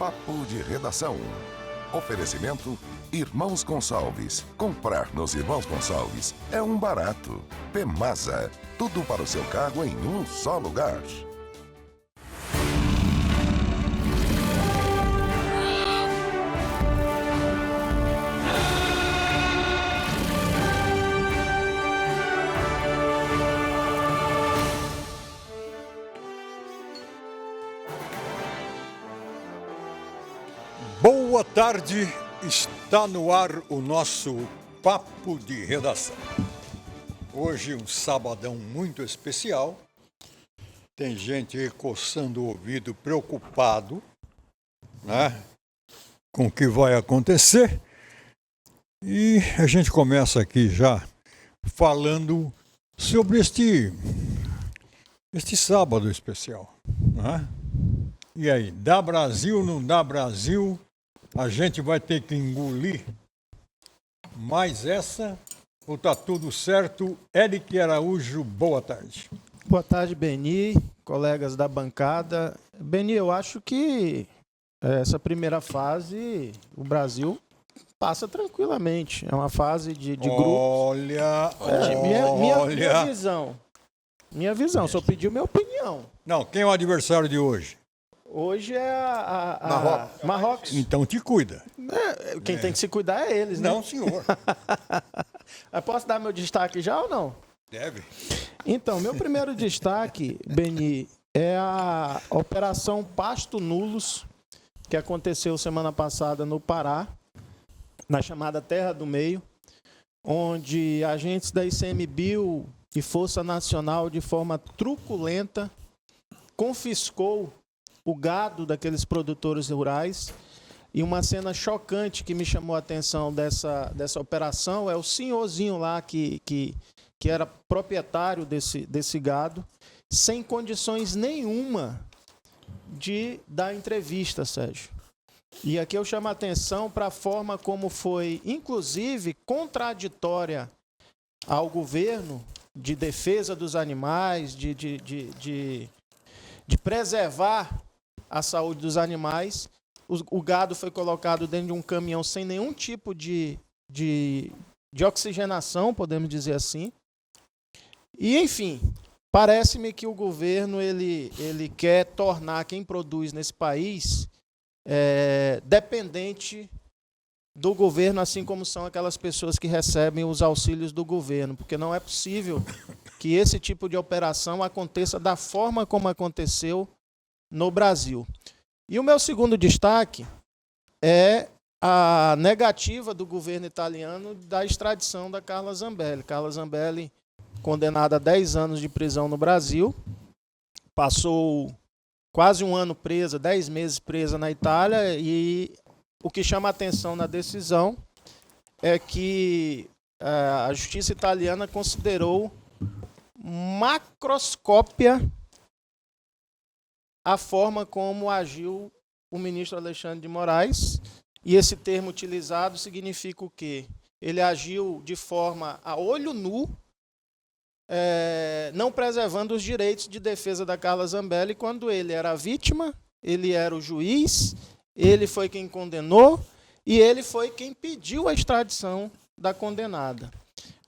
Papo de Redação. Oferecimento Irmãos Gonçalves. Comprar nos Irmãos Gonçalves é um barato. Pemasa. Tudo para o seu carro em um só lugar. Boa tarde, está no ar o nosso Papo de Redação. Hoje um sabadão muito especial, tem gente aí coçando o ouvido preocupado, né, com o que vai acontecer. E a gente começa aqui já falando sobre este sábado especial, né? E aí, dá Brasil, não dá Brasil? A gente vai ter que engolir mais essa ou tá tudo certo? Eric Araújo, boa tarde. Boa tarde, Beni, colegas da bancada. Beni, eu acho que essa primeira fase o Brasil passa tranquilamente. É uma fase de grupo. Olha, Minha visão. Minha visão, só pediu minha opinião. Não, quem é o adversário de hoje? Hoje é a Marrocos. Então te cuida. Quem tem que se cuidar é eles, né? Não, senhor. Eu posso dar meu destaque já ou não? Deve. Então, meu primeiro destaque, Beni, é a Operação Pasto Nulos, que aconteceu semana passada no Pará, na chamada Terra do Meio, onde agentes da ICMBio e Força Nacional, de forma truculenta, confiscou o gado daqueles produtores rurais. E uma cena chocante que me chamou a atenção dessa operação é o senhorzinho lá que era proprietário desse gado, sem condições nenhuma de dar entrevista, Sérgio. E aqui eu chamo a atenção para a forma como foi, inclusive, contraditória ao governo de defesa dos animais, de preservar a saúde dos animais. O gado foi colocado dentro de um caminhão sem nenhum tipo de oxigenação, podemos dizer assim. E, enfim, parece-me que o governo ele quer tornar quem produz nesse país dependente do governo, assim como são aquelas pessoas que recebem os auxílios do governo, porque não é possível que esse tipo de operação aconteça da forma como aconteceu no Brasil. E o meu segundo destaque é a negativa do governo italiano da extradição da Carla Zambelli. Carla Zambelli, condenada a 10 anos de prisão no Brasil, passou quase um ano presa, 10 meses presa na Itália, e o que chama a atenção na decisão é que a justiça italiana considerou macroscópia a forma como agiu o ministro Alexandre de Moraes, e esse termo utilizado significa o quê? Ele agiu de forma a olho nu, não preservando os direitos de defesa da Carla Zambelli, quando ele era a vítima, ele era o juiz, ele foi quem condenou e ele foi quem pediu a extradição da condenada.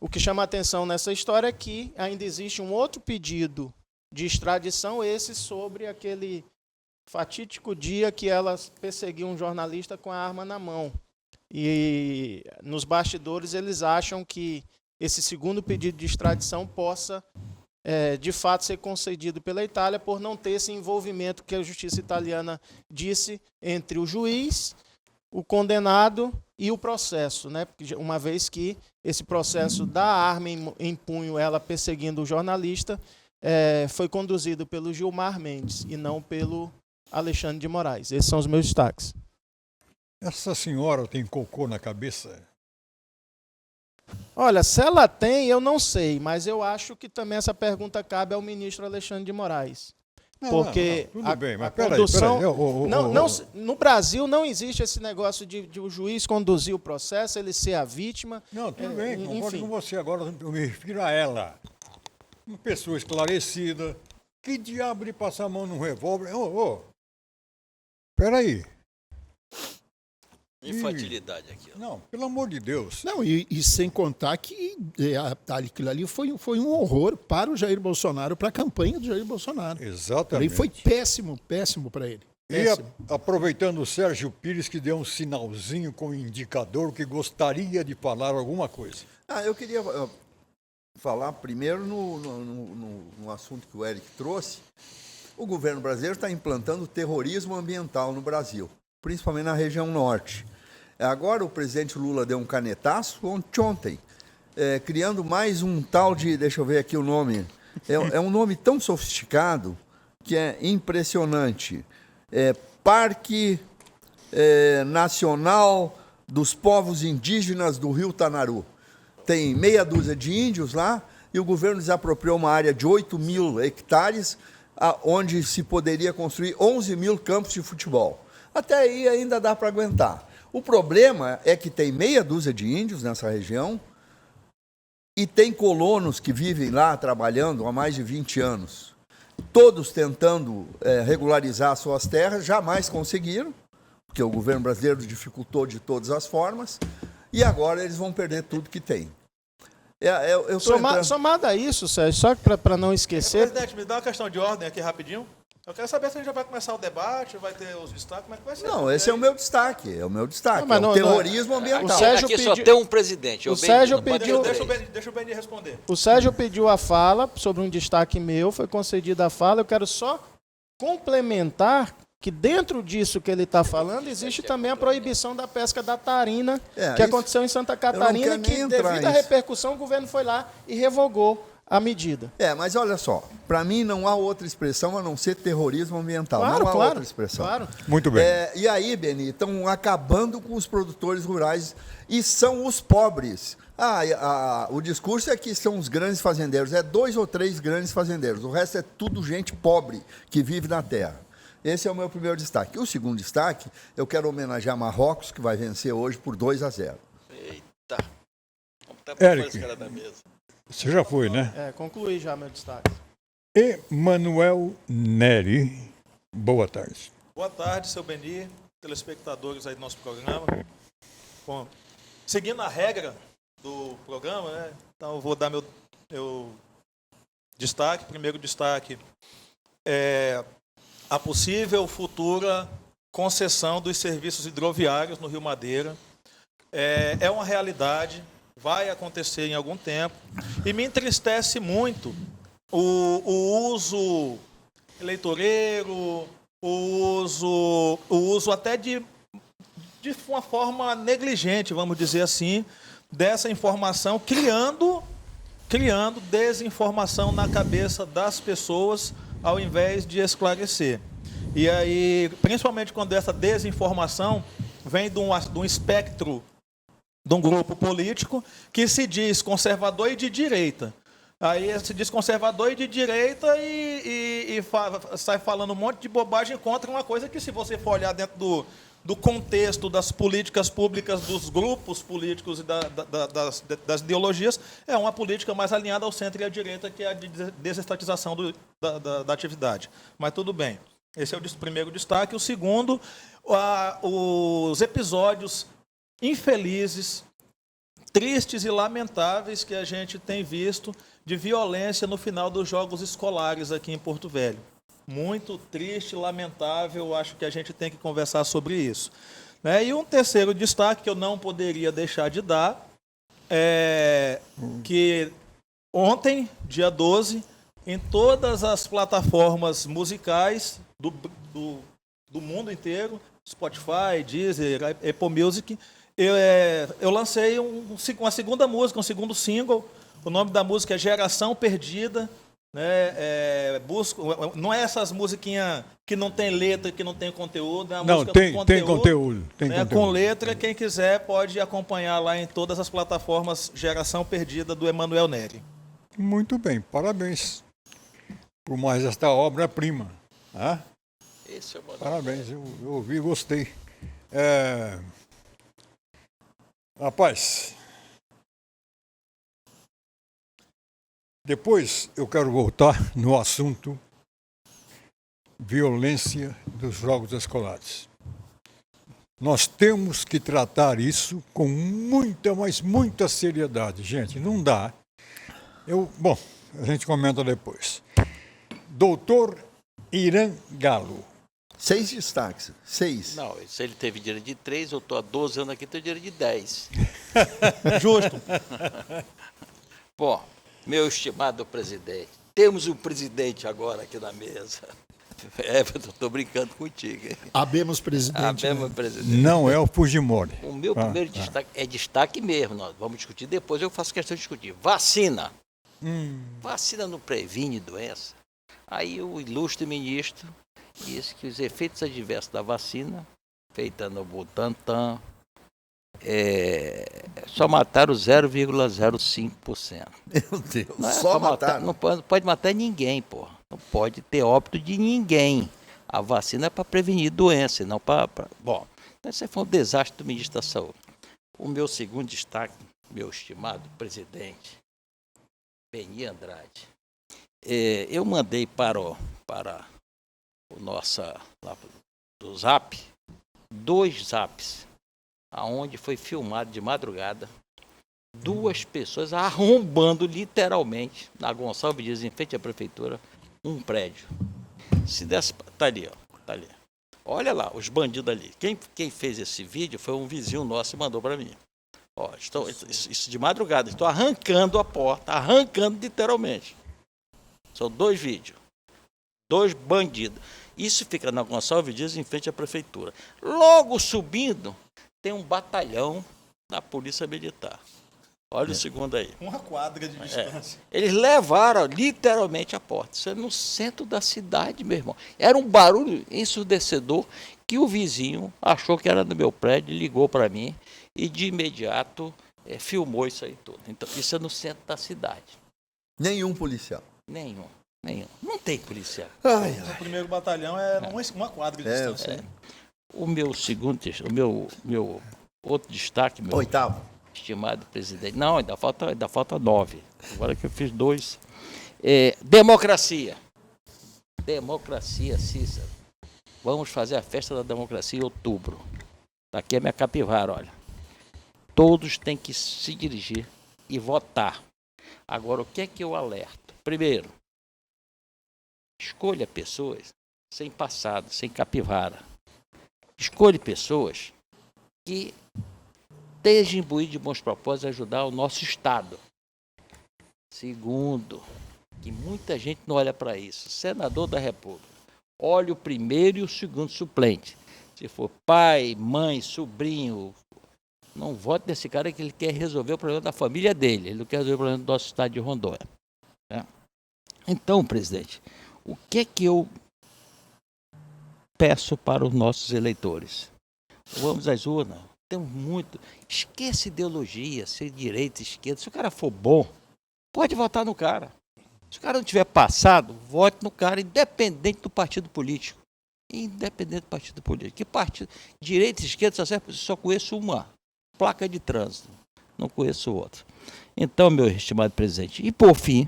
O que chama a atenção nessa história é que ainda existe um outro pedido de extradição, esse sobre aquele fatídico dia que ela perseguiu um jornalista com a arma na mão. E nos bastidores eles acham que esse segundo pedido de extradição possa, de fato, ser concedido pela Itália por não ter esse envolvimento que a justiça italiana disse entre o juiz, o condenado e o processo, né? Porque uma vez que esse processo da arma em punho, ela perseguindo o jornalista, foi conduzido pelo Gilmar Mendes e não pelo Alexandre de Moraes. Esses são os meus destaques. Essa senhora tem cocô na cabeça? Olha, se ela tem, eu não sei, mas eu acho que também essa pergunta cabe ao ministro Alexandre de Moraes. Porque tudo bem, mas a condução... Peraí. No Brasil não existe esse negócio de o juiz conduzir o processo, ele ser a vítima. Não, tudo bem, concordo enfim. com você. Agora eu me refiro a ela. Uma pessoa esclarecida. Que diabo de passar a mão num revólver? Peraí. Infantilidade aqui. Ó. Não, pelo amor de Deus. Não, e sem contar que aquilo ali foi um horror para o Jair Bolsonaro, para a campanha do Jair Bolsonaro. Exatamente. Ali foi péssimo para ele. E Péssimo. aproveitando o Sérgio Pires, que deu um sinalzinho com o indicador que gostaria de falar alguma coisa. Eu queria falar primeiro no assunto que o Eric trouxe. O governo brasileiro está implantando terrorismo ambiental no Brasil, principalmente na região norte. Agora o presidente Lula deu um canetaço ontem, criando mais um tal de, deixa eu ver aqui o nome, é um nome tão sofisticado que é impressionante. Parque Nacional dos Povos Indígenas do Rio Tanaru. Tem meia dúzia de índios lá e o governo desapropriou uma área de 8.000 hectares, onde se poderia construir 11.000 campos de futebol. Até aí ainda dá para aguentar. O problema é que tem meia dúzia de índios nessa região e tem colonos que vivem lá trabalhando há mais de 20 anos. Todos tentando regularizar suas terras, jamais conseguiram, porque o governo brasileiro dificultou de todas as formas, e agora eles vão perder tudo que tem. Somado a isso, Sérgio, só para não esquecer... Presidente, me dá uma questão de ordem aqui rapidinho. Eu quero saber se a gente já vai começar o debate, vai ter os destaques, como é que vai ser? Não, esse é o meu destaque, Não, o terrorismo ambiental. O Sérgio aqui pediu... só tem um presidente. O Sérgio pediu... Deixa o Benny responder. O Sérgio pediu a fala sobre um destaque meu, foi concedida a fala. Eu quero só complementar que dentro disso que ele está falando, existe também a proibição da pesca da tarina, que aconteceu em Santa Catarina, que devido à repercussão o governo foi lá e revogou a medida. Mas olha só, para mim não há outra expressão a não ser terrorismo ambiental. Claro, não há claro, outra expressão. Claro. Muito bem. E aí, Beni, estão acabando com os produtores rurais e são os pobres. O discurso é que são os grandes fazendeiros. 2 ou 3 grandes fazendeiros. O resto é tudo gente pobre que vive na terra. Esse é o meu primeiro destaque. O segundo destaque, eu quero homenagear Marrocos, que vai vencer hoje por 2-0. Eita. Eric, você já foi, né? Concluí já meu destaque. Emanuel Neri, boa tarde. Boa tarde, seu Beni, telespectadores aí do nosso programa. Bom, seguindo a regra do programa, né? Então eu vou dar meu destaque. Primeiro destaque é a possível futura concessão dos serviços hidroviários no Rio Madeira. É uma realidade, vai acontecer em algum tempo, e me entristece muito o uso eleitoreiro, o uso até de uma forma negligente, vamos dizer assim, dessa informação, criando desinformação na cabeça das pessoas, ao invés de esclarecer. E aí, principalmente quando essa desinformação vem de um espectro, de um grupo político que se diz conservador e de direita. Aí se diz conservador e de direita e sai falando um monte de bobagem contra uma coisa que, se você for olhar dentro do contexto das políticas públicas dos grupos políticos e das ideologias, é uma política mais alinhada ao centro e à direita, que é a de desestatização da atividade. Mas tudo bem. Esse é o primeiro destaque. O segundo, os episódios infelizes, tristes e lamentáveis que a gente tem visto de violência no final dos jogos escolares aqui em Porto Velho. Muito triste, lamentável, acho que a gente tem que conversar sobre isso. E um terceiro destaque que eu não poderia deixar de dar é que ontem, dia 12, em todas as plataformas musicais do mundo inteiro, Spotify, Deezer, Apple Music, eu lancei uma segunda música, um segundo single. O nome da música é Geração Perdida. Não é essas musiquinhas que não tem letra, que não tem conteúdo. É uma música tem com conteúdo. Com letra, quem quiser pode acompanhar lá em todas as plataformas. Geração Perdida, do Emanuel Neri. Muito bem, parabéns por mais esta obra-prima. Esse é o Parabéns, eu ouvi e gostei. Rapaz, depois eu quero voltar no assunto violência dos jogos escolares. Nós temos que tratar isso com muita, mas muita seriedade, gente. Não dá. Bom, a gente comenta depois. Doutor Irã Galo. 6 destaques. 6. Não, se ele teve direito de 3, eu estou há 12 anos aqui, tenho direito de 10. Justo. Bom, meu estimado presidente, temos um presidente agora aqui na mesa. Everton, estou brincando contigo, hein? Habemos presidente. Mesmo né? presidente. Não é o Fujimori. O meu primeiro destaque é destaque mesmo. Nós vamos discutir depois, eu faço questão de discutir. Vacina. Vacina não previne doença. Aí o ilustre ministro disse que os efeitos adversos da vacina, feita no Butantan, só mataram 0,05%. Meu Deus, Não é só pra matar. Não pode matar ninguém, pô. Não pode ter óbito de ninguém. A vacina é para prevenir doença, e não para... Bom, esse foi um desastre do ministro da Saúde. O meu segundo destaque, meu estimado presidente, Beni Andrade. Eu mandei para o nosso lá, do Zap, 2 zaps, aonde foi filmado de madrugada 2 pessoas arrombando literalmente na Gonçalves Dias, em frente à prefeitura, um prédio. Se desse, tá ali, ó, tá ali. Olha lá, os bandidos ali. Quem fez esse vídeo foi um vizinho nosso e mandou para mim. Ó, isso de madrugada, estou arrancando a porta, arrancando literalmente. São 2 vídeos. 2 bandidos. Isso fica na Gonçalves Dias, em frente à prefeitura. Logo subindo, tem um batalhão da Polícia Militar. Olha o segundo aí. Uma quadra de distância. Eles levaram literalmente a porta. Isso é no centro da cidade, meu irmão. Era um barulho ensurdecedor que o vizinho achou que era no meu prédio, ligou para mim e de imediato filmou isso aí tudo. Então, isso é no centro da cidade. Nenhum policial. Nenhum. Não tem policial. O primeiro batalhão era uma quadra de distância. O meu segundo, o meu outro destaque, meu 8º. estimado presidente. Não, ainda falta 9. Agora que eu fiz 2. Democracia. Democracia, Cícero. Vamos fazer a festa da democracia em outubro. Daqui é minha capivara, olha. Todos têm que se dirigir e votar. Agora, o que é que eu alerto? Primeiro, escolha pessoas sem passado, sem capivara. Escolha pessoas que estejam imbuídas de bons propósitos a ajudar o nosso Estado. Segundo, que muita gente não olha para isso. Senador da República, olha o primeiro e o segundo suplente. Se for pai, mãe, sobrinho, não vote nesse cara que ele quer resolver o problema da família dele. Ele não quer resolver o problema do nosso Estado de Rondônia. Então, presidente, o que é que eu peço para os nossos eleitores? Vamos às urnas. Temos muito. Esqueça ideologia, ser direita, esquerda. Se o cara for bom, pode votar no cara. Se o cara não tiver passado, vote no cara, independente do partido político. Independente do partido político. Que partido? Direita e esquerda, só conheço uma. Placa de trânsito. Não conheço outra. Então, meu estimado presidente, e por fim,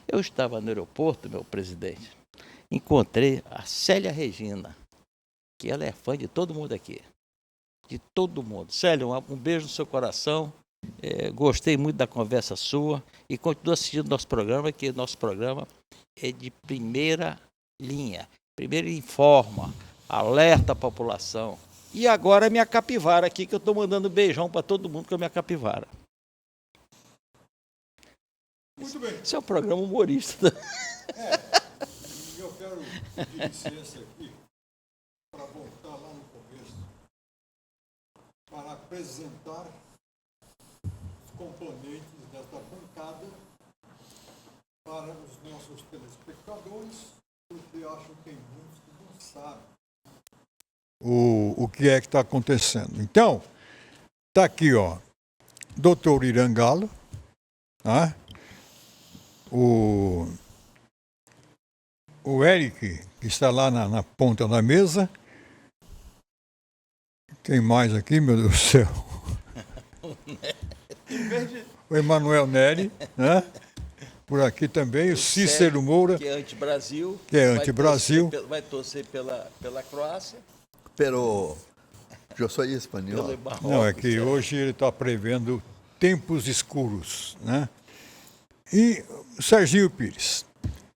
eu estava no aeroporto, meu presidente, encontrei a Célia Regina, que ela é fã de todo mundo aqui. De todo mundo. Célia, um beijo no seu coração. Gostei muito da conversa sua e continuo assistindo nosso programa, que nosso programa é de primeira linha. Primeiro informa, alerta a população. E agora a minha capivara aqui, que eu estou mandando beijão para todo mundo com a minha capivara. Muito bem. Isso é um programa humorista. E eu quero pedir licença aqui para voltar lá no começo, para apresentar os componentes desta bancada para os nossos telespectadores, porque acho que tem muitos que não sabem o que é que está acontecendo. Então, está aqui, ó, doutor Irã Galo, tá? O Eric, que está lá na ponta da mesa. Quem mais aqui, meu Deus do céu? O Emanuel Neri, né? Por aqui também, o Cícero Moura, Que é anti-Brasil. que é anti-Brasil. Vai torcer pela Croácia. Pero Eu sou espanhol. Não, é que hoje ele está prevendo tempos escuros, né? E Serginho Pires.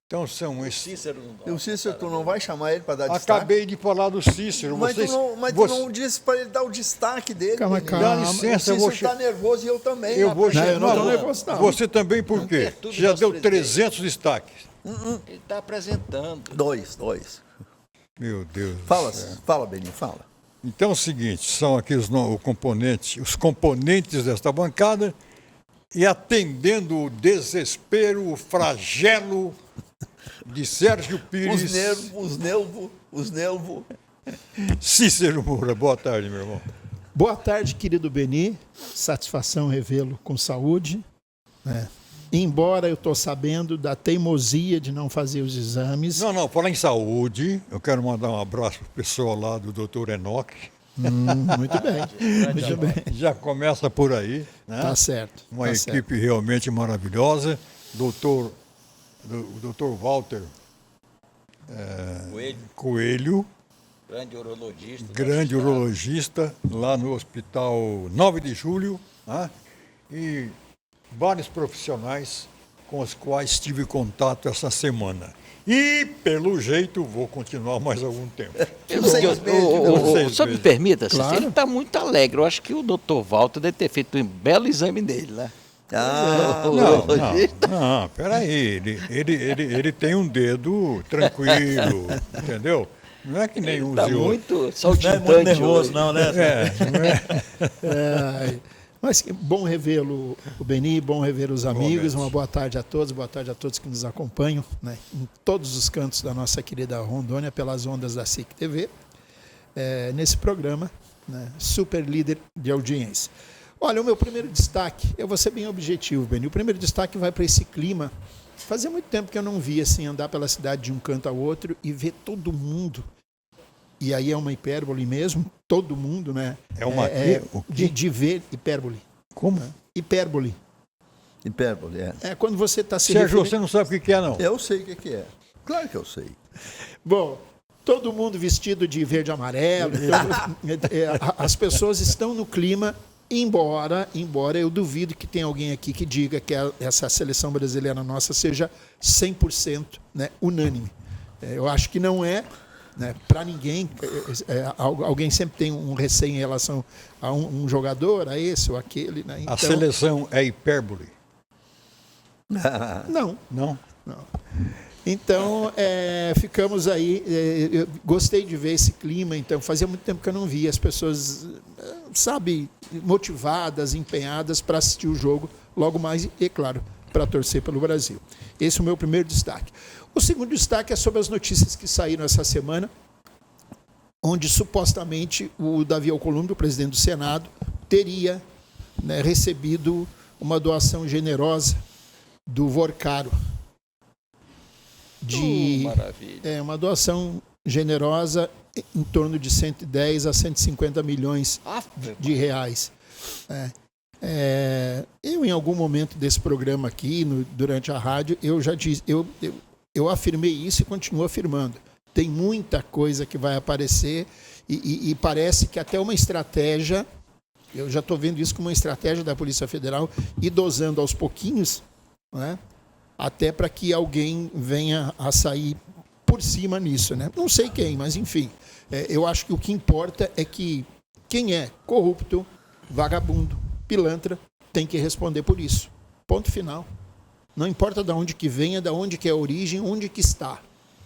Então são esses. E o Cícero, tu não vai chamar ele para dar destaque? Acabei de falar do Cícero. Mas tu não disse para ele dar o destaque dele. Calma, menino. calma. Dá licença, O eu vou Cícero está nervoso e eu também. Eu vou rapaz. eu não tô nervoso, não. Você também por quê? tudo Você já nosso deu presidente. 300 destaques. Ele está apresentando. Dois. Meu Deus. Fala, Beninho, fala. Então é o seguinte, são aqui os componentes desta bancada e atendendo o desespero, o flagelo de Sérgio Pires. Os nervos. Cícero Moura, boa tarde, meu irmão. Boa tarde, querido Beni. Satisfação revê-lo com saúde. Né? Embora eu estou sabendo da teimosia de não fazer os exames. Não, falar em saúde, eu quero mandar um abraço para o pessoal lá do Dr. Enoque. Muito bem. Muito bem. Já começa por aí, né? Tá certo. Uma tá equipe realmente maravilhosa. Dr. Walter Coelho, grande urologista, lá no Hospital 9 de Julho, né? E vários profissionais com os quais tive contato essa semana. E, pelo jeito, vou continuar mais algum tempo. Só me meses. permita, Cícero, Claro. ele está muito alegre. Eu acho que o doutor Walter deve ter feito um belo exame dele, né? Não, peraí. Ele tem um dedo tranquilo, entendeu? Não é que nem o Está Zio. muito Não é saltitante muito nervoso, hoje. não, né? Mas bom revê-lo, o Beni, bom rever os amigos. Igualmente. Uma boa tarde a todos que nos acompanham, né, em todos os cantos da nossa querida Rondônia, pelas ondas da SIC TV, nesse programa, né, super líder de audiência. Olha, o meu primeiro destaque, eu vou ser bem objetivo, Beni. O primeiro destaque vai para esse clima. Fazia muito tempo que eu não via assim, andar pela cidade de um canto ao outro e ver todo mundo. E aí é uma hipérbole mesmo, todo mundo, né? É uma o quê? De ver hipérbole. Como? Hipérbole. Hipérbole, É quando você está se Sérgio, referindo... você não sabe o que é, não. Eu sei o que é. Claro que eu sei. Bom, todo mundo vestido de verde e amarelo. As pessoas estão no clima, embora eu duvido que tenha alguém aqui que diga que essa seleção brasileira nossa seja 100%, né, unânime. Eu acho que não é. Né, para ninguém, alguém sempre tem um receio em relação a um jogador, a esse ou aquele. Né? Então, A seleção é hipérbole? Não. Não? Então, ficamos aí. Eu gostei de ver esse clima, então fazia muito tempo que eu não via as pessoas, sabe, motivadas, empenhadas para assistir o jogo, logo mais, e claro, para torcer pelo Brasil. Esse é o meu primeiro destaque. O segundo destaque é sobre as notícias que saíram essa semana, onde supostamente o Davi Alcolumbre, o presidente do Senado, teria, né, recebido uma doação generosa do Vorcaro. Maravilha. Uma doação generosa em torno de 110 a 150 milhões de reais. Eu, em algum momento desse programa aqui, durante a rádio, eu já disse, eu afirmei isso e continuo afirmando. Tem muita coisa que vai aparecer e parece que até uma estratégia, eu já estou vendo isso como uma estratégia da Polícia Federal, ir dosando aos pouquinhos, né, até para que alguém venha a sair por cima nisso. Né? Não sei quem, mas enfim. Eu acho que o que importa é que quem é corrupto, vagabundo, pilantra, tem que responder por isso. Ponto final. Não importa de onde que venha, de onde que é a origem, onde que está.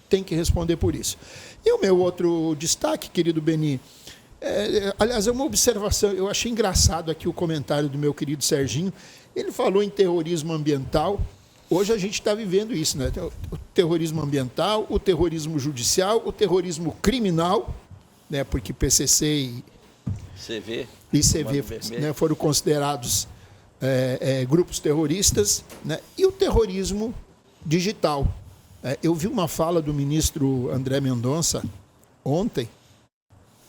Tem que responder por isso. E o meu outro destaque, querido Beni, aliás, é uma observação. Eu achei engraçado aqui o comentário do meu querido Serginho. Ele falou em terrorismo ambiental. Hoje a gente está vivendo isso, né? O terrorismo ambiental, o terrorismo judicial, o terrorismo criminal, né? Porque PCC e CV, né, foram considerados grupos terroristas, né? E o terrorismo digital. Eu vi uma fala do ministro André Mendonça ontem,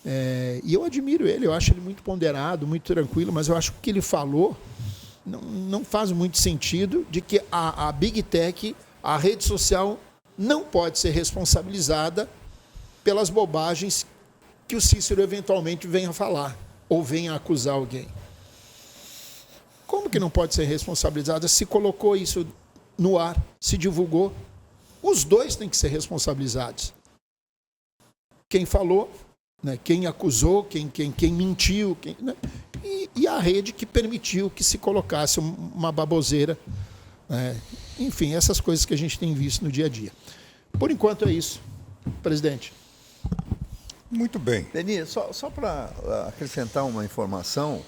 e eu admiro ele, eu acho ele muito ponderado, muito tranquilo, mas eu acho que o que ele falou não faz muito sentido, de que a Big Tech, a rede social, não pode ser responsabilizada pelas bobagens que o Cícero eventualmente venha falar ou venha acusar alguém. Como que não pode ser responsabilizada? Se colocou isso no ar, se divulgou, os dois têm que ser responsabilizados. Quem falou, né, quem acusou, quem mentiu, né, e a rede que permitiu que se colocasse uma baboseira. Enfim, essas coisas que a gente tem visto no dia a dia. Por enquanto é isso, presidente. Muito bem. Beni, só para acrescentar uma informação,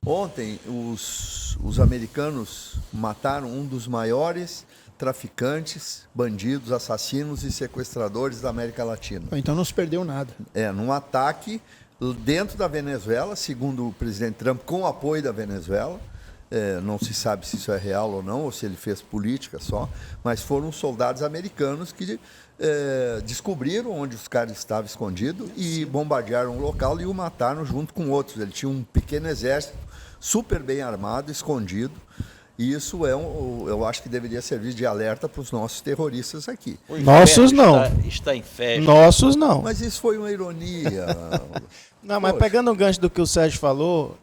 ontem os americanos mataram um dos maiores traficantes, bandidos, assassinos e sequestradores da América Latina. Então não se perdeu nada. Num ataque dentro da Venezuela, segundo o presidente Trump, com o apoio da Venezuela. Não se sabe se isso é real ou não, ou se ele fez política só, mas foram soldados americanos que descobriram onde os caras estavam escondidos e bombardearam o local e o mataram junto com outros. Ele tinha um pequeno exército super bem armado, escondido, e isso eu acho que deveria servir de alerta para os nossos terroristas aqui. Nossos não. Está em festa. Nossos não. Mas isso foi uma ironia. Não, mas pegando o gancho do que o Sérgio falou,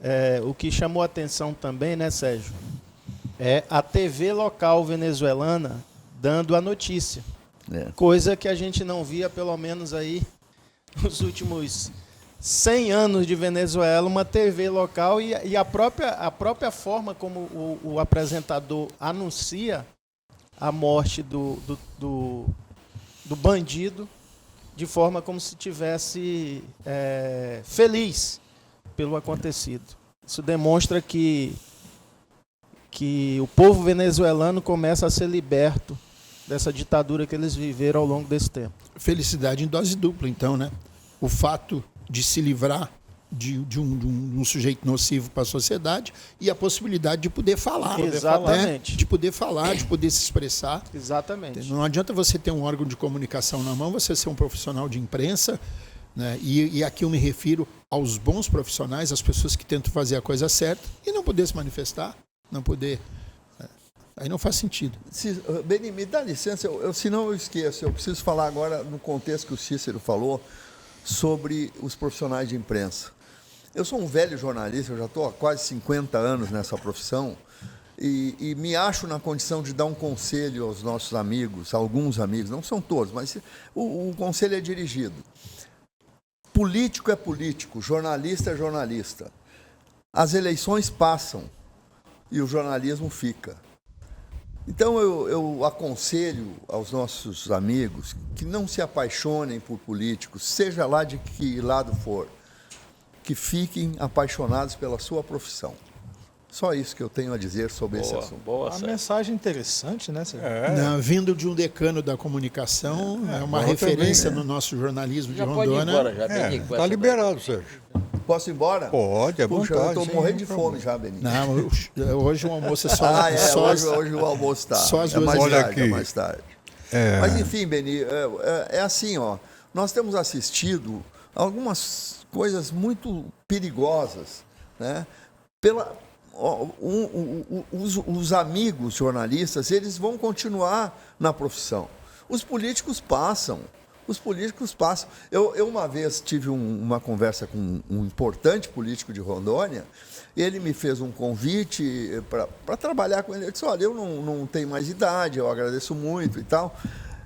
o que chamou a atenção também, né, Sérgio, é a TV local venezuelana dando a notícia. Coisa que a gente não via, pelo menos aí, nos últimos 100 anos de Venezuela, uma TV local e a própria forma como o apresentador anuncia a morte do bandido, de forma como se tivesse feliz pelo acontecido. Isso demonstra que o povo venezuelano começa a ser liberto dessa ditadura que eles viveram ao longo desse tempo. Felicidade em dose dupla, então, né? O fato de se livrar de um sujeito nocivo para a sociedade e a possibilidade de poder falar. Exatamente. Né? De poder falar, de poder se expressar. Exatamente. Não adianta você ter um órgão de comunicação na mão, você ser um profissional de imprensa, né? E aqui eu me refiro aos bons profissionais, às pessoas que tentam fazer a coisa certa e não poder se manifestar, não poder... Aí não faz sentido. Beni, me dá licença, senão eu esqueço. Eu preciso falar agora no contexto que o Cícero falou sobre os profissionais de imprensa. Eu sou um velho jornalista, eu já estou há quase 50 anos nessa profissão e me acho na condição de dar um conselho aos nossos amigos, alguns amigos, não são todos, mas o conselho é dirigido. Político é político, jornalista é jornalista. As eleições passam e o jornalismo fica. Então eu aconselho aos nossos amigos que não se apaixonem por políticos, seja lá de que lado for, que fiquem apaixonados pela sua profissão. Só isso que eu tenho a dizer sobre esse assunto. Uma mensagem interessante, né, Sérgio? Vindo de um decano da comunicação, é uma referência no nosso jornalismo de Rondônia. Pode ir embora, já, Beni, com Está essa liberado, Sérgio. Posso ir embora? Pode, é Puxa, vontade. eu estou morrendo de fome já, Benito. Não, hoje o almoço é só... Hoje o almoço está. Só às é mais duas. Olha tarde, aqui. é mais tarde. Mas enfim, Beni, é assim, ó. Nós temos assistido algumas coisas muito perigosas, né? Os amigos jornalistas, eles vão continuar na profissão. Os políticos passam. Eu uma vez tive uma conversa com um importante político de Rondônia, ele me fez um convite para trabalhar com ele. Eu disse, olha, eu não tenho mais idade, eu agradeço muito e tal.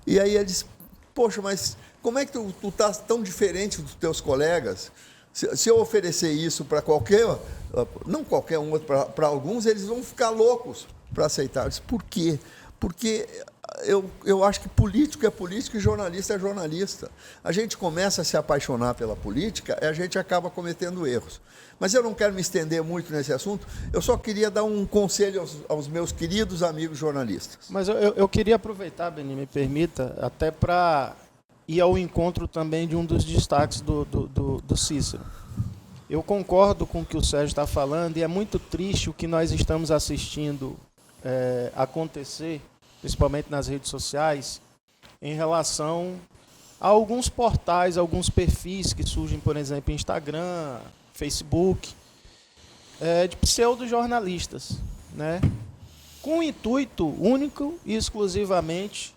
E aí ele disse, poxa, mas como é que tu estás tão diferente dos teus colegas? Se eu oferecer isso para não qualquer um, para alguns, eles vão ficar loucos para aceitar. Eu disse, por quê? Porque eu acho que político é político e jornalista é jornalista. A gente começa a se apaixonar pela política e a gente acaba cometendo erros. Mas eu não quero me estender muito nesse assunto, eu só queria dar um conselho aos meus queridos amigos jornalistas. Mas eu queria aproveitar, Beni, me permita, até para ir ao encontro também de um dos destaques do Cícero. Eu concordo com o que o Sérgio está falando e é muito triste o que nós estamos assistindo acontecer, principalmente nas redes sociais, em relação a alguns portais, alguns perfis que surgem, por exemplo, em Instagram, Facebook, de pseudo-jornalistas, né? Com o intuito único e exclusivamente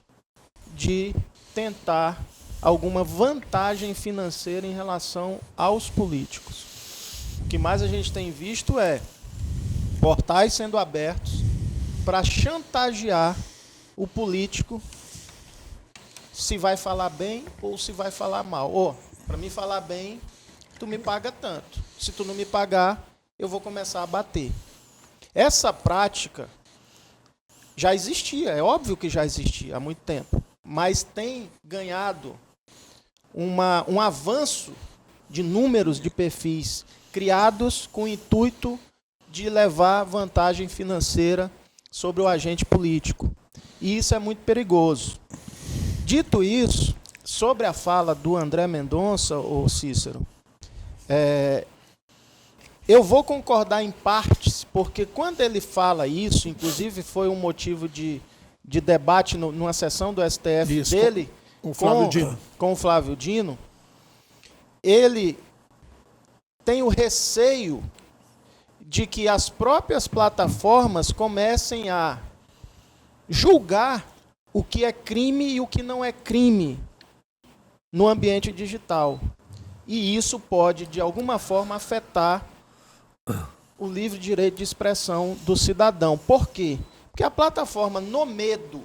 de tentar alguma vantagem financeira em relação aos políticos. O que mais a gente tem visto é portais sendo abertos para chantagear o político se vai falar bem ou se vai falar mal. Para me falar bem, tu me paga tanto. Se tu não me pagar, eu vou começar a bater. Essa prática já existia, é óbvio que já existia há muito tempo, mas tem ganhado um avanço de números de perfis criados com o intuito de levar vantagem financeira sobre o agente político. E isso é muito perigoso. Dito isso, sobre a fala do André Mendonça, ô Cícero, eu vou concordar em partes, porque quando ele fala isso, inclusive foi um motivo de debate numa sessão do STF Isso, dele com o Flávio Dino, ele tem o receio de que as próprias plataformas comecem a julgar o que é crime e o que não é crime no ambiente digital. E isso pode, de alguma forma, afetar o livre direito de expressão do cidadão. Por quê? Porque a plataforma, no medo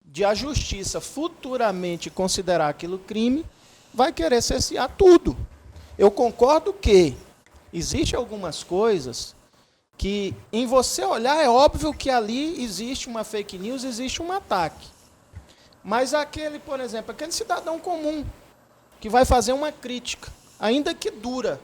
de a justiça futuramente considerar aquilo crime, vai querer cercear tudo. Eu concordo que existem algumas coisas que, em você olhar, é óbvio que ali existe uma fake news, existe um ataque. Mas aquele, por exemplo, aquele cidadão comum que vai fazer uma crítica, ainda que dura,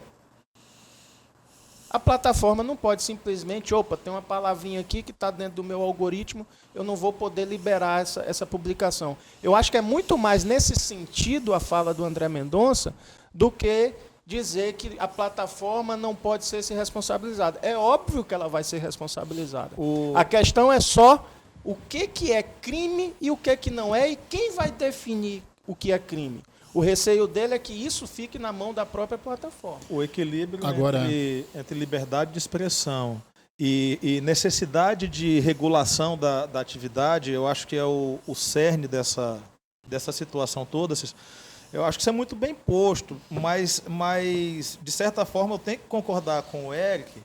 a plataforma não pode simplesmente, tem uma palavrinha aqui que está dentro do meu algoritmo, eu não vou poder liberar essa publicação. Eu acho que é muito mais nesse sentido a fala do André Mendonça do que dizer que a plataforma não pode ser se responsabilizada. É óbvio que ela vai ser responsabilizada. A questão é só o que é crime e o que não é, e quem vai definir o que é crime. O receio dele é que isso fique na mão da própria plataforma. O equilíbrio entre liberdade de expressão e necessidade de regulação da atividade, eu acho que é o cerne dessa situação toda. Eu acho que isso é muito bem posto, mas de certa forma, eu tenho que concordar com o Eric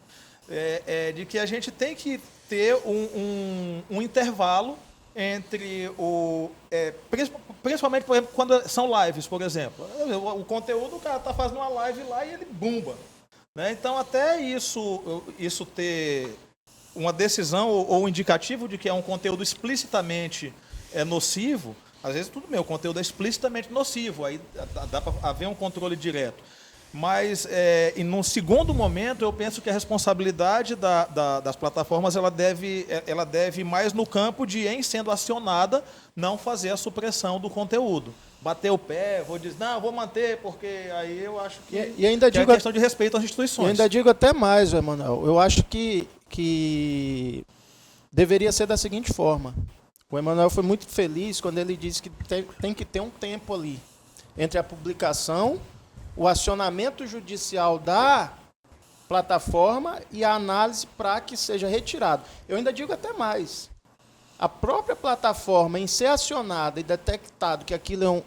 de que a gente tem que ter um intervalo entre principalmente, por exemplo, quando são lives, por exemplo. O conteúdo, o cara está fazendo uma live lá e ele bomba. Né? Então, até isso ter uma decisão ou um indicativo de que é um conteúdo explicitamente nocivo, às vezes tudo bem, o conteúdo é explicitamente nocivo, aí dá para haver um controle direto. Mas, e num segundo momento, eu penso que a responsabilidade das plataformas ela deve ir mais no campo de, em sendo acionada, não fazer a supressão do conteúdo. Bater o pé, vou dizer, não, vou manter, porque aí eu acho que é questão de respeito às instituições. E ainda digo até mais, Emanuel, eu acho que deveria ser da seguinte forma. O Emanuel foi muito feliz quando ele disse que tem que ter um tempo ali entre a publicação, o acionamento judicial da plataforma e a análise para que seja retirado. Eu ainda digo até mais. A própria plataforma, em ser acionada e detectado que aquilo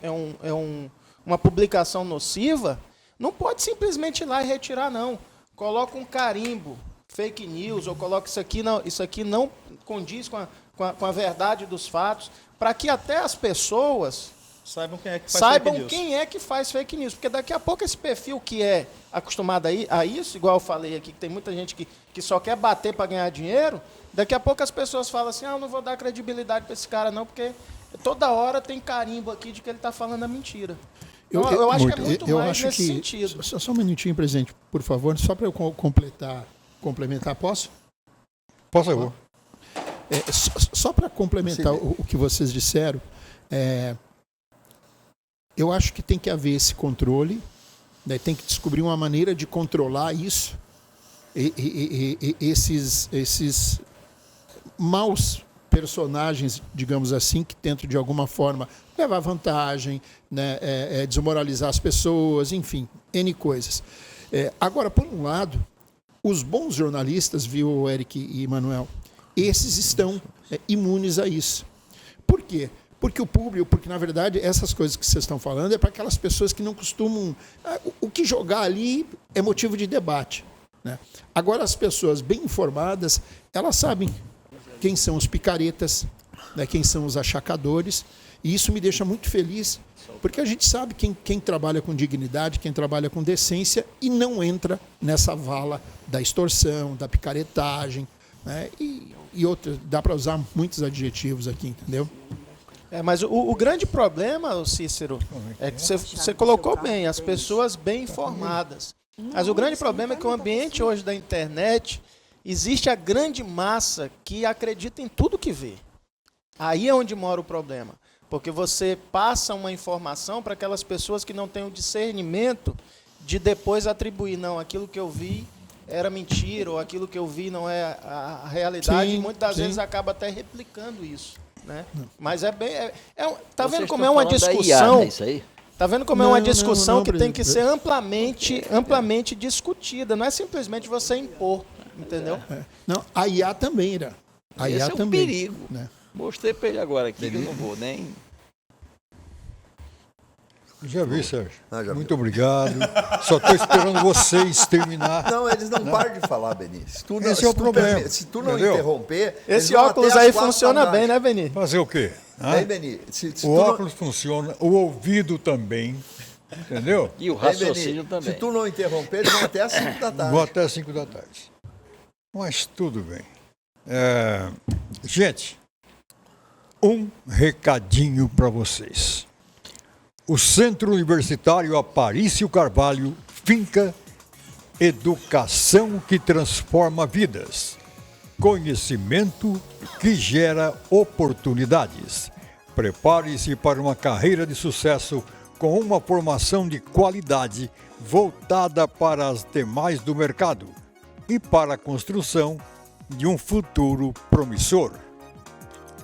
uma publicação nociva, não pode simplesmente ir lá e retirar, não. Coloca um carimbo, fake news, ou coloca isso aqui não condiz com a verdade dos fatos, para que até as pessoas saibam quem é que faz fake news. Porque daqui a pouco esse perfil que é acostumado a isso, igual eu falei aqui, que tem muita gente que só quer bater para ganhar dinheiro, daqui a pouco as pessoas falam assim, eu não vou dar credibilidade para esse cara não, porque toda hora tem carimbo aqui de que ele está falando a mentira. Eu acho que é muito mais nesse sentido. Só um minutinho, presidente, por favor, só para eu complementar, posso? Por favor. Só para complementar o que vocês disseram, eu acho que tem que haver esse controle, né? Tem que descobrir uma maneira de controlar isso, esses maus personagens, digamos assim, que tentam de alguma forma levar vantagem, né? Desmoralizar as pessoas, enfim, N coisas. Agora, por um lado, os bons jornalistas, viu, Eric e Manuel, esses estão imunes a isso. Por quê? Porque na verdade essas coisas que vocês estão falando é para aquelas pessoas que não costumam... O que jogar ali é motivo de debate, né? Agora as pessoas bem informadas, elas sabem quem são os picaretas, né, quem são os achacadores, e isso me deixa muito feliz, porque a gente sabe quem trabalha com dignidade, quem trabalha com decência e não entra nessa vala da extorsão, da picaretagem, né, e outras. Dá para usar muitos adjetivos aqui, entendeu? Mas o grande problema, Cícero, é que você colocou bem, as pessoas bem informadas. Mas o grande problema é que o ambiente hoje da internet, existe a grande massa que acredita em tudo que vê. Aí é onde mora o problema. Porque você passa uma informação para aquelas pessoas que não têm o discernimento de depois atribuir, não, aquilo que eu vi era mentira, ou aquilo que eu vi não é a realidade, Sim, e muitas das sim. vezes acaba até replicando isso, né? Mas é bem... tá Vocês vendo como estão é uma falando da IA, discussão... né, isso aí? Tá vendo como é Não, uma não, discussão não, que tem que ser presidente. amplamente discutida, não é simplesmente você impor, entendeu? Não, a IA também, Ira. A IA Esse é um também, perigo. né? Mostrei para ele agora aqui, que eu não vou nem... Já vi, Sérgio. Já Muito obrigado. Só estou esperando vocês terminar. Não, eles não param de falar, Beni. Se tu não, Esse é o problema, se tu não entendeu? interromper... eles Esse vão óculos até aí as 4 funciona da bem, tarde. né, Beni? Fazer o quê? Hã? Hein, Beni? Se tu O não- óculos funciona, o ouvido também, entendeu? E o Hein, raciocínio Beni? também. Se tu não interromper, eles vão até às 5 da tarde. Vou até 5 da tarde. Mas tudo bem. Gente, um recadinho para vocês. O Centro Universitário Aparício Carvalho finca educação que transforma vidas. Conhecimento que gera oportunidades. Prepare-se para uma carreira de sucesso com uma formação de qualidade voltada para as demais do mercado e para a construção de um futuro promissor.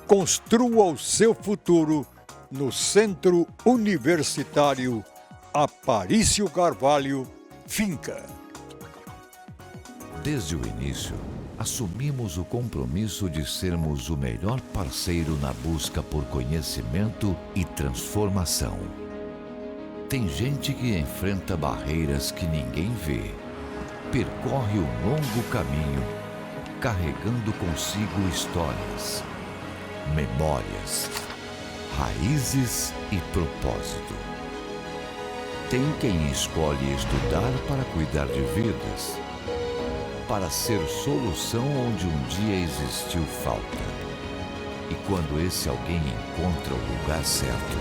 Construa o seu futuro no Centro Universitário Aparício Carvalho Finca. Desde o início, assumimos o compromisso de sermos o melhor parceiro na busca por conhecimento e transformação. Tem gente que enfrenta barreiras que ninguém vê, percorre um longo caminho, carregando consigo histórias, memórias, raízes e propósito. Tem quem escolhe estudar para cuidar de vidas, para ser solução onde um dia existiu falta. E quando esse alguém encontra o lugar certo,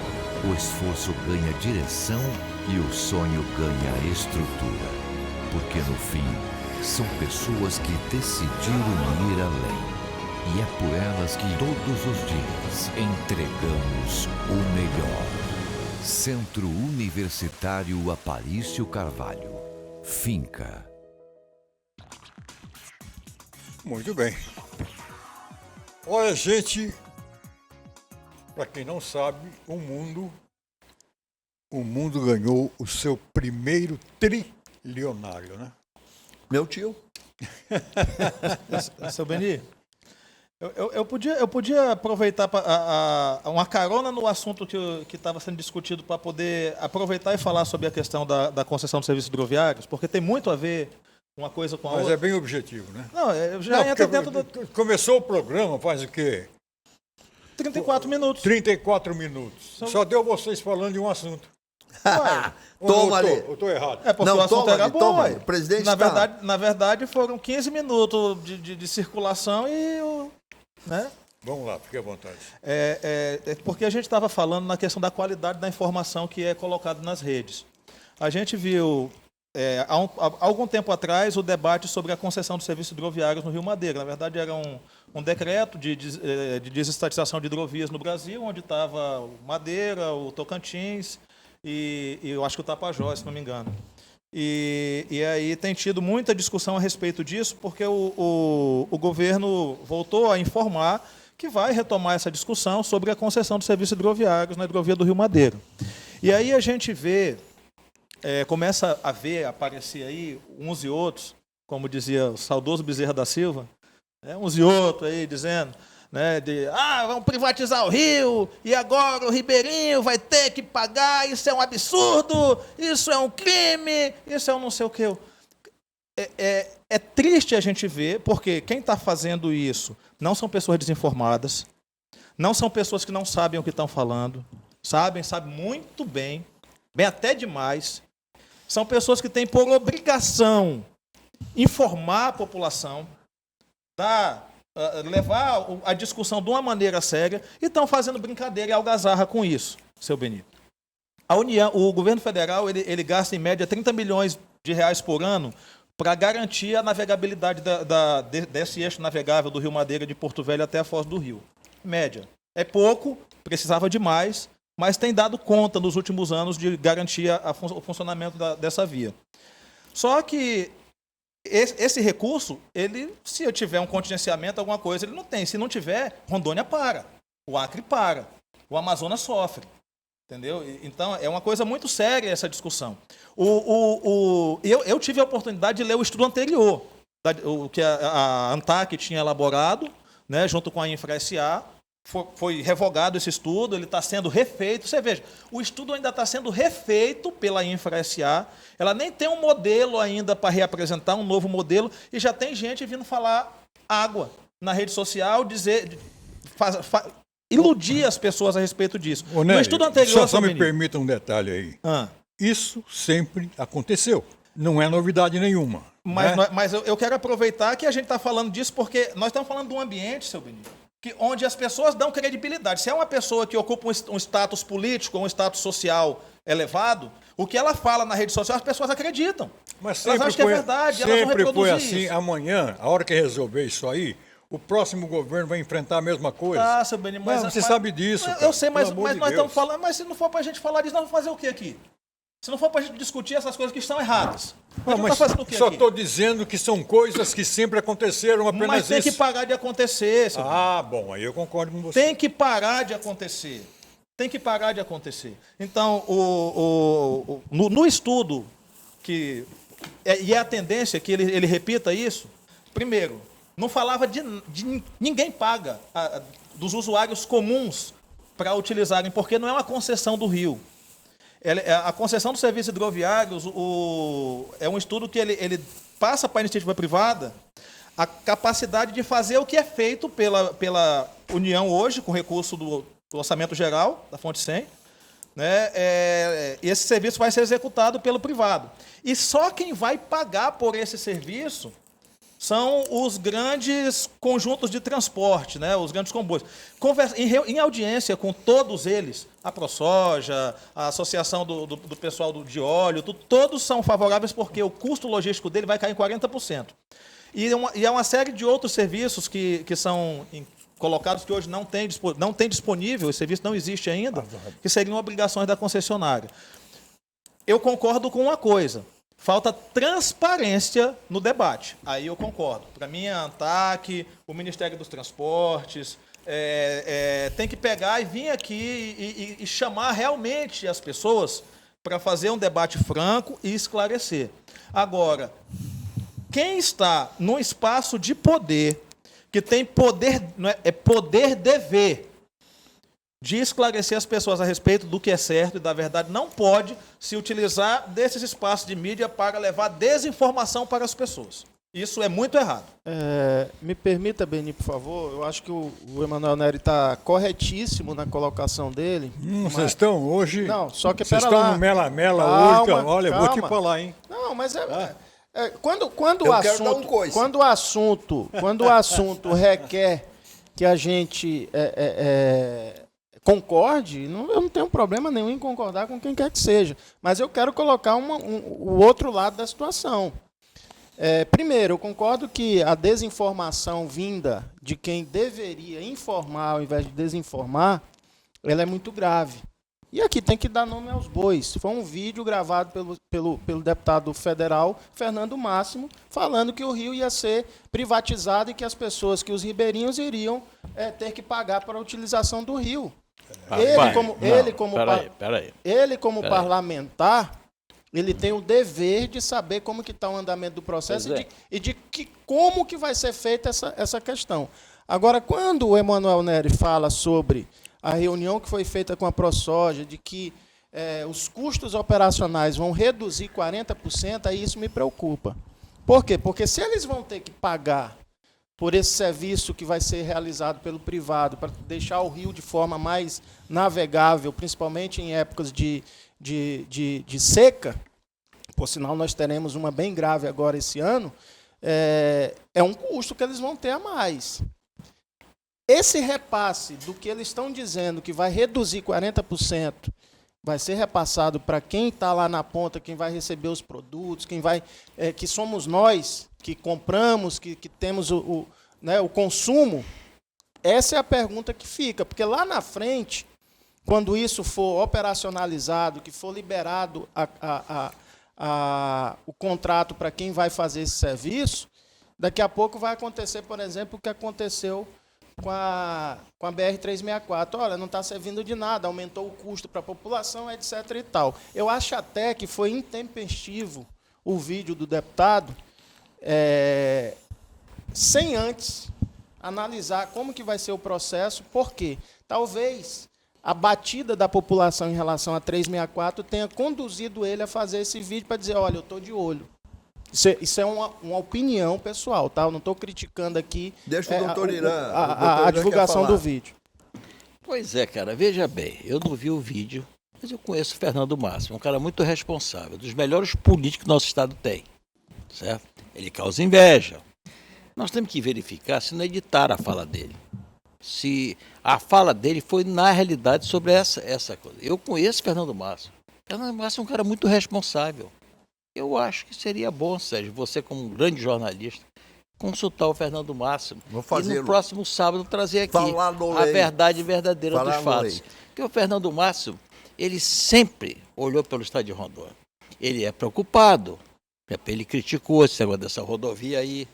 o esforço ganha direção e o sonho ganha estrutura. Porque no fim, são pessoas que decidiram ir além. E é por elas que todos os dias entregamos o melhor. Centro Universitário Aparício Carvalho. Finca. Muito bem. Olha, gente, para quem não sabe, o mundo ganhou o seu primeiro trilionário, né? Meu tio. Seu Beni, eu podia aproveitar uma carona no assunto que estava sendo discutido para poder aproveitar e falar sobre a questão da concessão de serviços hidroviários, porque tem muito a ver uma coisa com a Mas outra. é bem objetivo, né? Não, já Não, entra porque dentro do começou o programa faz o quê? 34 minutos. 34 minutos. Só deu vocês falando de um assunto. Ué, Ou Toma eu ali. tô, eu tô errado. é porque Não, o assunto toma era ali, bom. toma ué. ali. O presidente na verdade, foram 15 minutos de circulação e né? Vamos lá, fique à vontade. É porque a gente estava falando na questão da qualidade da informação que é colocada nas redes. A gente viu, há algum tempo atrás, o debate sobre a concessão de serviços hidroviários no Rio Madeira. Na verdade, era um decreto de desestatização de hidrovias no Brasil, onde estava o Madeira, o Tocantins e eu acho que o Tapajós, se não me engano. E aí tem tido muita discussão a respeito disso, porque o governo voltou a informar que vai retomar essa discussão sobre a concessão de serviços hidroviários na hidrovia do Rio Madeira. E aí a gente vê, começa a ver, aparecer aí uns e outros, como dizia o saudoso Bezerra da Silva, uns e outros aí dizendo, né, vamos privatizar o rio, e agora o ribeirinho vai ter que pagar, isso é um absurdo, isso é um crime, isso é um não sei o quê. É triste a gente ver, porque quem está fazendo isso não são pessoas desinformadas, não são pessoas que não sabem o que estão falando, sabem muito bem até demais. São pessoas que têm por obrigação informar a população, levar a discussão de uma maneira séria, e estão fazendo brincadeira e algazarra com isso, seu Benito. O governo federal ele gasta em média 30 milhões de reais por ano para garantir a navegabilidade desse eixo navegável do Rio Madeira de Porto Velho até a Foz do Rio. Média. É pouco, precisava de mais, mas tem dado conta nos últimos anos de garantir o funcionamento dessa via. Só que esse recurso, se eu tiver um contingenciamento, alguma coisa, ele não tem. Se não tiver, Rondônia para, o Acre para, o Amazonas sofre. Entendeu? Então, é uma coisa muito séria essa discussão. Eu tive a oportunidade de ler o estudo anterior, o que a ANTAC tinha elaborado, né, junto com a Infra-SA. Foi revogado esse estudo, ele está sendo refeito. Você veja, o estudo ainda está sendo refeito pela Infra-SA. Ela nem tem um modelo ainda para reapresentar, um novo modelo, e já tem gente vindo falar água na rede social, iludir as pessoas a respeito disso. Nery, no estudo anterior... Só me permita um detalhe aí. Isso sempre aconteceu. Não é novidade nenhuma. Mas eu quero aproveitar que a gente está falando disso, porque nós estamos falando de um ambiente, seu Benito, onde as pessoas dão credibilidade. Se é uma pessoa que ocupa um status político, um status social elevado, o que ela fala na rede social, as pessoas acreditam. Mas elas acham que é verdade, elas vão reproduzir foi assim. isso. Amanhã, a hora que resolver isso aí, o próximo governo vai enfrentar a mesma coisa. Seu Benito, mas você sabe disso. Eu sei, mas nós estamos falando. Mas se não for para a gente falar disso, nós vamos fazer o quê aqui? Se não for para a gente discutir essas coisas que estão erradas. Mas só estou dizendo que são coisas que sempre aconteceram, apenas mas tem isso. que parar de acontecer. Bom, aí eu concordo com você. Tem que parar de acontecer. Tem que parar de acontecer. Então, no estudo, e é a tendência que ele repita isso, primeiro, não falava de ninguém paga dos usuários comuns para utilizarem, porque não é uma concessão do rio. A concessão dos serviços hidroviários é um estudo que ele passa para a iniciativa privada a capacidade de fazer o que é feito pela União hoje, com recurso do Orçamento Geral, da Fonte 100, né? Esse serviço vai ser executado pelo privado. E só quem vai pagar por esse serviço são os grandes conjuntos de transporte, né? Os grandes comboios. Em audiência com todos eles, a ProSoja, a Associação do Pessoal de Óleo, todos são favoráveis porque o custo logístico dele vai cair em 40%. E há uma série de outros serviços que são colocados que hoje não tem disponível, esse serviço não existe ainda, que seriam obrigações da concessionária. Eu concordo com uma coisa. Falta transparência no debate. Aí eu concordo. Para mim, a ANTAC, o Ministério dos Transportes, tem que pegar e vir aqui e chamar realmente as pessoas para fazer um debate franco e esclarecer. Agora, quem está num espaço de poder, que tem poder, poder-dever, de esclarecer as pessoas a respeito do que é certo e da verdade, não pode se utilizar desses espaços de mídia para levar desinformação para as pessoas. Isso é muito errado. Me permita, Beni, por favor. Eu acho que o Emanuel Nery está corretíssimo na colocação dele. Vocês estão hoje... Não, só que vocês estão no mela-mela hoje. Olha, calma. vou te falar, hein? Não, mas quando o assunto requer que a gente concorde, eu não tenho problema nenhum em concordar com quem quer que seja. Mas eu quero colocar o outro lado da situação. Primeiro, eu concordo que a desinformação vinda de quem deveria informar ao invés de desinformar, ela é muito grave. E aqui tem que dar nome aos bois. Foi um vídeo gravado pelo deputado federal Fernando Máximo, falando que o rio ia ser privatizado e que que os ribeirinhos iriam ter que pagar para a utilização do rio. Ele como parlamentar, ele tem o dever de saber como que está o andamento do processo como que vai ser feita essa questão. Agora, quando o Emanuel Neri fala sobre a reunião que foi feita com a ProSoja, de que os custos operacionais vão reduzir 40%, aí isso me preocupa. Por quê? Porque se eles vão ter que pagar por esse serviço que vai ser realizado pelo privado, para deixar o rio de forma mais navegável, principalmente em épocas de seca, por sinal nós teremos uma bem grave agora esse ano, é um custo que eles vão ter a mais. Esse repasse do que eles estão dizendo que vai reduzir 40%, vai ser repassado para quem está lá na ponta, quem vai receber os produtos, que somos nós, que compramos, que temos o consumo. Essa é a pergunta que fica, porque lá na frente, quando isso for operacionalizado, que for liberado o contrato para quem vai fazer esse serviço, daqui a pouco vai acontecer, por exemplo, o que aconteceu com a BR-364. Olha, não está servindo de nada, aumentou o custo para a população, etc. e tal. Eu acho até que foi intempestivo o vídeo do deputado, sem antes analisar como que vai ser o processo, porque talvez a batida da população em relação a 364 tenha conduzido ele a fazer esse vídeo para dizer, olha, eu estou de olho. Isso é uma opinião pessoal, tá? Eu não estou criticando aqui Deixa o doutor Irã, a divulgação do vídeo. Pois é, cara, veja bem, eu não vi o vídeo, mas eu conheço o Fernando Máximo, um cara muito responsável, dos melhores políticos que nosso estado tem, certo? Ele causa inveja. Nós temos que verificar se não editaram a fala dele. Se a fala dele foi, na realidade, sobre essa coisa. Eu conheço o Fernando Máximo. Fernando Máximo é um cara muito responsável. Eu acho que seria bom, Sérgio, você como um grande jornalista, consultar o Fernando Máximo e no próximo sábado trazer aqui a verdade verdadeira dos fatos. Porque o Fernando Máximo, ele sempre olhou pelo estado de Rondônia. Ele é preocupado. Ele criticou esse negócio dessa rodovia aí,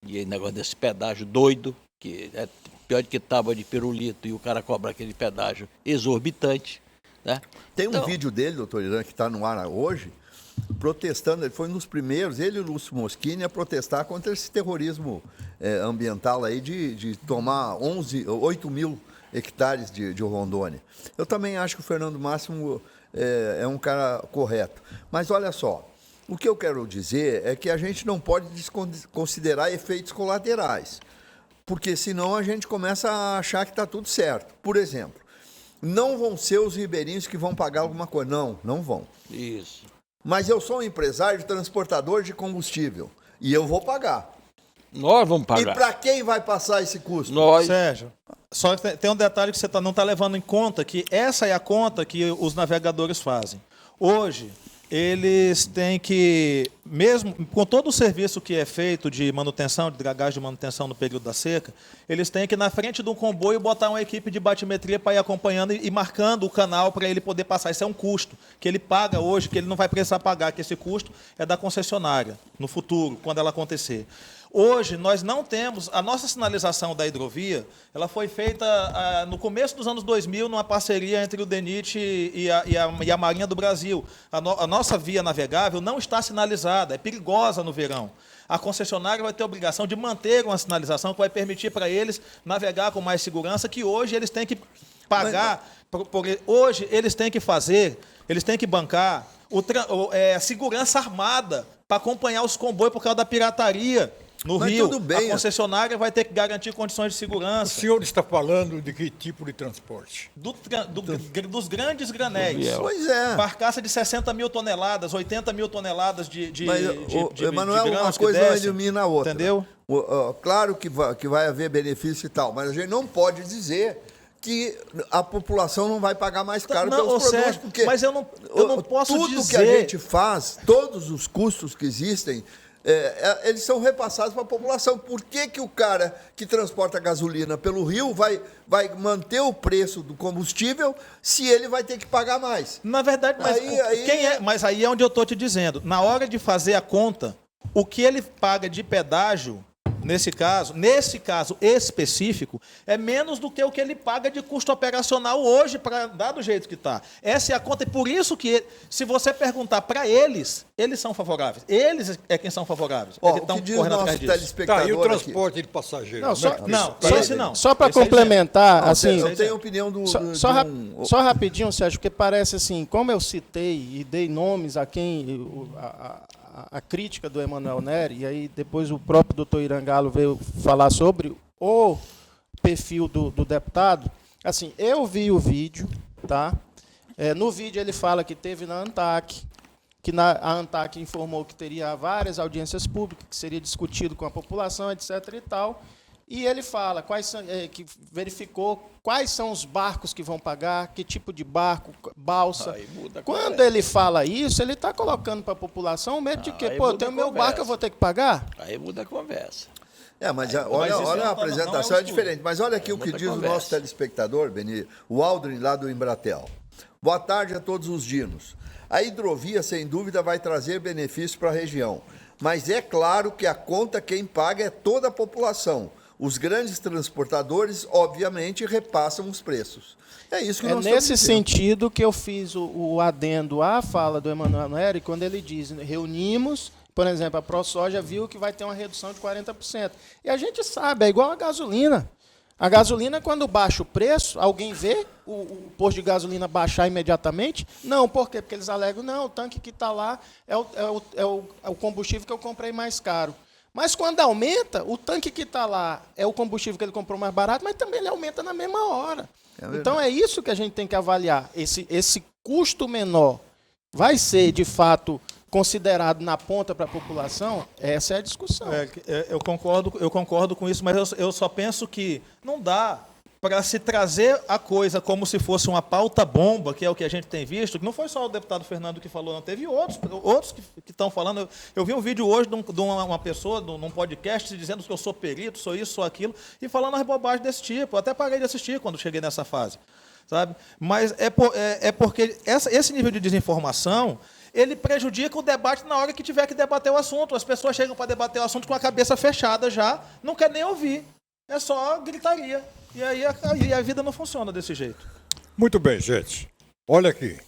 e negócio desse pedágio doido, que é pior do que tábua de pirulito, e o cara cobra aquele pedágio exorbitante. Né? Tem um vídeo dele, doutor Irã, que está no ar hoje, protestando, ele foi um dos primeiros, ele e o Lúcio Moschini, a protestar contra esse terrorismo ambiental aí de tomar 8 mil hectares de Rondônia. Eu também acho que o Fernando Máximo é um cara correto. Mas olha só, o que eu quero dizer é que a gente não pode desconsiderar efeitos colaterais, porque senão a gente começa a achar que está tudo certo. Por exemplo, não vão ser os ribeirinhos que vão pagar alguma coisa. Não vão. Isso. Mas eu sou um empresário transportador de combustível e eu vou pagar. Nós vamos pagar. E para quem vai passar esse custo? Nós. Sérgio, só tem um detalhe que você não está levando em conta, que essa é a conta que os navegadores fazem. Hoje, eles têm que, mesmo com todo o serviço que é feito de manutenção, de dragagem de manutenção no período da seca, eles têm que, na frente de um comboio, botar uma equipe de batimetria para ir acompanhando e marcando o canal para ele poder passar. Isso é um custo que ele paga hoje, que ele não vai precisar pagar, que esse custo é da concessionária, no futuro, quando ela acontecer. Hoje, nós não temos... A nossa sinalização da hidrovia, ela foi feita no começo dos anos 2000, numa parceria entre o DENIT e a Marinha do Brasil. A nossa via navegável não está sinalizada, é perigosa no verão. A concessionária vai ter a obrigação de manter uma sinalização que vai permitir para eles navegar com mais segurança, que hoje eles têm que pagar... Hoje, eles têm que fazer, eles têm que bancar a segurança armada para acompanhar os comboios por causa da pirataria. No Rio, tudo bem. A concessionária vai ter que garantir condições de segurança. O senhor está falando de que tipo de transporte? Dos grandes granéis. Pois é. Barcaça de 60 mil toneladas, 80 mil toneladas de Emanuel, grãos uma coisa não elimina a outra. Entendeu? Claro que vai haver benefício e tal, mas a gente não pode dizer que a população não vai pagar mais caro pelos produtos. Sérgio, porque mas eu não posso tudo dizer... que a gente faz, todos os custos que existem, eles são repassados para a população. Por que o cara que transporta gasolina pelo rio vai manter o preço do combustível se ele vai ter que pagar mais? Na verdade, mas aí é onde eu estou te dizendo. Na hora de fazer a conta, o que ele paga de pedágio nesse caso específico, é menos do que o que ele paga de custo operacional hoje para andar do jeito que está. Essa é a conta, e por isso que, se você perguntar para eles, eles são favoráveis. Eles é quem são favoráveis. Ó, o que diz o nosso telespectador Tá, e o aqui? transporte de passageiros? Não, só- Como é que Não, isso? esse não. Só para Esse aí complementar, Não, assim, eu tenho a opinião do... só rapidinho, Sérgio, porque parece assim, como eu citei e dei nomes a quem a crítica do Emanuel Neri, e aí depois o próprio doutor Irangalo veio falar sobre o perfil do deputado, assim, eu vi o vídeo, tá? No vídeo ele fala que teve na ANTAC, que a ANTAC informou que teria várias audiências públicas, que seria discutido com a população, etc. e tal. E ele fala que verificou quais são os barcos que vão pagar, que tipo de barco, balsa. Aí muda a Quando conversa. ele fala isso, ele está colocando para a população o medo de que, Aí pô, eu muda tenho a meu conversa. barco, eu vou ter que pagar? Aí muda a conversa. Mas isso olha a não apresentação, é um é diferente. Mas olha aqui o que muita diz o conversa. nosso telespectador, Beni, o Aldrin, lá do Embratel. Boa tarde a todos os dinos. A hidrovia, sem dúvida, vai trazer benefícios para a região. Mas é claro que a conta quem paga é toda a população. Os grandes transportadores, obviamente, repassam os preços. É isso que É nós nesse estamos dizendo. sentido que eu fiz o adendo à fala do Emanuel Neri, quando ele diz, reunimos, por exemplo, a ProSoja viu que vai ter uma redução de 40%. E a gente sabe, é igual a gasolina. A gasolina, quando baixa o preço, alguém vê o posto de gasolina baixar imediatamente? Não, por quê? Porque eles alegam, não, o tanque que está lá é o combustível que eu comprei mais caro. Mas quando aumenta, o tanque que está lá é o combustível que ele comprou mais barato, mas também ele aumenta na mesma hora. Então é isso que a gente tem que avaliar. Esse custo menor vai ser, de fato, considerado na ponta para a população? Essa é a discussão. Eu concordo com isso, mas eu só penso que não dá para se trazer a coisa como se fosse uma pauta-bomba, que é o que a gente tem visto, que não foi só o deputado Fernando que falou, não, teve outros que estão falando. Eu vi um vídeo hoje de uma pessoa, num podcast, dizendo que eu sou perito, sou isso, sou aquilo, e falando as bobagens desse tipo. Eu até parei de assistir quando cheguei nessa fase, sabe? Mas é porque esse nível de desinformação, ele prejudica o debate na hora que tiver que debater o assunto. As pessoas chegam para debater o assunto com a cabeça fechada já, não quer nem ouvir. É só gritaria. E aí a vida não funciona desse jeito. Muito bem, gente. Olha aqui.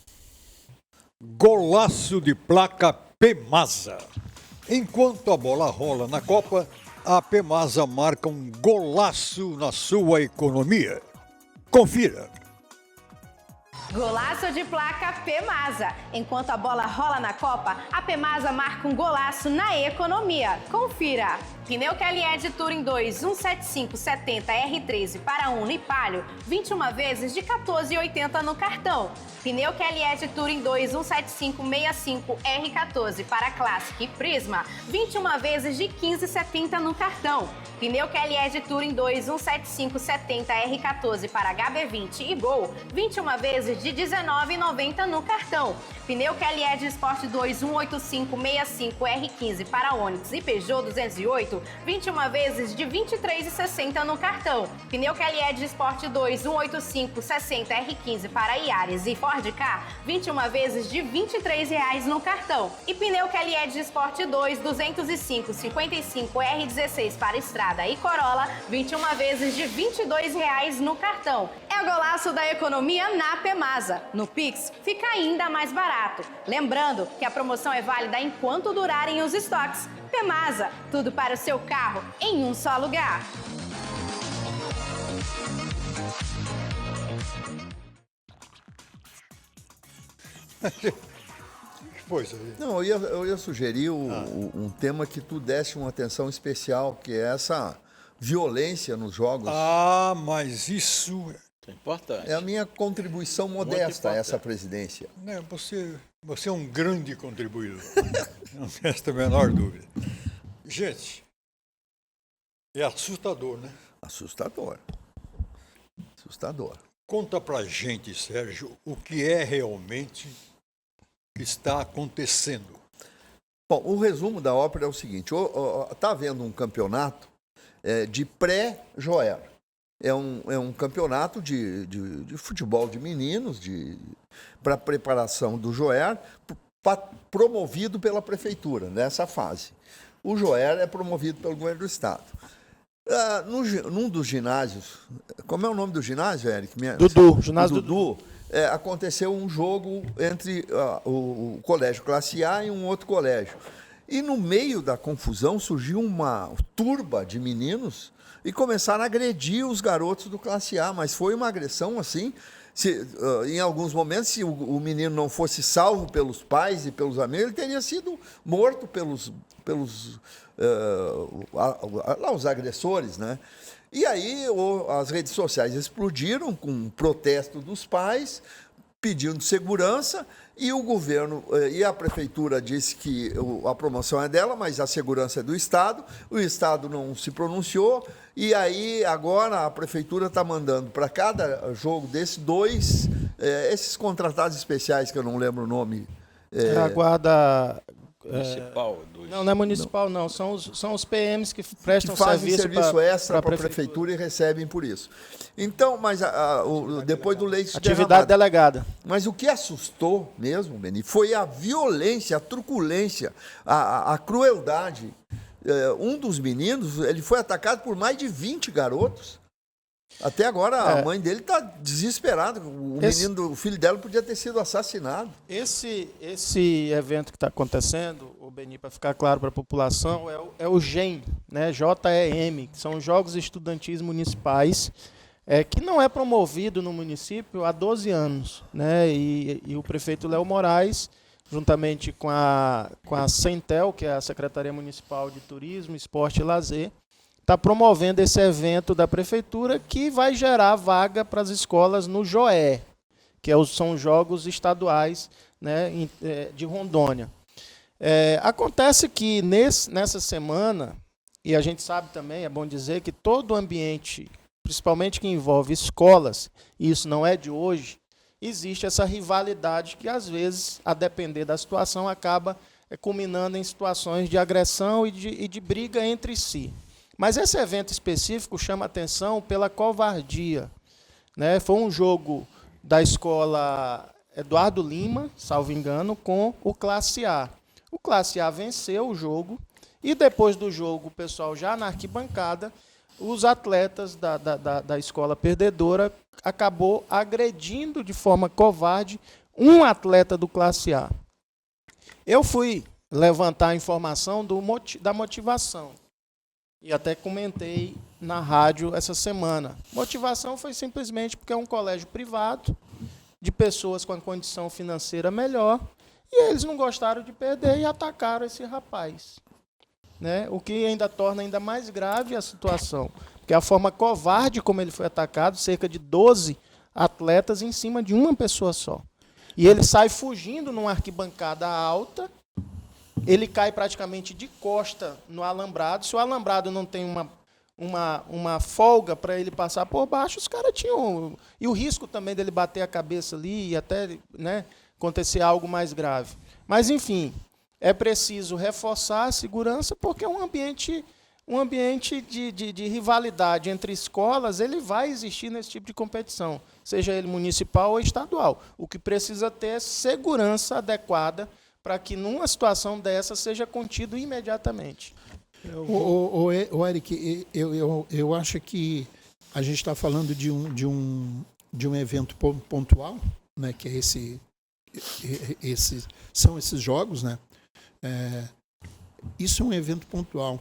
Golaço de placa Pemasa. Enquanto a bola rola na Copa, a Pemasa marca um golaço na sua economia. Confira. Golaço de placa Pemasa. Enquanto a bola rola na Copa, a Pemasa marca um golaço na economia. Confira. Pneu KLE Touring 2 17570 R13 para Uno e Palio, 21 vezes de R$ 14,80 no cartão. Pneu KLE Touring 2 17565 R14 para Classic e Prisma, 21 vezes de R$ 15,70 no cartão. Pneu KLE Touring 2 17570 R14 para HB20 e Gol, 21 vezes de R$ 19,90 no cartão. Pneu KLE Sport 2 18565 R15 para Onix e Peugeot 208, 21 vezes de R$ 23,60 no cartão. Pneu KLE Sport 2 18560 R15 para Yaris e Ford Ka, 21 vezes de R$ 23,00 no cartão. E pneu KLE Sport 2 205 55 R16 para Estrada e Corolla, 21 vezes de R$ 22,00 no cartão. É o golaço da economia na Pemasa. No Pix, fica ainda mais barato. Lembrando que a promoção é válida enquanto durarem os estoques. Pemasa, tudo para o seu carro em um só lugar. Pois aí. Não, eu ia sugerir um tema que tu desse uma atenção especial, que é essa violência nos jogos. Ah, mas isso... É importante. É a minha contribuição modesta a essa presidência. Né, você é um grande contribuidor. Não resta a menor dúvida. Gente, é assustador, né? Assustador. Assustador. Conta pra gente, Sérgio, o que é realmente que está acontecendo. Bom, o resumo da ópera é o seguinte: está havendo um campeonato de pré-Joer. É um campeonato de futebol de meninos para preparação do Joer, promovido pela prefeitura nessa fase. O Joer é promovido pelo governo do estado. Num dos ginásios, como é o nome do ginásio, Eric? Dudu, ginásio Dudu. Aconteceu um jogo entre o colégio classe A e um outro colégio. E no meio da confusão surgiu uma turba de meninos e começaram a agredir os garotos do classe A, mas foi uma agressão assim. Em alguns momentos, se o menino não fosse salvo pelos pais e pelos amigos, ele teria sido morto pelos os agressores, né? E aí as redes sociais explodiram com um protesto dos pais, pedindo segurança, e o governo e a prefeitura disse que a promoção é dela, mas a segurança é do Estado. O Estado não se pronunciou, e aí agora a prefeitura está mandando para cada jogo desse esses contratados especiais, que eu não lembro o nome. A guarda... Municipal. Não é municipal, não. São os PMs que prestam que fazem serviço extra para a prefeitura e recebem por isso. Então, mas depois do leite atividade delegada. Mas o que assustou mesmo, Beni, foi a violência, a truculência, a crueldade. Um dos meninos, ele foi atacado por mais de 20 garotos. Até agora a mãe dele está desesperada. O filho dela podia ter sido assassinado. Esse evento que está acontecendo, o Beni, para ficar claro para a população, é o GEM, né? JEM, que são Jogos Estudantis Municipais, que não é promovido no município há 12 anos, né? E o prefeito Léo Moraes, juntamente com a Centel, que é a Secretaria Municipal de Turismo, Esporte e Lazer, está promovendo esse evento da prefeitura que vai gerar vaga para as escolas no JOE, que são os Jogos Estaduais, né, de Rondônia. Acontece que nessa semana, e a gente sabe também, é bom dizer, que todo o ambiente, principalmente que envolve escolas, e isso não é de hoje, existe essa rivalidade que, às vezes, a depender da situação, acaba culminando em situações de agressão e de briga entre si. Mas esse evento específico chama atenção pela covardia, né? Foi um jogo da escola Eduardo Lima, salvo engano, com o Classe A. O Classe A venceu o jogo e depois do jogo, o pessoal já na arquibancada, os atletas da escola perdedora acabou agredindo de forma covarde um atleta do Classe A. Eu fui levantar a informação da motivação. E até comentei na rádio essa semana. Motivação foi simplesmente porque é um colégio privado, de pessoas com a condição financeira melhor, e eles não gostaram de perder e atacaram esse rapaz. Né? O que ainda torna ainda mais grave a situação. Porque a forma covarde como ele foi atacado, cerca de 12 atletas em cima de uma pessoa só. E ele sai fugindo numa arquibancada alta. Ele cai praticamente de costa no alambrado. Se o alambrado não tem uma folga para ele passar por baixo, os caras tinham... E o risco também dele bater a cabeça ali e até, né, acontecer algo mais grave. Mas, enfim, é preciso reforçar a segurança porque um ambiente de rivalidade entre escolas, ele vai existir nesse tipo de competição, seja ele municipal ou estadual. O que precisa ter é segurança adequada para que numa situação dessa seja contido imediatamente. O Eric, eu acho que a gente está falando de um evento pontual, né, que é são esses jogos, né? Isso é um evento pontual.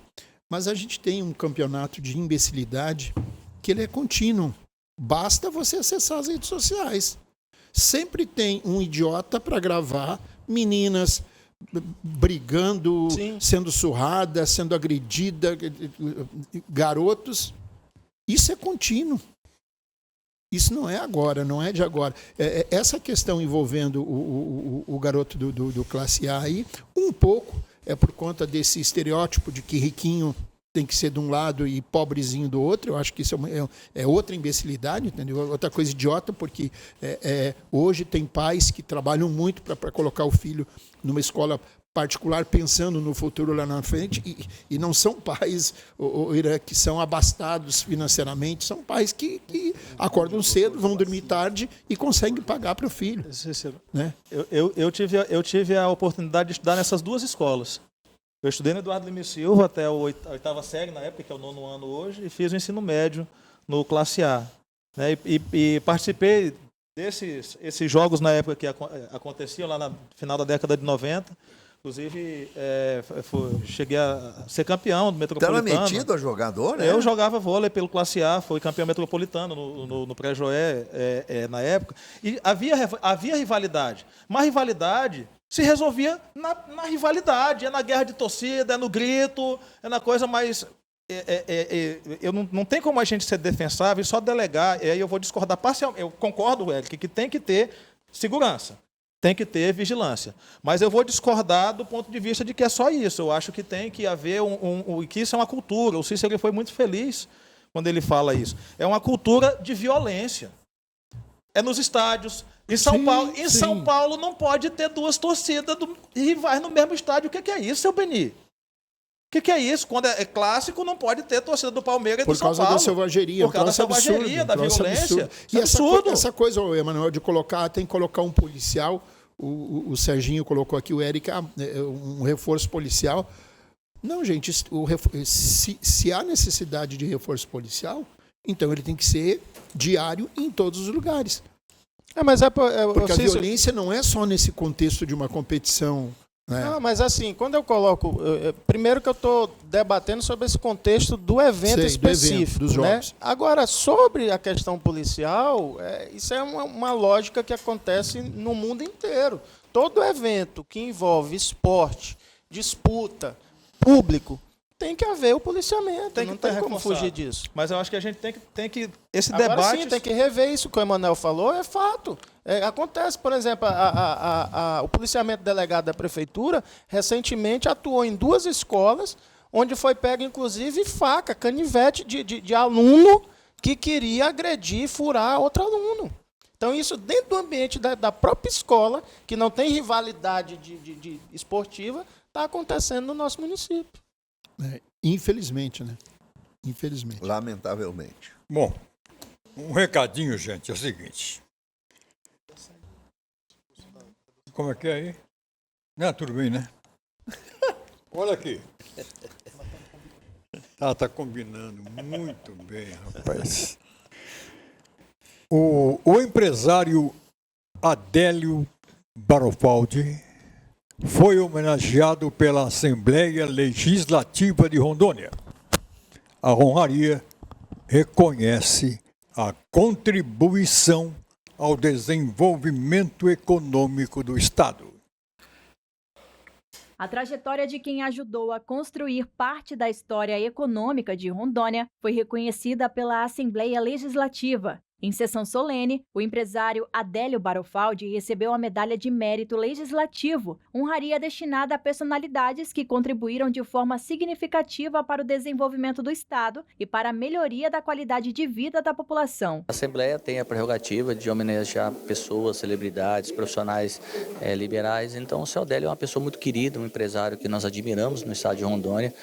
Mas a gente tem um campeonato de imbecilidade que ele é contínuo. Basta você acessar as redes sociais. Sempre tem um idiota para gravar meninas brigando, sim, sendo surradas, sendo agredidas, garotos. Isso é contínuo. Isso não é agora, não é de agora. Essa questão envolvendo o garoto do Classe A aí, um pouco é por conta desse estereótipo de que riquinho tem que ser de um lado e pobrezinho do outro. Eu acho que isso é outra imbecilidade, entendeu? Outra coisa idiota, porque hoje tem pais que trabalham muito para colocar o filho numa escola particular, pensando no futuro lá na frente, e não são pais que são abastados financeiramente, são pais que acordam cedo, vão dormir tarde e conseguem pagar para o filho. Né? Eu tive a oportunidade de estudar nessas duas escolas. Eu estudei no Eduardo Lima e Silva até a 8ª série, na época, que é o 9º ano hoje, e fiz o ensino médio no Classe A. Né? E participei esses jogos na época que aconteciam lá no final da década de 90. Inclusive, cheguei a ser campeão do Metropolitano. Você era metido a jogador, né? Eu jogava vôlei pelo Classe A, fui campeão metropolitano no pré-joé na época. E havia rivalidade. Mas rivalidade se resolvia na rivalidade, na guerra de torcida, no grito, na coisa mais... não tem como a gente ser defensável e só delegar, e aí eu vou discordar parcialmente. Eu concordo, Eric, que tem que ter segurança. Tem que ter vigilância. Mas eu vou discordar do ponto de vista de que é só isso. Eu acho que tem que haver que isso é uma cultura. O Cícero foi muito feliz quando ele fala isso. É uma cultura de violência. É nos estádios. São Paulo não pode ter duas torcidas rivais no mesmo estádio. O que é isso, seu Beni? O que é isso? Quando é clássico, não pode ter torcida do Palmeiras e do São Paulo. Por causa da selvageria. Por causa da selvageria, da violência. E essa coisa, Emanuel, de tem que colocar um policial, o Serginho colocou aqui, o Eric, um reforço policial. Não, gente, se há necessidade de reforço policial, então ele tem que ser diário em todos os lugares. Porque a violência não é só nesse contexto de uma competição... Não, mas assim, quando eu coloco... Primeiro que eu estou debatendo sobre esse contexto do evento específico. Dos jogos. Né? Agora, sobre a questão policial, isso é uma lógica que acontece no mundo inteiro. Todo evento que envolve esporte, disputa, público, tem que haver o policiamento. Não tem como fugir disso. Mas eu acho que a gente tem que esse Agora, debate... Sim, tem que rever isso que o Emanuel falou, é fato. Acontece, por exemplo, o policiamento delegado da prefeitura recentemente atuou em 2 escolas, onde foi pego, inclusive, faca, canivete de aluno que queria agredir, furar outro aluno. Então, isso dentro do ambiente da própria escola, que não tem rivalidade de esportiva, está acontecendo no nosso município. Infelizmente, né? Infelizmente. Lamentavelmente. Bom, um recadinho, gente, é o seguinte. Como é que é aí? Não, tudo bem, né? Olha aqui. Tá combinando muito bem, rapaz. O empresário Adélio Barofaldi foi homenageado pela Assembleia Legislativa de Rondônia. A honraria reconhece a contribuição ao desenvolvimento econômico do Estado. A trajetória de quem ajudou a construir parte da história econômica de Rondônia foi reconhecida pela Assembleia Legislativa. Em sessão solene, o empresário Adélio Barofaldi recebeu a Medalha de Mérito Legislativo, honraria destinada a personalidades que contribuíram de forma significativa para o desenvolvimento do Estado e para a melhoria da qualidade de vida da população. A Assembleia tem a prerrogativa de homenagear pessoas, celebridades, profissionais liberais. Então, o seu Adélio é uma pessoa muito querida, um empresário que nós admiramos no estado de Rondônia.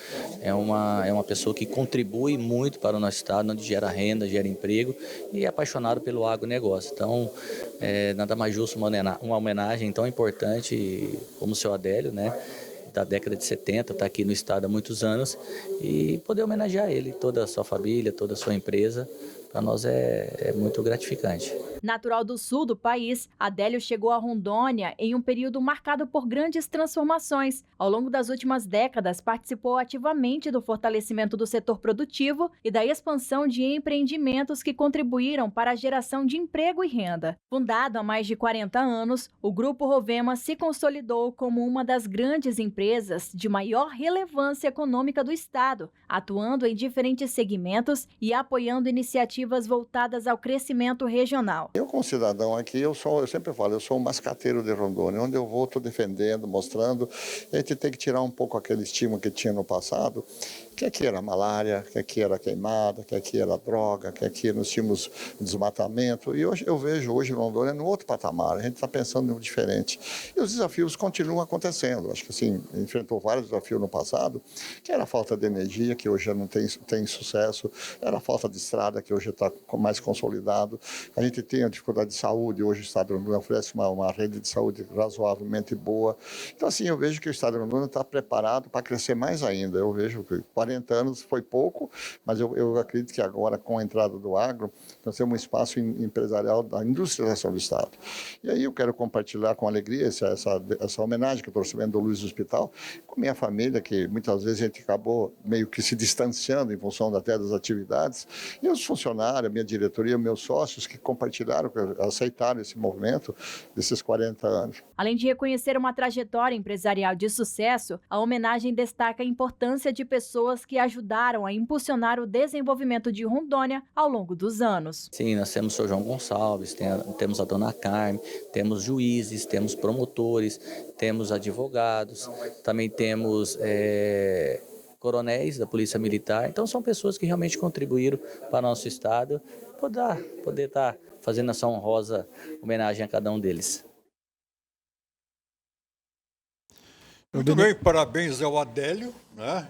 É uma pessoa que contribui muito para o nosso estado, onde gera renda, gera emprego e é apaixonado pelo agronegócio. Então, nada mais justo uma homenagem tão importante como o seu Adélio, né? Da década de 70, está aqui no estado há muitos anos, e poder homenagear ele, toda a sua família, toda a sua empresa, para nós é muito gratificante. Natural do sul do país, Adélio chegou a Rondônia em um período marcado por grandes transformações. Ao longo das últimas décadas, participou ativamente do fortalecimento do setor produtivo e da expansão de empreendimentos que contribuíram para a geração de emprego e renda. Fundado há mais de 40 anos, o Grupo Rovema se consolidou como uma das grandes empresas de maior relevância econômica do estado, atuando em diferentes segmentos e apoiando iniciativas voltadas ao crescimento regional. Eu, como cidadão aqui, eu sempre falo, eu sou um mascateiro de Rondônia. Onde eu vou, estou defendendo, mostrando. A gente tem que tirar um pouco aquele estigma que tinha no passado que aqui era malária, que aqui era queimada, que aqui era droga, que aqui nós tínhamos desmatamento. E hoje eu vejo hoje Rondônia no outro patamar, a gente está pensando no diferente. E os desafios continuam acontecendo. Acho que assim, enfrentou vários desafios no passado, que era a falta de energia, que hoje já não tem sucesso, era a falta de estrada, que hoje está mais consolidado. A gente tem a dificuldade de saúde, hoje o Estado de Rondônia oferece uma rede de saúde razoavelmente boa. Então, assim, eu vejo que o Estado de Rondônia está preparado para crescer mais ainda. Eu vejo que 40 anos foi pouco, mas eu acredito que agora, com a entrada do agro, nós temos um espaço empresarial da industrialização do Estado. E aí eu quero compartilhar com alegria essa homenagem que eu estou recebendo do Luiz Hospital, com minha família, que muitas vezes a gente acabou meio que se distanciando em função até das atividades, e os funcionários, a minha diretoria, meus sócios, que compartilharam, que aceitaram esse movimento desses 40 anos. Além de reconhecer uma trajetória empresarial de sucesso, a homenagem destaca a importância de pessoas que ajudaram a impulsionar o desenvolvimento de Rondônia ao longo dos anos. Sim, nós temos o Sr. João Gonçalves, temos a dona Carmen, temos juízes, temos promotores, temos advogados, também temos coronéis da Polícia Militar. Então são pessoas que realmente contribuíram para o nosso Estado, poder estar fazendo essa honrosa homenagem a cada um deles. Muito bem, parabéns ao Adélio, né?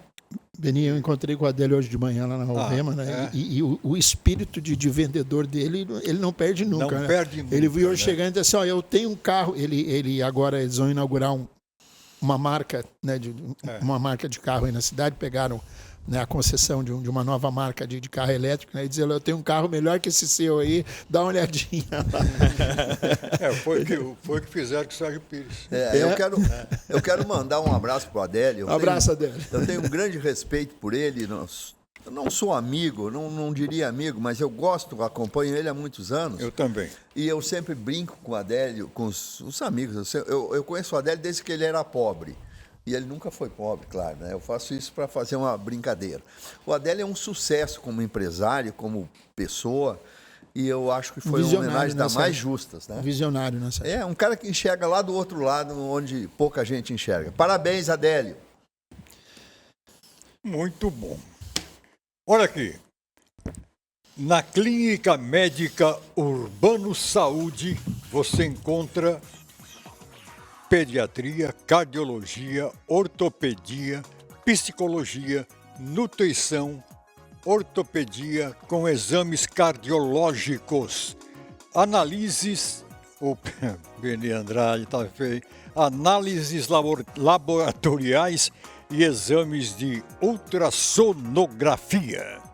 Beninho, eu encontrei com o Adélio hoje de manhã lá na Rovema, né? E o espírito de vendedor dele, ele não perde nunca. Não né? perde nunca. Ele viu eu chegando e disse assim, eu tenho um carro, agora eles vão inaugurar uma marca, né, uma marca de carro aí na cidade, pegaram, né, a concessão de uma nova marca de carro elétrico, né, e dizer, eu tenho um carro melhor que esse seu aí, dá uma olhadinha lá. Foi o que fizeram com o Sérgio Pires. Eu quero mandar um abraço para o Adélio. Um abraço, Adélio. Eu tenho um grande respeito por ele. Eu não sou amigo, não diria amigo, mas eu acompanho ele há muitos anos. Eu também. E eu sempre brinco com o Adélio, com os amigos. Eu conheço o Adélio desde que ele era pobre. E ele nunca foi pobre, claro, né? Eu faço isso para fazer uma brincadeira. O Adélio é um sucesso como empresário, como pessoa, e eu acho que foi uma homenagem das mais justas, né? Visionário, né, Sérgio? É, um cara que enxerga lá do outro lado, onde pouca gente enxerga. Parabéns, Adélio. Muito bom. Olha aqui. Na Clínica Médica Urbano Saúde, você encontra pediatria, cardiologia, ortopedia, psicologia, nutrição, ortopedia com exames cardiológicos, análises, Beni Andrade tá feio, análises laboratoriais e exames de ultrassonografia.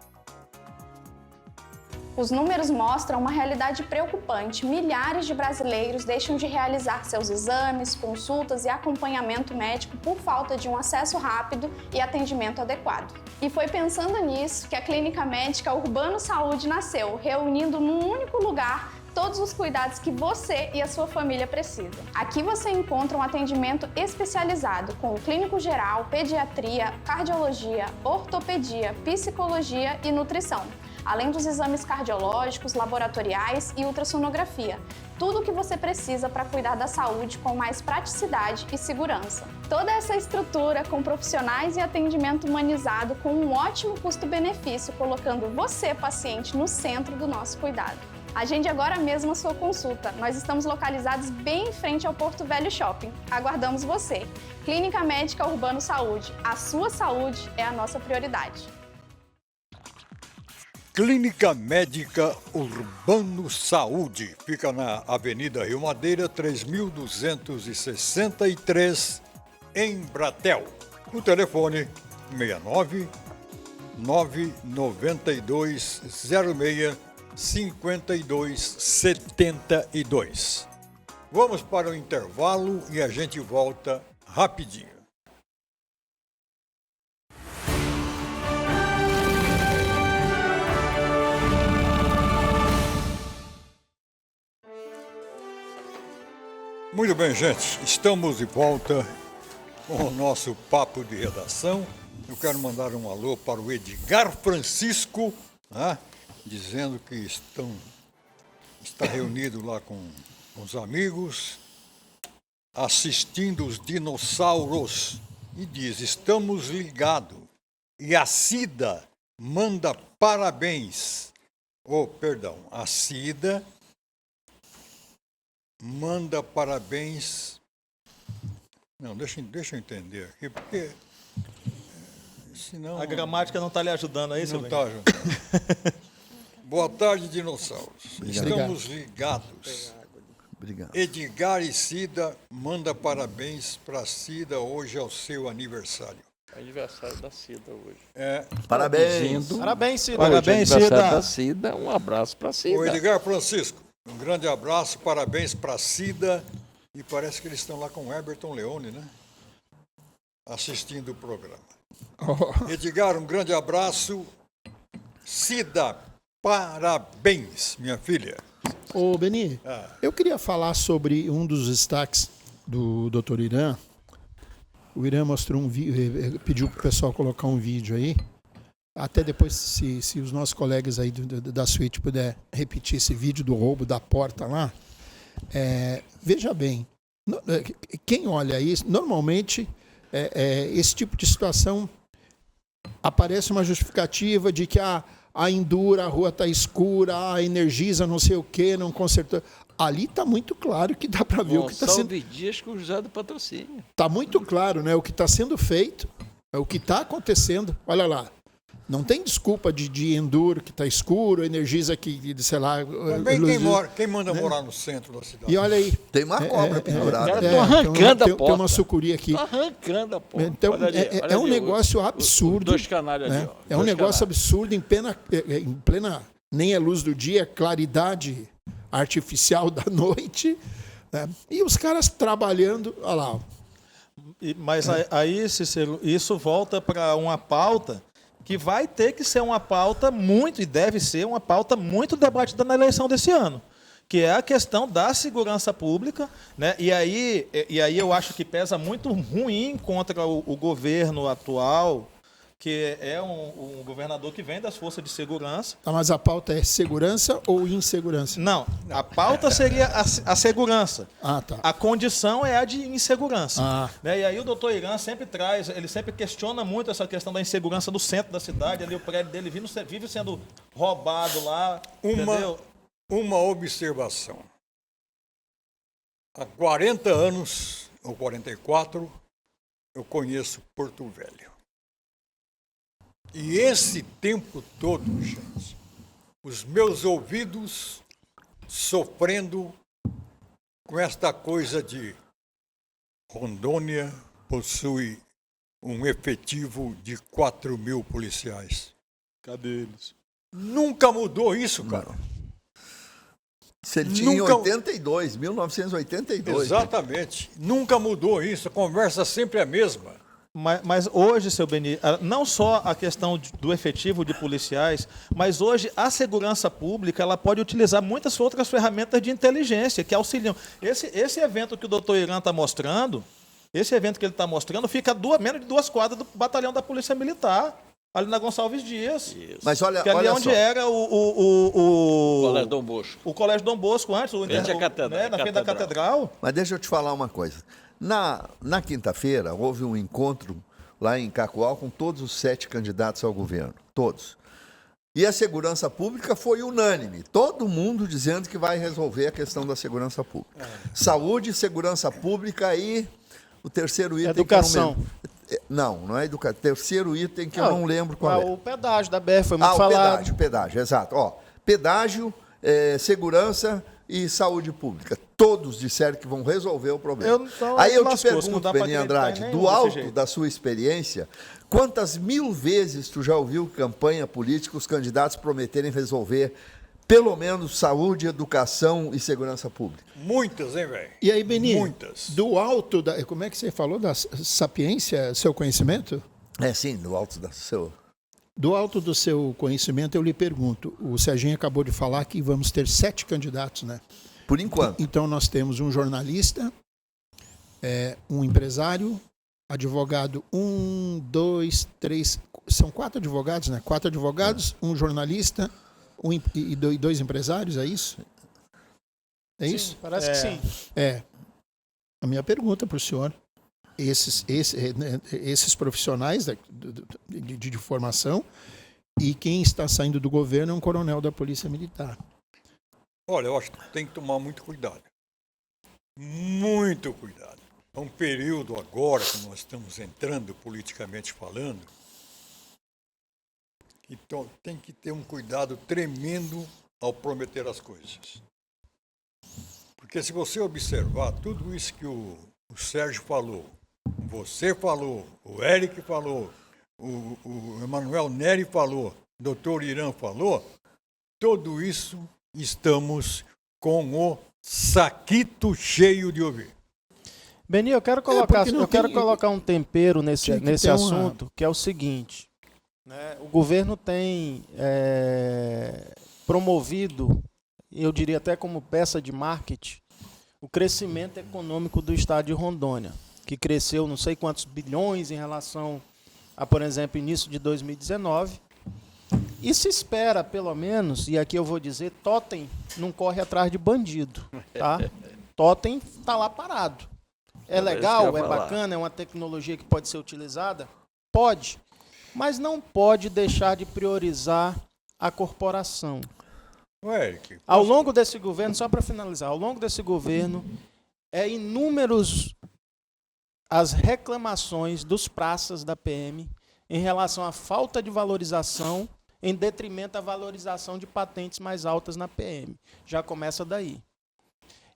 Os números mostram uma realidade preocupante. Milhares de brasileiros deixam de realizar seus exames, consultas e acompanhamento médico por falta de um acesso rápido e atendimento adequado. E foi pensando nisso que a Clínica Médica Urbano Saúde nasceu, reunindo num único lugar todos os cuidados que você e a sua família precisam. Aqui você encontra um atendimento especializado com clínico geral, pediatria, cardiologia, ortopedia, psicologia e nutrição, além dos exames cardiológicos, laboratoriais e ultrassonografia. Tudo o que você precisa para cuidar da saúde com mais praticidade e segurança. Toda essa estrutura com profissionais e atendimento humanizado com um ótimo custo-benefício, colocando você, paciente, no centro do nosso cuidado. Agende agora mesmo a sua consulta. Nós estamos localizados bem em frente ao Porto Velho Shopping. Aguardamos você. Clínica Médica Urbano Saúde. A sua saúde é a nossa prioridade. Clínica Médica Urbano Saúde. Fica na Avenida Rio Madeira, 3263, em Bratel. O telefone 69 992 06 5272. Vamos para o intervalo e a gente volta rapidinho. Muito bem, gente, estamos de volta com o nosso papo de redação. Eu quero mandar um alô para o Edgar Francisco, né? Dizendo que está reunido lá com os amigos, assistindo os dinossauros, e diz, estamos ligados E a Cida manda parabéns. A Cida manda parabéns. Não, deixa eu entender aqui, porque senão... A gramática não está lhe ajudando aí, seu Não está ajudando. Boa tarde, dinossauros. Estamos ligados. Obrigado. Edgar e Cida manda parabéns para Cida, hoje é o seu aniversário. Aniversário da Cida hoje. Parabéns. Parabéns, Cida. Parabéns, Aniversário Cida. da Cida. Um abraço para Cida. Ô Edgar Francisco, um grande abraço, parabéns para Cida. E parece que eles estão lá com o Everton Leone, né? Assistindo o programa. Edgar, um grande abraço. Cida, parabéns, minha filha. Ô, Beni, eu queria falar sobre um dos destaques do Dr. Irã. O Irã mostrou um vídeo, pediu para o pessoal colocar um vídeo aí. Até depois, se os nossos colegas aí da suíte puder repetir esse vídeo do roubo da porta lá. Veja bem, quem olha isso, normalmente esse tipo de situação aparece uma justificativa de que a Endura, a rua está escura, a Energisa não sei o que, não consertou. Ali está muito claro que dá para ver o que está sendo... Dias com o José do Patrocínio. Está muito claro, né? O que está sendo feito, o que está acontecendo. Olha lá. Não tem desculpa de Enduro que está escuro, Energisa que, sei lá... Também quem manda morar no centro da cidade. E olha aí. Tem uma cobra pendurada. Arrancando a porta. Tem uma sucuri aqui. Arrancando a porta. Então, Olha ali, olha um ali, negócio absurdo. Dois canalhas ali. Ó, é um negócio absurdo em plena... Nem é luz do dia, é claridade artificial da noite. Né? E os caras trabalhando... Olha lá. Mas aí, Cícero, isso volta para uma pauta que vai ter que ser uma pauta muito, e deve ser uma pauta muito debatida na eleição desse ano, que é a questão da segurança pública, né? E aí eu acho que pesa muito ruim contra o governo atual, que é um governador que vem das forças de segurança. Mas a pauta é segurança ou insegurança? Não, a pauta seria a segurança. Tá. A condição é a de insegurança. Né? E aí o doutor Irã sempre ele sempre questiona muito essa questão da insegurança do centro da cidade, ali o prédio dele vive sendo roubado lá. Entendeu? Uma observação. Há 40 anos, ou 44, eu conheço Porto Velho. E esse tempo todo, gente, os meus ouvidos sofrendo com esta coisa de Rondônia possui um efetivo de 4.000 policiais. Cadê eles? Nunca mudou isso, cara. Se ele tinha em 82, 1982. Exatamente. Né? Nunca mudou isso, a conversa sempre é a mesma. Mas hoje, seu Beni, não só a questão do efetivo de policiais, mas hoje a segurança pública ela pode utilizar muitas outras ferramentas de inteligência que auxiliam. Esse evento que o doutor Irã está mostrando, fica a menos de 2 quadras do batalhão da Polícia Militar, ali na Gonçalves Dias. Isso. Mas olha, que ali olha onde só. era o Colégio Dom Bosco. O Colégio Dom Bosco antes, na frente da Catedral. Mas deixa eu te falar uma coisa. Na quinta-feira, houve um encontro lá em Cacoal com todos os 7 candidatos ao governo. Todos. E a segurança pública foi unânime. Todo mundo dizendo que vai resolver a questão da segurança pública. Saúde, segurança pública e o terceiro item... Educação. Não é educação. Terceiro item que eu não lembro qual é. O pedágio da BR foi muito falado. O pedágio, exato. Pedágio, segurança e saúde pública. Todos disseram que vão resolver o problema. Aí eu te pergunto, Beni Andrade, do alto da sua experiência, quantas 1000 vezes tu já ouviu campanha política os candidatos prometerem resolver pelo menos saúde, educação e segurança pública? Muitas, hein, velho? E aí, Beni, muitas. Do alto da... Como é que você falou? Da sapiência, seu conhecimento? Sim, do alto da seu... Do alto do seu conhecimento, eu lhe pergunto, o Serginho acabou de falar que vamos ter 7 candidatos, né? Por enquanto. Então, nós temos um jornalista, um empresário, advogado, 1, 2, 3... São 4 advogados, né? 4 advogados, um jornalista e 2 empresários, é isso? É isso? Parece que sim. A minha pergunta para o senhor, esses profissionais de formação, e quem está saindo do governo é um coronel da Polícia Militar. Olha, eu acho que tem que tomar muito cuidado. Muito cuidado. É um período agora que nós estamos entrando, politicamente falando, que tem que ter um cuidado tremendo ao prometer as coisas. Porque se você observar tudo isso que o Sérgio falou, você falou, o Eric falou, o Emanuel Neri falou, o doutor Irã falou, tudo isso estamos com o saquito cheio de ouvir. Beni, eu quero colocar um tempero nesse assunto, que é o seguinte, né? O governo tem promovido, eu diria até como peça de marketing, o crescimento econômico do estado de Rondônia, que cresceu não sei quantos bilhões em relação a, por exemplo, início de 2019. E se espera, pelo menos, e aqui eu vou dizer, Totem não corre atrás de bandido, tá? Totem está lá parado. É legal, é bacana, é uma tecnologia que pode ser utilizada? Pode, mas não pode deixar de priorizar a corporação. Eric, ao longo desse governo, só para finalizar, ao longo desse governo, inúmeros as reclamações dos praças da PM em relação à falta de valorização em detrimento da valorização de patentes mais altas na PM. Já começa daí.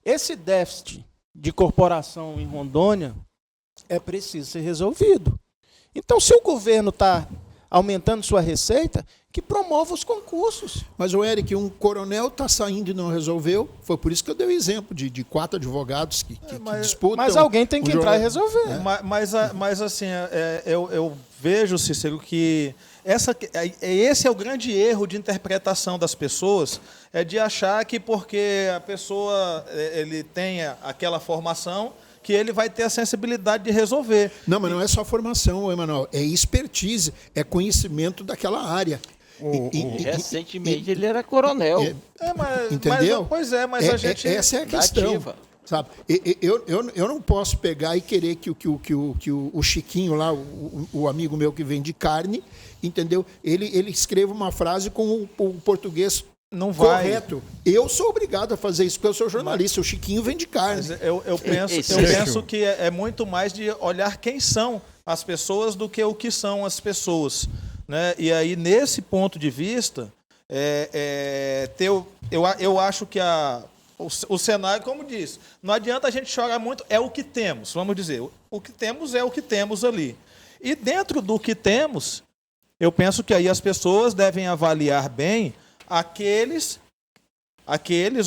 Esse déficit de corporação em Rondônia é preciso ser resolvido. Então, se o governo está aumentando sua receita, que promova os concursos. Mas, o Eric, um coronel está saindo e não resolveu. Foi por isso que eu dei o exemplo de 4 advogados que disputam. Mas alguém tem que entrar e resolver. Mas assim, eu vejo, Cícero, que esse é o grande erro de interpretação das pessoas, é de achar que porque a pessoa ele tenha aquela formação, que ele vai ter a sensibilidade de resolver. Não, mas não é só formação, Emanuel. É expertise, é conhecimento daquela área. Recentemente ele era coronel. Entendeu? Pois é, mas a gente... Essa é a questão. Sabe? Eu não posso pegar e querer que o Chiquinho lá, o amigo meu que vende carne, entendeu? Ele escreva uma frase com o português não vai. Correto. Eu sou obrigado a fazer isso porque eu sou jornalista. O Chiquinho vende carne. Eu penso que é muito mais de olhar quem são as pessoas do que o que são as pessoas, né? E aí, nesse ponto de vista, eu acho que o cenário, como disse, não adianta a gente chorar muito, é o que temos, vamos dizer. O que temos é o que temos ali. E dentro do que temos, eu penso que aí as pessoas devem avaliar bem aqueles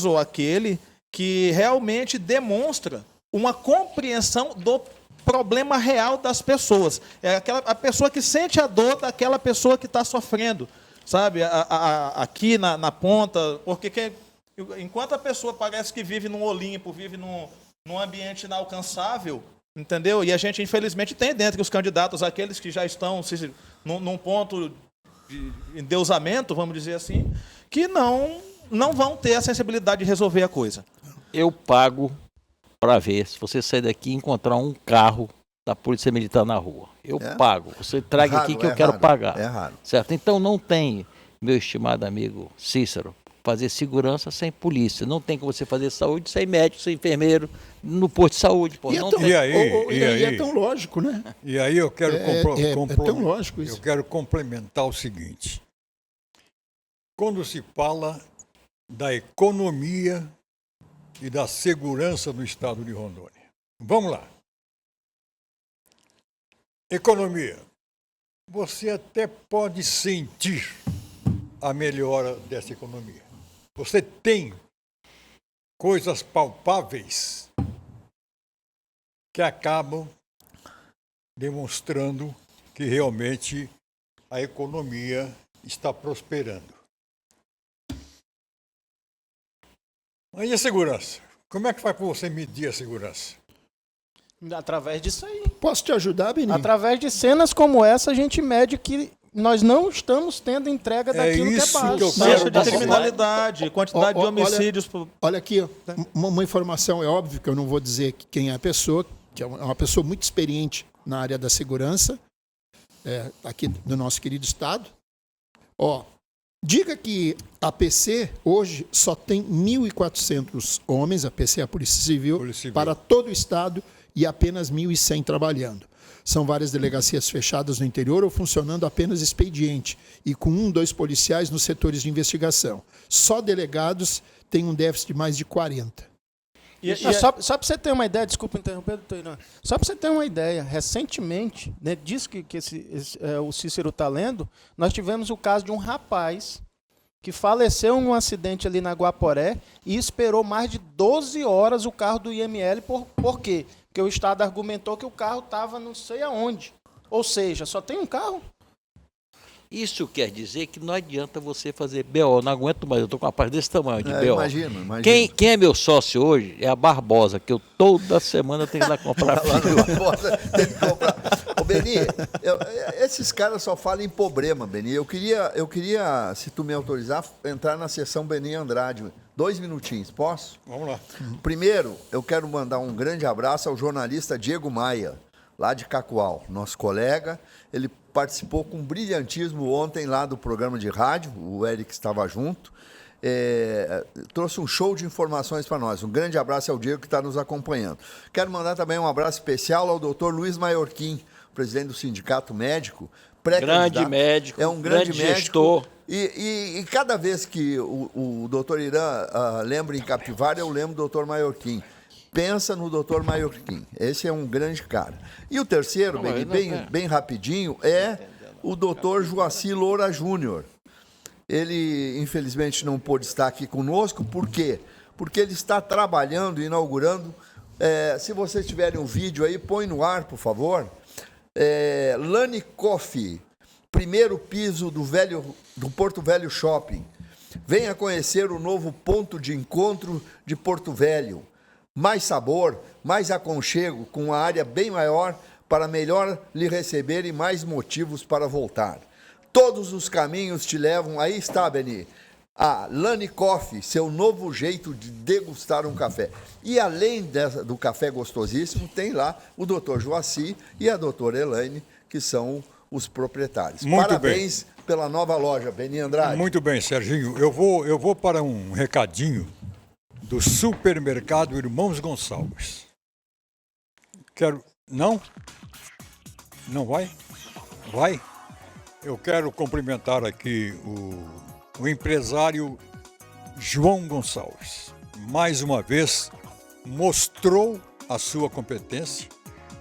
ou aquele que realmente demonstra uma compreensão do problema real das pessoas. É a pessoa que sente a dor daquela pessoa que está sofrendo, sabe? Aqui na ponta, porque enquanto a pessoa parece que vive num Olimpo, vive num ambiente inalcançável, entendeu? E a gente, infelizmente, tem dentre os candidatos aqueles que já estão num ponto de endeusamento, vamos dizer assim, que não vão ter a sensibilidade de resolver a coisa. Eu pago para ver se você sair daqui e encontrar um carro da Polícia Militar na rua. Eu pago. Você traga aqui que eu quero pagar. É raro. Certo? Então não tem, meu estimado amigo Cícero, fazer segurança sem polícia. Não tem como você fazer saúde sem médico, sem enfermeiro, no posto de saúde. Pô. E aí é tão lógico, né? E aí eu quero tão lógico isso. Eu quero complementar o seguinte. Quando se fala da economia e da segurança do estado de Rondônia. Vamos lá. Economia. Você até pode sentir a melhora dessa economia. Você tem coisas palpáveis que acabam demonstrando que realmente a economia está prosperando. Aí a segurança. Como é que faz para você medir a segurança? Através disso aí. Posso te ajudar, Beninho? Através de cenas como essa, a gente mede que nós não estamos tendo entrega daquilo que é básico. Taxa de criminalidade, quantidade de homicídios. Olha aqui, uma informação, é óbvio que eu não vou dizer quem é a pessoa que é uma pessoa muito experiente na área da segurança, aqui do nosso querido estado. Diga que a PC hoje só tem 1.400 homens, a PC é a Polícia Civil, para todo o estado e apenas 1.100 trabalhando. São várias delegacias fechadas no interior ou funcionando apenas expediente e com 1, 2 policiais nos setores de investigação. Só delegados têm um déficit de mais de 40. Só para você ter uma ideia, desculpa interromper, doutor Irã, só para você ter uma ideia, recentemente, né, disso que o Cícero está lendo, nós tivemos o caso de um rapaz que faleceu em um acidente ali na Guaporé e esperou mais de 12 horas o carro do IML. Por quê? Porque o Estado argumentou que o carro estava não sei aonde. Ou seja, só tem um carro? Isso quer dizer que não adianta você fazer BO. Não aguento mais, eu estou com uma parte desse tamanho de BO. Imagino. Quem é meu sócio hoje é a Barbosa, que eu toda semana tenho que ir lá comprar. Barbosa tem que comprar. Ô, Beni, esses caras só falam em problema, Beni. Eu queria, se tu me autorizar, entrar na sessão Beni Andrade. 2 minutinhos, posso? Vamos lá. Primeiro, eu quero mandar um grande abraço ao jornalista Diego Maia, lá de Cacoal, nosso colega. Ele participou com brilhantismo ontem lá do programa de rádio, o Eric estava junto, trouxe um show de informações para nós. Um grande abraço ao Diego que está nos acompanhando. Quero mandar também um abraço especial ao doutor Luiz Maiorquim, presidente do Sindicato Médico, grande médico, é um grande médico, gestor. E cada vez que o doutor Irã lembra em Capivara, eu lembro do doutor Maiorquim. Pensa no doutor Maiorquim. Esse é um grande cara. E o terceiro, bem rapidinho, é o doutor Joaci Loura Júnior. Ele, infelizmente, não pôde estar aqui conosco. Por quê? Porque ele está trabalhando, inaugurando. Se vocês tiverem um vídeo aí, põe no ar, por favor. Lani Coffee, primeiro piso do Porto Velho Shopping. Venha conhecer o novo ponto de encontro de Porto Velho. Mais sabor, mais aconchego, com uma área bem maior para melhor lhe receber e mais motivos para voltar. Todos os caminhos te levam, aí está, Beni, a Lani Coffee, seu novo jeito de degustar um café. E além do café gostosíssimo, tem lá o doutor Joaci e a doutora Elaine, que são os proprietários. Muito Parabéns pela nova loja, Beni Andrade. Muito bem, Serginho. Eu vou para um recadinho do supermercado Irmãos Gonçalves. Não? Não vai? Vai? Eu quero cumprimentar aqui o empresário João Gonçalves. Mais uma vez, mostrou a sua competência,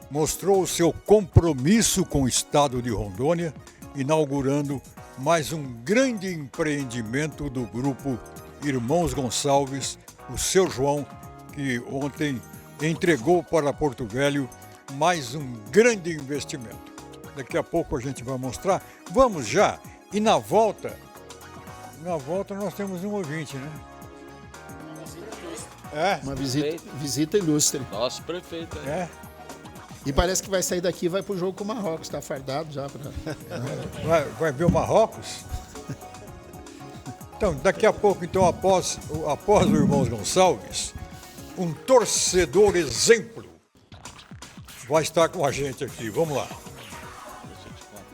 mostrou o seu compromisso com o estado de Rondônia, inaugurando mais um grande empreendimento do grupo Irmãos Gonçalves, o seu João, que ontem entregou para Porto Velho mais um grande investimento. Daqui a pouco a gente vai mostrar. Vamos já. E na volta nós temos um ouvinte, né? Uma visita ilustre. Nosso prefeito. E parece que vai sair daqui e vai pro jogo com o Marrocos. Está fardado já. Vai ver o Marrocos? Então, daqui a pouco, então, após o Irmãos Gonçalves, um torcedor exemplo vai estar com a gente aqui. Vamos lá.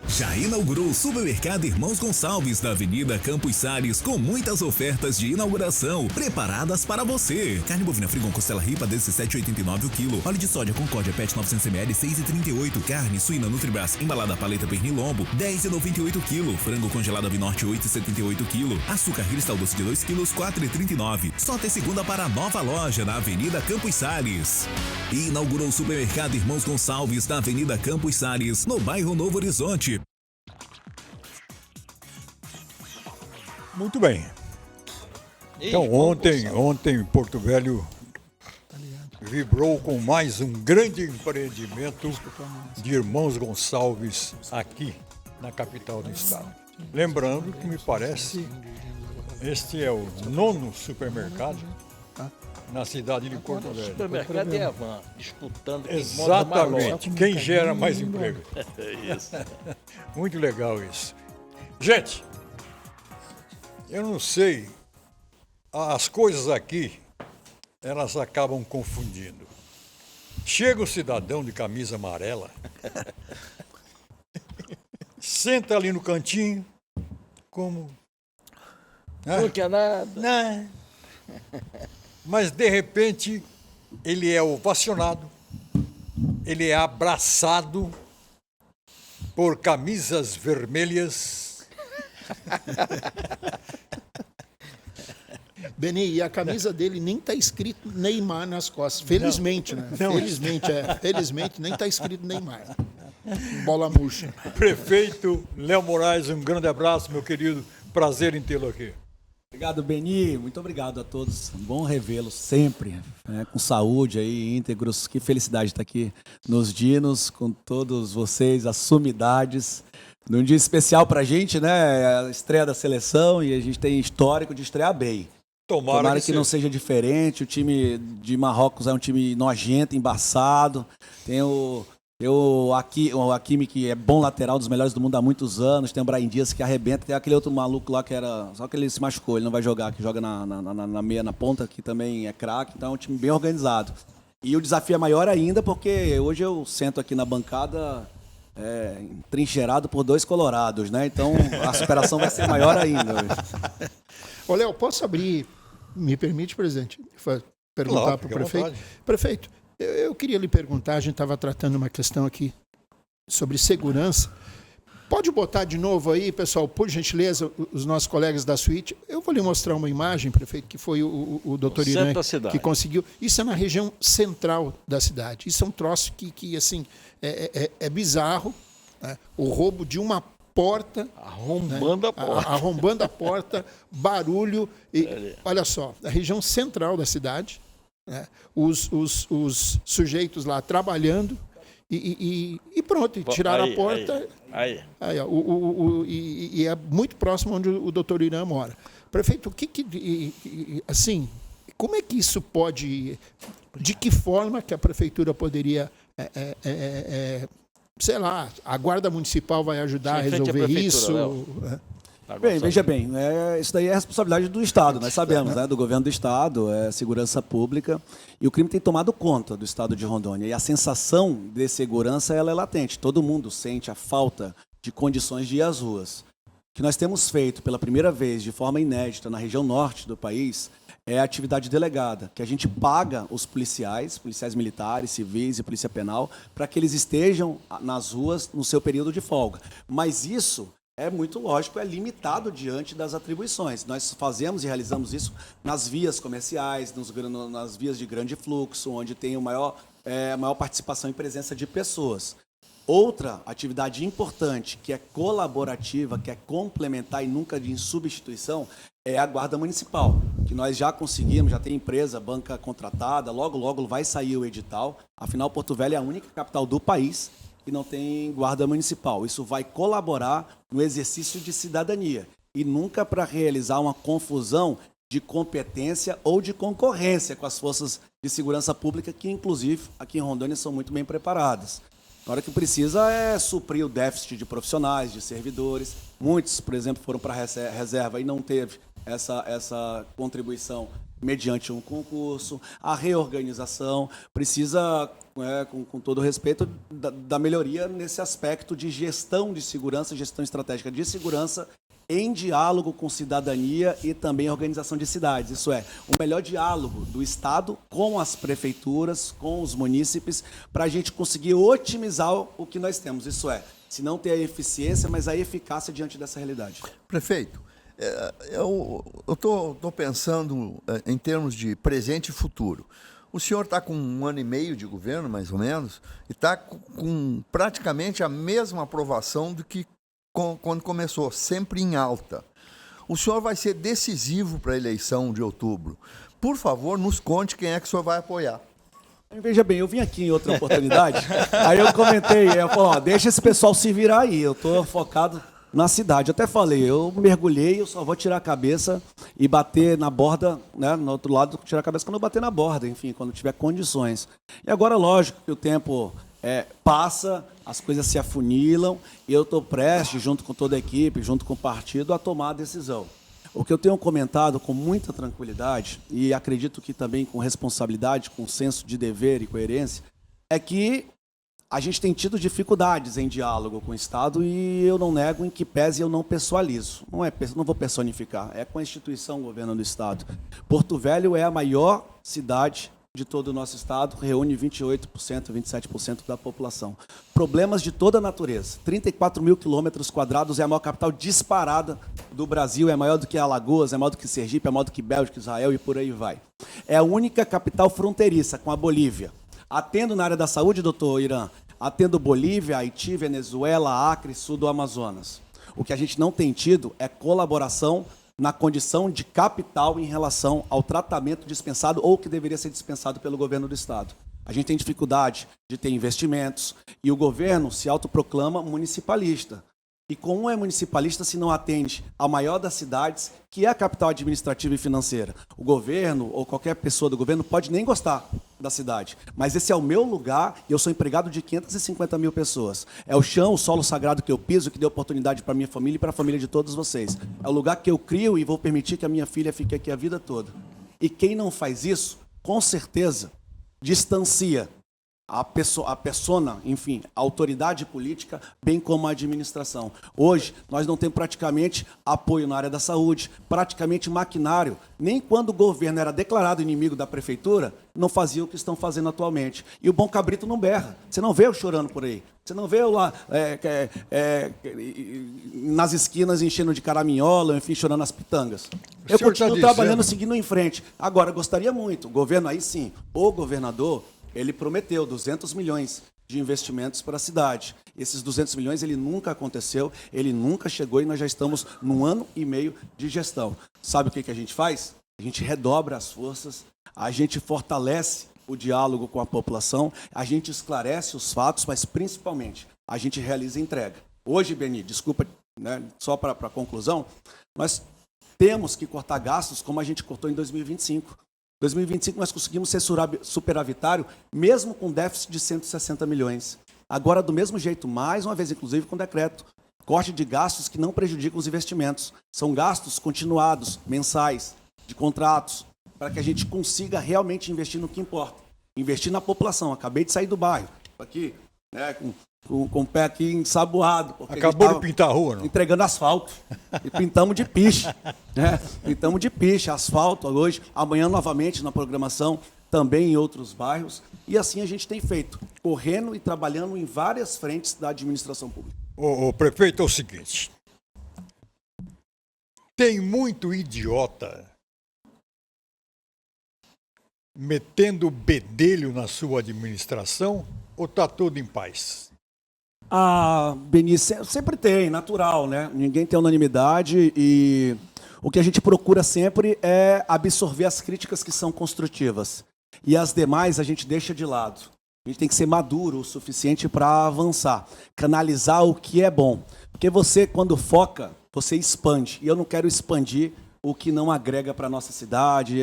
Já inaugurou o Supermercado Irmãos Gonçalves da Avenida Campos Sales com muitas ofertas de inauguração preparadas para você. Carne bovina Frigon costela ripa 17,89 o quilo. Óleo de soja Concórdia PET 900 ml 6,38. Carne suína Nutribras embalada paleta pernilombo 10,98 o quilo. Frango congelado Avinorte 8,78 o quilo. Açúcar Cristal doce de 2 quilos 4,39. Só tem segunda para a nova loja na Avenida Campos Sales. Inaugurou o Supermercado Irmãos Gonçalves da Avenida Campos Sales no bairro Novo Horizonte. Muito bem. Então, ontem Porto Velho vibrou com mais um grande empreendimento de Irmãos Gonçalves aqui na capital do estado. Lembrando que me parece este é o 9º supermercado na cidade de Porto Velho. O supermercado é a van, disputando quem exatamente, quem gera mais emprego. Isso. Muito legal isso. Gente, eu não sei, as coisas aqui, elas acabam confundindo. Chega o cidadão de camisa amarela, senta ali no cantinho, como... Não quer nada. Não. Mas, de repente, ele é ovacionado, ele é abraçado por camisas vermelhas. Beni, e a camisa dele nem tá escrito Neymar nas costas. Felizmente, né? Não. Felizmente nem tá escrito Neymar. Bola murcha. Prefeito Léo Moraes, um grande abraço, meu querido. Prazer em tê-lo aqui. Obrigado, Beni. Muito obrigado a todos. Bom revê-los sempre, né? Com saúde aí, íntegros. Que felicidade estar aqui nos Dinos, com todos vocês, as sumidades. Num dia especial pra gente, né? A estreia da seleção e a gente tem histórico de estrear bem. Tomara que não seja diferente. O time de Marrocos é um time nojento, embaçado. Tem o Hakimi, que é bom lateral, dos melhores do mundo há muitos anos. Tem o Brahim Dias, que arrebenta. Tem aquele outro maluco lá que era... Só que ele se machucou, ele não vai jogar, que joga na meia, na ponta, que também é craque. Então é um time bem organizado. E o desafio é maior ainda, porque hoje eu sento aqui na bancada trincheirado por 2 colorados, né? Então a superação vai ser maior ainda hoje. Ô, Léo, posso abrir... Me permite, presidente, perguntar para o prefeito? Prefeito, eu queria lhe perguntar, a gente estava tratando uma questão aqui sobre segurança. Pode botar de novo aí, pessoal, por gentileza, os nossos colegas da suíte. Eu vou lhe mostrar uma imagem, prefeito, que foi o doutor Irã que conseguiu. Isso é na região central da cidade. Isso é um troço que assim, é bizarro. Né? O roubo de uma porta, arrombando a porta. Arrombando a porta, barulho. E, olha só, a região central da cidade, né, os sujeitos lá trabalhando e pronto, tiraram a porta. Aí, ó, e é muito próximo onde o doutor Irã mora. Prefeito, assim, como é que isso pode... De que forma que a prefeitura poderia... sei lá, a Guarda Municipal vai ajudar a resolver isso? Bem, veja bem, isso daí é responsabilidade do Estado, nós sabemos, né? Do governo do Estado, segurança pública, e o crime tem tomado conta do Estado de Rondônia, e a sensação de segurança ela é latente, todo mundo sente a falta de condições de ir às ruas. O que nós temos feito pela primeira vez, de forma inédita, na região norte do país, é a atividade delegada, que a gente paga os policiais militares, civis e polícia penal, para que eles estejam nas ruas no seu período de folga. Mas isso é muito lógico, é limitado diante das atribuições. Nós fazemos e realizamos isso nas vias comerciais, nas vias de grande fluxo, onde tem a maior participação e presença de pessoas. Outra atividade importante, que é colaborativa, que é complementar e nunca de substituição, é a Guarda Municipal, que nós já conseguimos, já tem empresa, banca contratada, logo vai sair o edital. Afinal, Porto Velho é a única capital do país que não tem Guarda Municipal. Isso vai colaborar no exercício de cidadania e nunca para realizar uma confusão de competência ou de concorrência com as forças de segurança pública, que inclusive aqui em Rondônia são muito bem preparadas. Na hora que precisa é suprir o déficit de profissionais, de servidores. Muitos, por exemplo, foram para a reserva e não teve essa contribuição mediante um concurso. A reorganização precisa, com todo respeito, da melhoria nesse aspecto de gestão de segurança, gestão estratégica de segurança, em diálogo com cidadania e também organização de cidades. Isso é, o melhor diálogo do Estado com as prefeituras, com os munícipes, para a gente conseguir otimizar o que nós temos. Isso é, se não ter a eficiência, mas a eficácia diante dessa realidade. Prefeito, eu estou pensando em termos de presente e futuro. O senhor está com 1 ano e meio de governo, mais ou menos, e está com praticamente a mesma aprovação do que quando começou, sempre em alta. O senhor vai ser decisivo para a eleição de outubro. Por favor, nos conte quem é que o senhor vai apoiar. Veja bem, eu vim aqui em outra oportunidade, aí eu comentei, eu falei, deixa esse pessoal se virar aí, eu estou focado na cidade. Eu até falei, eu mergulhei, eu só vou tirar a cabeça e bater na borda, né, no outro lado, tirar a cabeça quando eu bater na borda, enfim, quando tiver condições. E agora, lógico que o tempo passa, as coisas se afunilam e eu estou prestes, junto com toda a equipe, junto com o partido, a tomar a decisão. O que eu tenho comentado com muita tranquilidade e acredito que também com responsabilidade, com senso de dever e coerência, é que a gente tem tido dificuldades em diálogo com o Estado e eu não nego, em que pese eu não pessoalizo. Não vou personificar, é com a instituição governo do Estado. Porto Velho é a maior cidade de todo o nosso estado, reúne 28%, 27% da população. Problemas de toda a natureza. 34 mil quilômetros quadrados, é a maior capital disparada do Brasil, é maior do que Alagoas, é maior do que Sergipe, é maior do que Bélgica, Israel e por aí vai. É a única capital fronteiriça com a Bolívia. Atendo na área da saúde, doutor Irã, atendo Bolívia, Haiti, Venezuela, Acre, sul do Amazonas. O que a gente não tem tido é colaboração na condição de capital em relação ao tratamento dispensado ou que deveria ser dispensado pelo governo do Estado. A gente tem dificuldade de ter investimentos e o governo se autoproclama municipalista. E como é municipalista se não atende a maior das cidades, que é a capital administrativa e financeira? O governo ou qualquer pessoa do governo pode nem gostar da cidade, mas esse é o meu lugar e eu sou empregado de 550 mil pessoas. É o chão, o solo sagrado que eu piso, que deu oportunidade para a minha família e para a família de todos vocês. É o lugar que eu crio e vou permitir que a minha filha fique aqui a vida toda. E quem não faz isso, com certeza, distancia a persona, enfim, a autoridade política, bem como a administração. Hoje, nós não temos praticamente apoio na área da saúde, praticamente maquinário. Nem quando o governo era declarado inimigo da prefeitura, não fazia o que estão fazendo atualmente. E o bom cabrito não berra. Você não vê eu chorando por aí. Você não vê eu lá nas esquinas enchendo de caraminhola, enfim, chorando as pitangas. Eu continuo trabalhando, seguindo em frente. Agora, gostaria muito, o governo aí sim, o governador, ele prometeu 200 milhões de investimentos para a cidade. Esses 200 milhões, ele nunca aconteceu, ele nunca chegou e nós já estamos num ano e meio de gestão. Sabe o que a gente faz? A gente redobra as forças, a gente fortalece o diálogo com a população, a gente esclarece os fatos, mas principalmente a gente realiza a entrega. Hoje, Beni, desculpa, né, só para conclusão, nós temos que cortar gastos como a gente cortou em 2025. Em 2025 nós conseguimos ser superavitário, mesmo com déficit de 160 milhões. Agora, do mesmo jeito, mais uma vez, inclusive com decreto, corte de gastos que não prejudicam os investimentos. São gastos continuados, mensais, de contratos, para que a gente consiga realmente investir no que importa. Investir na população. Acabei de sair do bairro, aqui, né, com o pé aqui ensaboado. Acabou de pintar a rua, não? Entregando asfalto. E pintamos de piche. Né? Pintamos de piche, asfalto hoje. Amanhã, novamente, na programação, também em outros bairros. E assim a gente tem feito, correndo e trabalhando em várias frentes da administração pública. O prefeito, é o seguinte. Tem muito idiota metendo bedelho na sua administração ou está tudo em paz? Ah, Benício, sempre tem, natural, né? Ninguém tem unanimidade e o que a gente procura sempre é absorver as críticas que são construtivas. E as demais a gente deixa de lado. A gente tem que ser maduro o suficiente para avançar, canalizar o que é bom. Porque você, quando foca, você expande. E eu não quero expandir o que não agrega para a nossa cidade,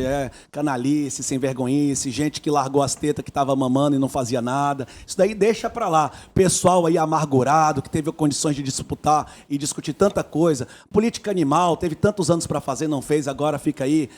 canalice, sem vergonhice, gente que largou as tetas, que estava mamando e não fazia nada. Isso daí deixa para lá. Pessoal aí amargurado, que teve condições de disputar e discutir tanta coisa. Política animal, teve tantos anos para fazer, não fez, agora fica aí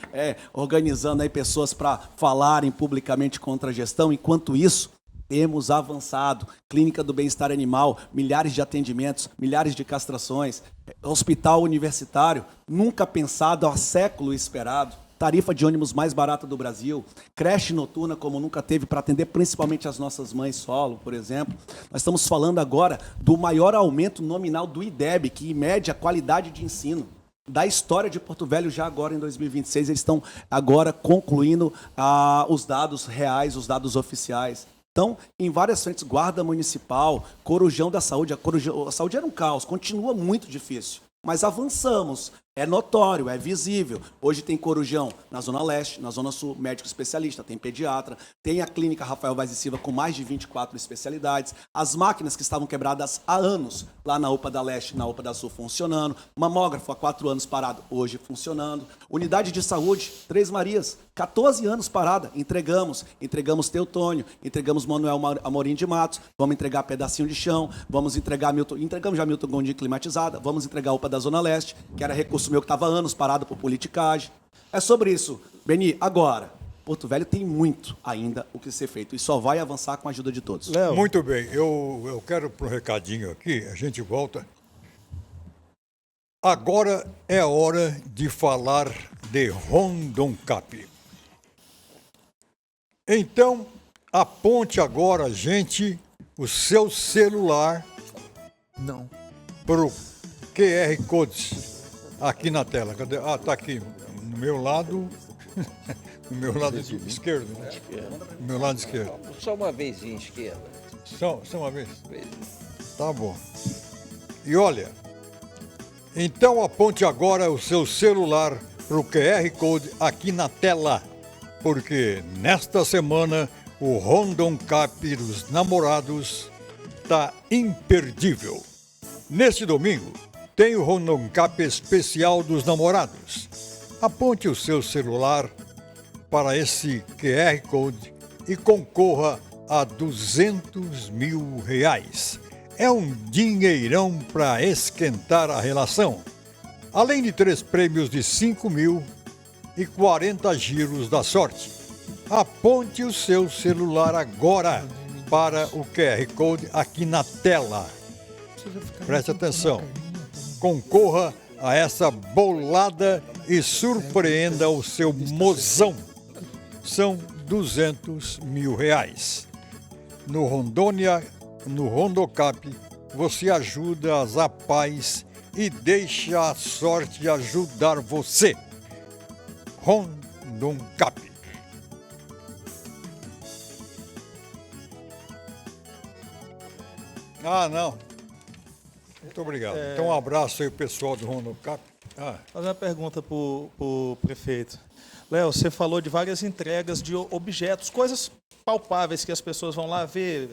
organizando aí pessoas para falarem publicamente contra a gestão. Enquanto isso, temos avançado. Clínica do Bem-Estar Animal, milhares de atendimentos, milhares de castrações. Hospital universitário, nunca pensado, há século esperado. Tarifa de ônibus mais barata do Brasil. Creche noturna como nunca teve para atender principalmente as nossas mães solo, por exemplo. Nós estamos falando agora do maior aumento nominal do IDEB, que mede a qualidade de ensino da história de Porto Velho já agora em 2026. Eles estão agora concluindo os dados reais, os dados oficiais. Então, em várias frentes, guarda municipal, corujão da saúde. A saúde era um caos, continua muito difícil. Mas avançamos, é notório, é visível. Hoje tem corujão na Zona Leste, na Zona Sul, médico especialista, tem pediatra, tem a clínica Rafael Vaz e Silva com mais de 24 especialidades. As máquinas que estavam quebradas há anos, lá na UPA da Leste, na UPA da Sul, funcionando. Mamógrafo há 4 anos parado, hoje funcionando. Unidade de saúde, Três Marias, 14 anos parada, entregamos Teutônio, entregamos Manuel Amorim de Matos, vamos entregar pedacinho de chão, vamos entregar entregamos já Milton Gondim climatizada, vamos entregar a UPA da Zona Leste, que era recurso meu que estava há anos parado por politicagem. É sobre isso, Beni. Agora, Porto Velho tem muito ainda o que ser feito e só vai avançar com a ajuda de todos. Léo. Muito bem, eu quero para um recadinho aqui, a gente volta. Agora é hora de falar de Rondoncap. Então, aponte agora, gente, o seu celular para o QR Code aqui na tela. Cadê? Ah, está aqui, no meu lado, no meu lado esquerdo, né? No meu lado esquerdo. Só uma vezinha esquerda. Só uma vez? Tá bom. E olha, então aponte agora o seu celular para o QR Code aqui na tela, porque nesta semana o Rondoncap dos Namorados está imperdível. Neste domingo tem o Rondoncap especial dos Namorados. Aponte o seu celular para esse QR Code e concorra a R$200 mil. É um dinheirão para esquentar a relação. Além de 3 prêmios de 5 mil e 40 giros da sorte. Aponte o seu celular agora para o QR Code aqui na tela. Preste atenção. Concorra a essa bolada e surpreenda o seu mozão. São R$200 mil. No Rondocap, você ajuda as apais e deixa a sorte ajudar você. Rondoncap. Ah, não. Muito obrigado. Então, um abraço aí, pessoal do Rondoncap. Fazer uma pergunta para o prefeito. Léo, você falou de várias entregas de objetos, coisas palpáveis que as pessoas vão lá ver,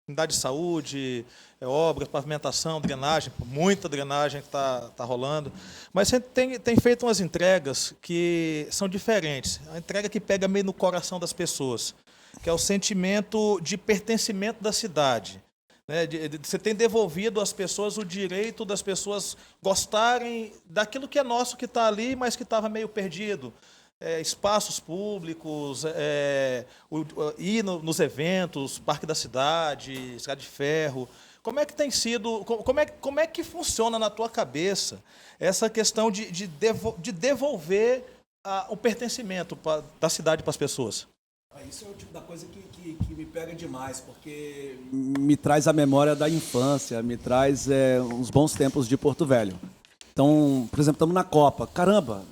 unidade de saúde, obras, pavimentação, drenagem, muita drenagem que está rolando. Mas você tem feito umas entregas que são diferentes. A entrega que pega meio no coração das pessoas, que é o sentimento de pertencimento da cidade. Você tem devolvido às pessoas o direito das pessoas gostarem daquilo que é nosso, que está ali, mas que estava meio perdido. Espaços públicos, ir nos eventos, Parque da Cidade, Estrada de Ferro. Como é que tem sido, como é que funciona na tua cabeça essa questão de devolver o pertencimento da cidade para as pessoas? Isso é o tipo da coisa que me pega demais, porque me traz a memória da infância, me traz uns bons tempos de Porto Velho. Então, por exemplo, estamos na Copa. Caramba,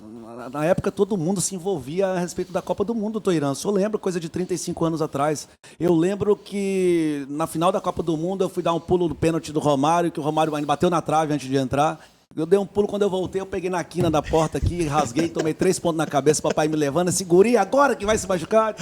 na época todo mundo se envolvia a respeito da Copa do Mundo, Toiranço. Eu lembro, coisa de 35 anos atrás. Eu lembro que na final da Copa do Mundo eu fui dar um pulo do pênalti do Romário, que o Romário bateu na trave antes de entrar. Eu dei um pulo, quando eu voltei, eu peguei na quina da porta aqui, rasguei, tomei 3 pontos na cabeça, papai me levando, segurei, agora que vai se machucar.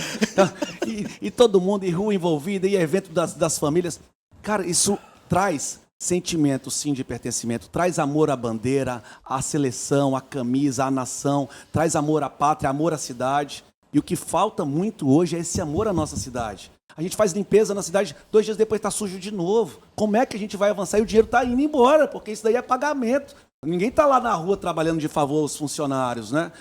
E todo mundo, e rua envolvida, e evento das famílias. Cara, isso traz sentimento, sim, de pertencimento, traz amor à bandeira, à seleção, à camisa, à nação, traz amor à pátria, amor à cidade. E o que falta muito hoje é esse amor à nossa cidade. A gente faz limpeza na cidade, 2 dias depois está sujo de novo. Como é que a gente vai avançar? E o dinheiro está indo embora, porque isso daí é pagamento. Ninguém está lá na rua trabalhando de favor aos funcionários, né?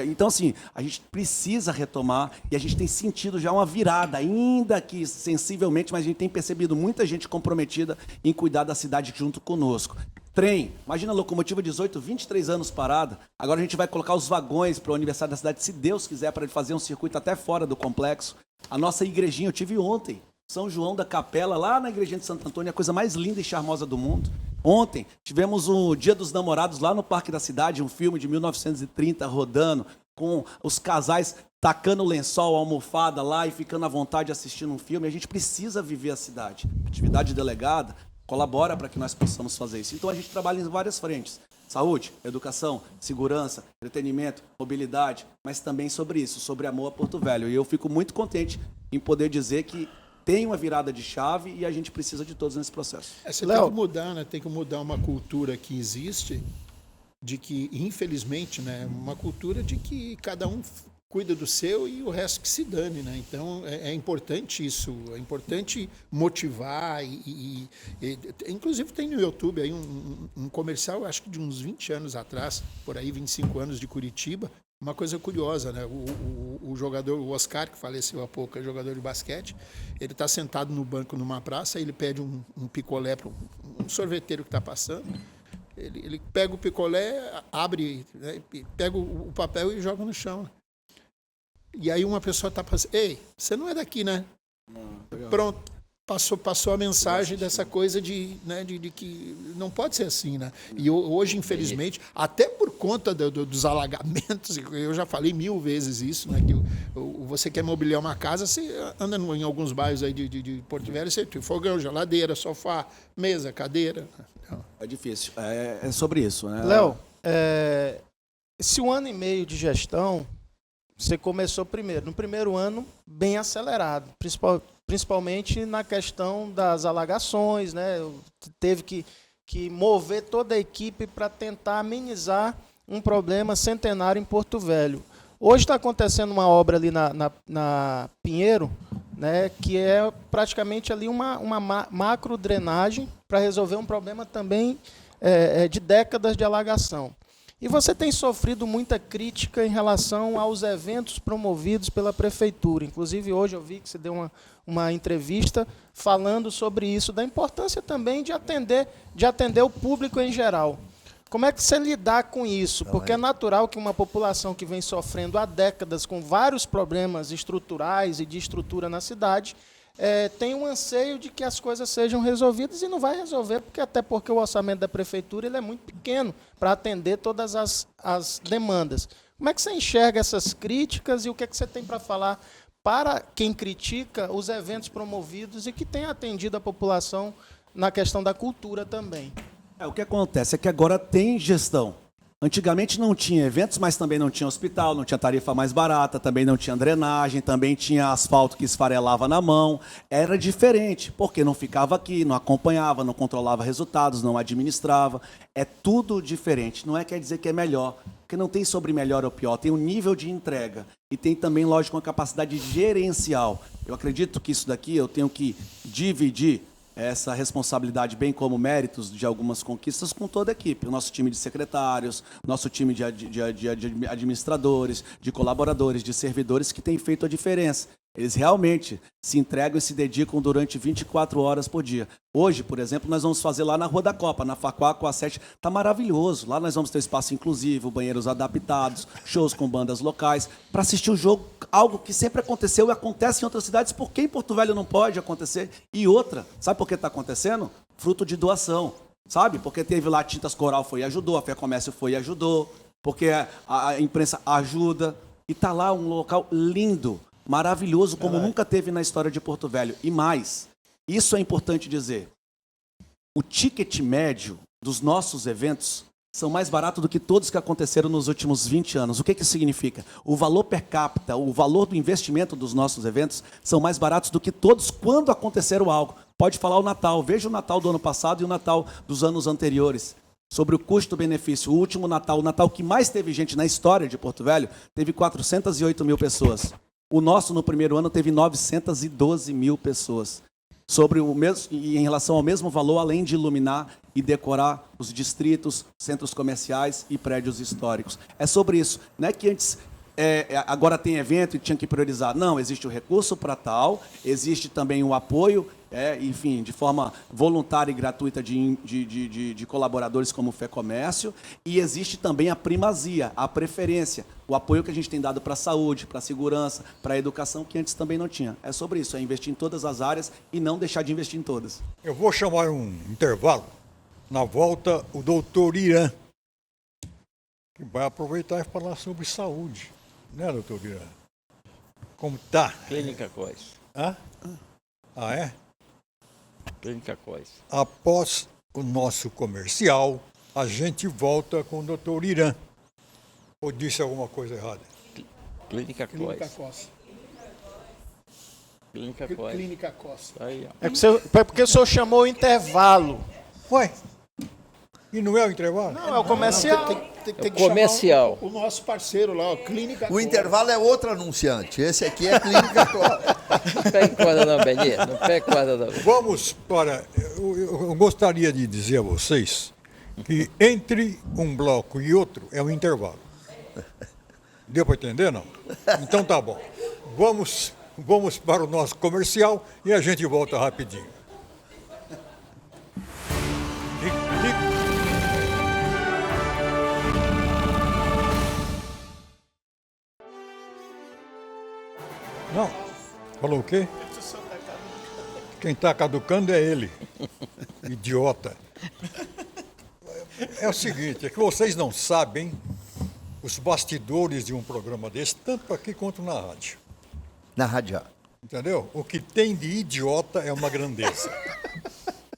Então, assim, a gente precisa retomar e a gente tem sentido já uma virada, ainda que sensivelmente, mas a gente tem percebido muita gente comprometida em cuidar da cidade junto conosco. Trem, imagina a locomotiva 18, 23 anos parada. Agora a gente vai colocar os vagões para o aniversário da cidade, se Deus quiser, para ele fazer um circuito até fora do complexo. A nossa igrejinha, eu tive ontem, São João da Capela, lá na igrejinha de Santo Antônio, a coisa mais linda e charmosa do mundo. Ontem tivemos o Dia dos Namorados lá no Parque da Cidade, um filme de 1930 rodando, com os casais tacando lençol, almofada lá e ficando à vontade assistindo um filme. A gente precisa viver a cidade. Atividade delegada colabora para que nós possamos fazer isso. Então a gente trabalha em várias frentes. Saúde, educação, segurança, entretenimento, mobilidade, mas também sobre isso, sobre amor a Porto Velho. E eu fico muito contente em poder dizer que tem uma virada de chave e a gente precisa de todos nesse processo. Você tem que mudar, né? Tem que mudar uma cultura que existe, de que, infelizmente, né, uma cultura de que cada um cuida do seu e o resto que se dane, né? Então é importante isso, é importante motivar inclusive tem no YouTube aí um comercial, acho que de uns 20 anos atrás, por aí 25 anos de Curitiba, uma coisa curiosa, né? O jogador, o Oscar, que faleceu há pouco, é jogador de basquete, ele está sentado no banco numa praça, ele pede um picolé para um sorveteiro que está passando, ele pega o picolé, abre, né, pega o papel e joga no chão. E aí uma pessoa está passando, ei, você não é daqui, né? Pronto, passou a mensagem dessa coisa de que não pode ser assim, né? E hoje, infelizmente, até por conta dos alagamentos, eu já falei 1000 vezes isso, né? Que você quer mobiliar uma casa, você anda em alguns bairros aí de Porto Velho, você tem fogão, geladeira, sofá, mesa, cadeira. É difícil, é sobre isso, né? Léo, esse 1 ano e meio de gestão, você começou no primeiro ano, bem acelerado, principalmente na questão das alagações, né? Teve que mover toda a equipe para tentar amenizar um problema centenário em Porto Velho. Hoje está acontecendo uma obra ali na Pinheiro, né, que é praticamente ali uma macro drenagem para resolver um problema também de décadas de alagação. E você tem sofrido muita crítica em relação aos eventos promovidos pela Prefeitura. Inclusive, hoje eu vi que você deu uma entrevista falando sobre isso, da importância também de atender o público em geral. Como é que você lidar com isso? Porque é natural que uma população que vem sofrendo há décadas com vários problemas estruturais e de estrutura na cidade tem um anseio de que as coisas sejam resolvidas e não vai resolver, até porque o orçamento da prefeitura ele é muito pequeno para atender todas as demandas. Como é que você enxerga essas críticas e o que é que você tem para falar para quem critica os eventos promovidos e que tem atendido a população na questão da cultura também? O que acontece é que agora tem gestão. Antigamente não tinha eventos, mas também não tinha hospital, não tinha tarifa mais barata, também não tinha drenagem, também tinha asfalto que esfarelava na mão. Era diferente, porque não ficava aqui, não acompanhava, não controlava resultados, não administrava. É tudo diferente. Não quer dizer que é melhor, porque não tem sobre melhor ou pior, tem um nível de entrega e tem também, lógico, uma capacidade gerencial. Eu acredito que isso daqui eu tenho que dividir essa responsabilidade, bem como méritos de algumas conquistas, com toda a equipe. O nosso time de secretários, nosso time de administradores, de colaboradores, de servidores que tem feito a diferença. Eles realmente se entregam e se dedicam durante 24 horas por dia. Hoje, por exemplo, nós vamos fazer lá na Rua da Copa, na Facuá, com a 7. Está maravilhoso. Lá nós vamos ter espaço inclusivo, banheiros adaptados, shows com bandas locais, para assistir o jogo, algo que sempre aconteceu e acontece em outras cidades, porque em Porto Velho não pode acontecer. E outra, sabe por que está acontecendo? Fruto de doação, sabe? Porque teve lá Tintas Coral foi e ajudou, a FEComércio foi e ajudou, porque a imprensa ajuda. E está lá um local lindo, maravilhoso, como nunca teve na história de Porto Velho. E mais, isso é importante dizer, o ticket médio dos nossos eventos são mais baratos do que todos que aconteceram nos últimos 20 anos. O que isso significa? O valor per capita, o valor do investimento dos nossos eventos são mais baratos do que todos quando aconteceram algo. Pode falar o Natal, veja o Natal do ano passado e o Natal dos anos anteriores. Sobre o custo-benefício, o último Natal, o Natal que mais teve gente na história de Porto Velho, teve 408 mil pessoas. O nosso, no primeiro ano, teve 912 mil pessoas. Sobre o mesmo, e em relação ao mesmo valor, além de iluminar e decorar os distritos, centros comerciais e prédios históricos. É sobre isso. Não é que antes, agora tem evento e tinha que priorizar. Não, existe o recurso para tal, existe também o apoio, enfim, de forma voluntária e gratuita de colaboradores como o FEComércio, e existe também a primazia, a preferência, o apoio que a gente tem dado para a saúde, para a segurança, para a educação, que antes também não tinha. É sobre isso, é investir em todas as áreas e não deixar de investir em todas. Eu vou chamar um intervalo. Na volta, o doutor Irã, que vai aproveitar e falar sobre saúde. Né, doutor Irã? Como tá? Clínica Cois. Hã? Ah, é? Clínica Cois. Após o nosso comercial, a gente volta com o doutor Irã. Ou disse alguma coisa errada? Clínica Cois. Clínica Cois. Clínica Cois. Aí, ó. É porque o senhor chamou o intervalo. Ué? E não é o intervalo? Não, é o comercial. tem que comercial. chamar o nosso parceiro lá, ó, Clínica O Cló. intervalo é outro anunciante. Esse aqui é a Clínica Cló. Não pega corda não, Beni. Não pega corda não. Vamos para... Eu gostaria de dizer a vocês que entre um bloco e outro é um intervalo. Deu para entender, não? Então tá bom. Vamos para o nosso comercial e a gente volta rapidinho. Não. Falou o quê? Quem está caducando é ele. Idiota. É o seguinte, é que vocês não sabem os bastidores de um programa desse, tanto aqui quanto na rádio. Na rádio. Entendeu? O que tem de idiota é uma grandeza.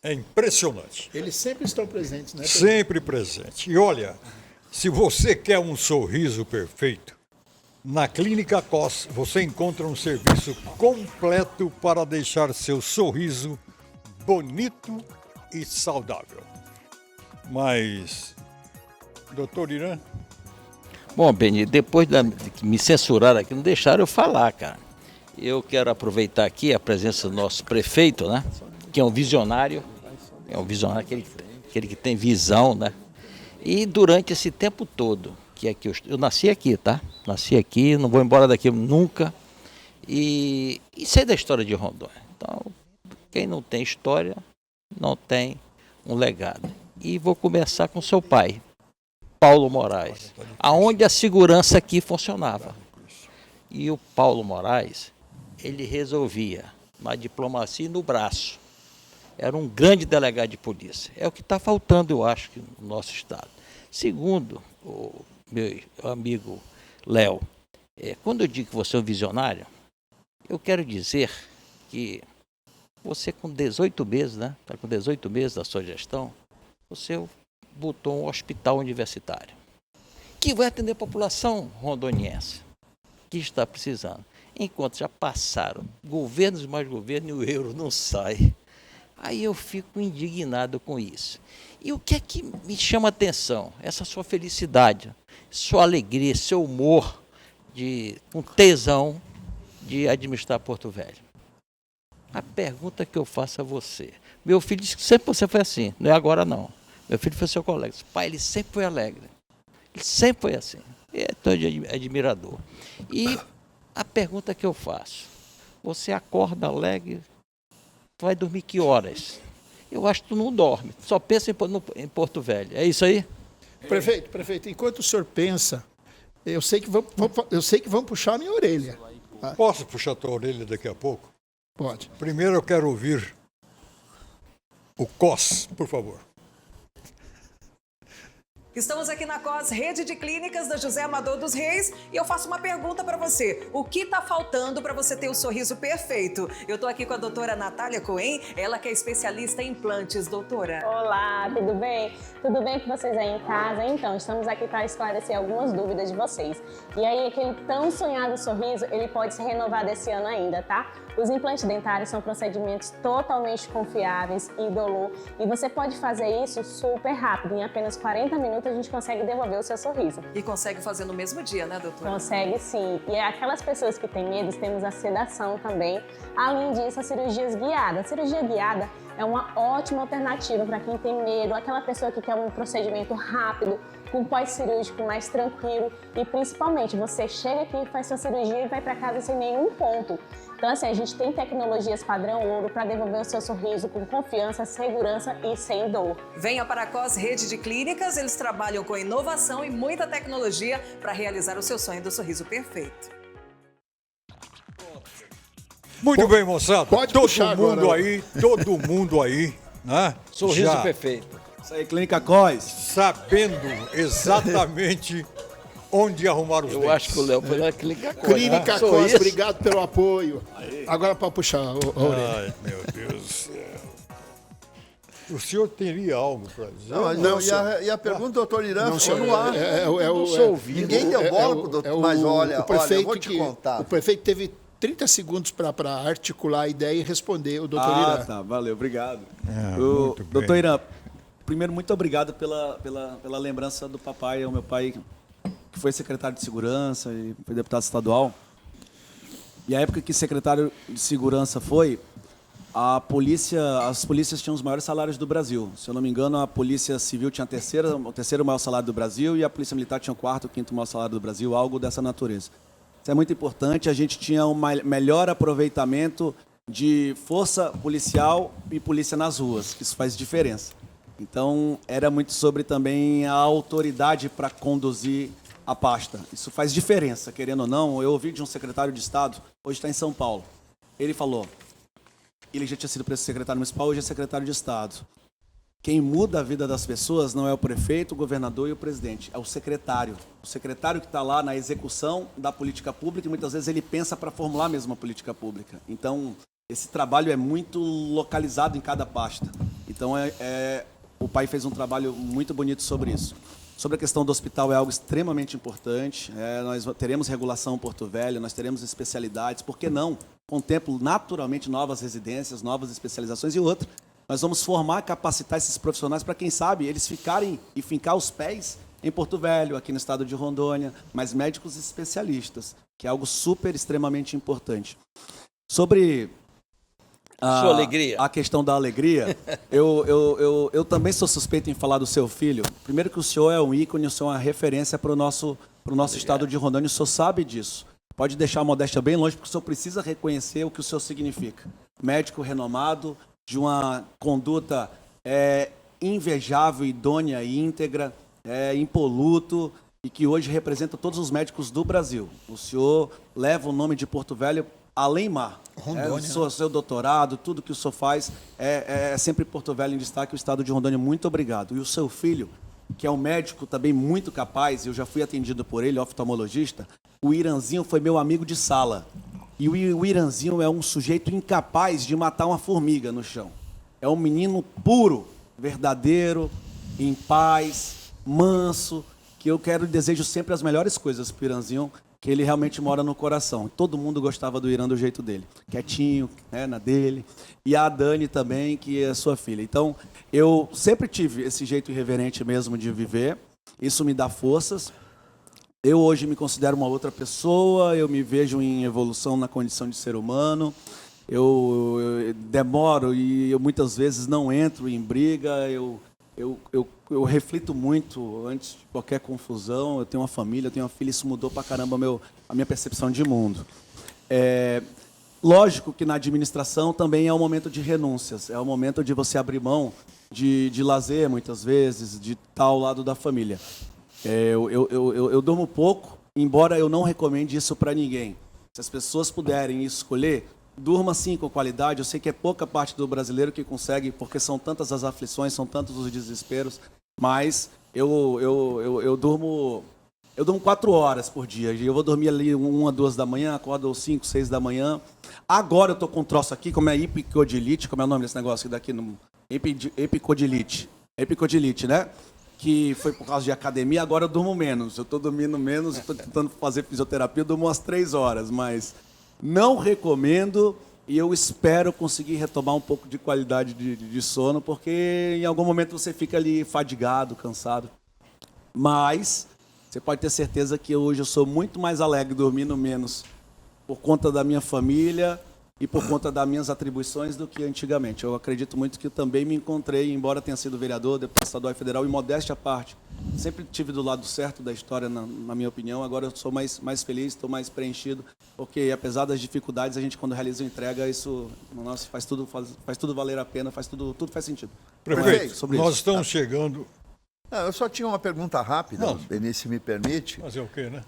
É impressionante. Eles sempre estão presentes, né? Sempre presente. E olha, se você quer um sorriso perfeito, na Clínica COS você encontra um serviço completo para deixar seu sorriso bonito e saudável. Mas, doutor Irã? Bom, Beni, depois de me censurar aqui, não deixaram eu falar, cara. Eu quero aproveitar aqui a presença do nosso prefeito, né? Que é um visionário. É um visionário, aquele que tem visão, né? E durante esse tempo todo, que aqui eu nasci aqui, tá? Nasci aqui, não vou embora daqui nunca. E sei da história de Rondônia. Então, quem não tem história, não tem um legado. E vou começar com seu pai, Paulo Moraes, aonde a segurança aqui funcionava. E o Paulo Moraes, ele resolvia na diplomacia e no braço. Era um grande delegado de polícia. É o que está faltando, eu acho, no nosso estado. Segundo, o meu amigo Léo, quando eu digo que você é um visionário, eu quero dizer que você com 18 meses, né? Está com 18 meses da sua gestão, você botou um hospital universitário que vai atender a população rondoniense que está precisando. Enquanto já passaram governos e mais governos e o euro não sai. Aí eu fico indignado com isso. E o que é que me chama a atenção? Essa sua felicidade, sua alegria, seu humor, com tesão de administrar Porto Velho. A pergunta que eu faço a você. Meu filho disse que sempre você foi assim, não é agora não. Meu filho foi seu colega. Pai, ele sempre foi alegre. Ele sempre foi assim. É tão admirador. E a pergunta que eu faço. Você acorda alegre, vai dormir que horas? Eu acho que tu não dorme. Só pensa em Porto Velho. É isso aí? Prefeito, enquanto o senhor pensa, eu sei que vão puxar a minha orelha. Tá? Posso puxar a tua orelha daqui a pouco? Pode. Primeiro eu quero ouvir o COS, por favor. Estamos aqui na COS, Rede de Clínicas da José Amador dos Reis, e eu faço uma pergunta para você. O que está faltando para você ter o sorriso perfeito? Eu estou aqui com a doutora Natália Cohen, ela que é especialista em implantes, doutora. Olá, tudo bem? Tudo bem com vocês aí em casa? Então, estamos aqui para esclarecer algumas dúvidas de vocês. E aí, aquele tão sonhado sorriso, ele pode ser renovado esse ano ainda, tá? Os implantes dentários são procedimentos totalmente confiáveis, indolor, e você pode fazer isso super rápido. Em apenas 40 minutos a gente consegue devolver o seu sorriso. E consegue fazer no mesmo dia, né, doutora? Consegue sim. E aquelas pessoas que têm medo, temos a sedação também. Além disso, as cirurgias guiadas. A cirurgia guiada é uma ótima alternativa para quem tem medo, aquela pessoa que quer um procedimento rápido, com pós-cirúrgico mais tranquilo, e principalmente você chega aqui, faz sua cirurgia e vai para casa sem nenhum ponto. Então assim, a gente tem tecnologias padrão ouro para devolver o seu sorriso com confiança, segurança e sem dor. Venha para a COS Rede de Clínicas, eles trabalham com inovação e muita tecnologia para realizar o seu sonho do sorriso perfeito. Muito bem, moçada. Pode puxar agora. Todo mundo aí, né? Sorriso perfeito. Isso aí, Clínica COS. Sabendo exatamente onde arrumar os dentes. Eu acho que o Léo foi na Clínica COS. Clínica COS, obrigado pelo apoio. Agora para puxar a orelha. Ai, meu Deus do céu. O senhor teria algo para dizer? Não, e a pergunta, doutor Irã, ficou no ar. Ninguém deu bola pro doutor, mas olha, eu vou te contar. O prefeito teve 30 segundos para articular a ideia e responder o doutor Irã. Tá, valeu, obrigado. Muito doutor Irã, primeiro, muito obrigado pela lembrança do papai, o meu pai, que foi secretário de Segurança e foi deputado estadual. E a época que secretário de Segurança foi, as polícias tinham os maiores salários do Brasil. Se eu não me engano, a Polícia Civil tinha o terceiro maior salário do Brasil e a Polícia Militar tinha o quarto ou quinto maior salário do Brasil, algo dessa natureza. Isso é muito importante. A gente tinha um melhor aproveitamento de força policial e polícia nas ruas, que isso faz diferença. Então, era muito sobre também a autoridade para conduzir a pasta. Isso faz diferença, querendo ou não. Eu ouvi de um secretário de Estado, hoje está em São Paulo. Ele falou, ele já tinha sido secretário municipal, hoje é secretário de Estado. Quem muda a vida das pessoas não é o prefeito, o governador e o presidente, é o secretário. O secretário que está lá na execução da política pública e muitas vezes ele pensa para formular mesmo a política pública. Então, esse trabalho é muito localizado em cada pasta. Então, o pai fez um trabalho muito bonito sobre isso. Sobre a questão do hospital é algo extremamente importante. Nós teremos regulação em Porto Velho, nós teremos especialidades. Por que não? Contemplo naturalmente novas residências, novas especializações e outra. Nós vamos formar, capacitar esses profissionais para, quem sabe, eles ficarem e fincar os pés em Porto Velho, aqui no estado de Rondônia, mas médicos especialistas, que é algo super, extremamente importante. Sobre a questão da alegria, eu também sou suspeito em falar do seu filho. Primeiro que o senhor é um ícone, o senhor é uma referência para o nosso estado de Rondônia, o senhor sabe disso. Pode deixar a modéstia bem longe, porque o senhor precisa reconhecer o que o senhor significa. Médico renomado, de uma conduta invejável, idônea e íntegra, impoluto, e que hoje representa todos os médicos do Brasil. O senhor leva o nome de Porto Velho além mar. Seu doutorado, tudo que o senhor faz é sempre Porto Velho em destaque, o estado de Rondônia. Muito obrigado. E o seu filho, que é um médico também muito capaz, eu já fui atendido por ele, oftalmologista, o Iranzinho foi meu amigo de sala. E o Iranzinho é um sujeito incapaz de matar uma formiga no chão. É um menino puro, verdadeiro, em paz, manso, que eu desejo sempre as melhores coisas para o Iranzinho, que ele realmente mora no coração. Todo mundo gostava do Irã do jeito dele, quietinho, na dele. E a Dani também, que é sua filha. Então, eu sempre tive esse jeito irreverente mesmo de viver. Isso me dá forças. Eu hoje me considero uma outra pessoa, eu me vejo em evolução na condição de ser humano. Eu demoro e eu muitas vezes não entro em briga. Eu reflito muito antes de qualquer confusão. Eu tenho uma família, eu tenho uma filha, isso mudou pra caramba a minha percepção de mundo. Lógico que na administração também é um momento de renúncias, é um momento de você abrir mão de lazer, muitas vezes, de estar ao lado da família. Eu durmo pouco, embora eu não recomende isso para ninguém. Se as pessoas puderem escolher, durma sim com qualidade. Eu sei que é pouca parte do brasileiro que consegue, porque são tantas as aflições, são tantos os desesperos, mas eu durmo 4 horas por dia. Eu vou dormir ali 1, 2 da manhã, acordo 5, 6 da manhã. Agora eu tô com um troço aqui, como é epicodilite, como é o nome desse negócio aqui daqui? Epicodilite, né? Que foi por causa de academia, agora eu durmo menos. Eu estou dormindo menos, estou tentando fazer fisioterapia, eu durmo umas 3 horas, mas não recomendo e eu espero conseguir retomar um pouco de qualidade de sono, porque em algum momento você fica ali fadigado, cansado. Mas você pode ter certeza que hoje eu sou muito mais alegre dormindo menos por conta da minha família e por conta das minhas atribuições do que antigamente. Eu acredito muito que eu também me encontrei, embora tenha sido vereador, deputado estadual e federal, e modéstia à parte, sempre tive do lado certo da história, na minha opinião. Agora eu sou mais feliz, estou mais preenchido, porque apesar das dificuldades, a gente quando realiza uma entrega, isso faz tudo valer a pena, tudo faz sentido. Prefeito, nós estamos chegando... Eu só tinha uma pergunta rápida, Benício, se me permite. Fazer o quê, né?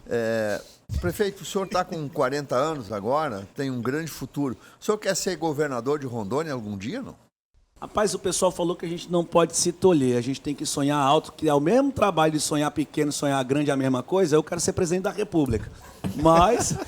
Prefeito, o senhor está com 40 anos agora, tem um grande futuro. O senhor quer ser governador de Rondônia algum dia, não? Rapaz, o pessoal falou que a gente não pode se tolher, a gente tem que sonhar alto, que é o mesmo trabalho de sonhar pequeno e sonhar grande é a mesma coisa. Eu quero ser presidente da República. Mas,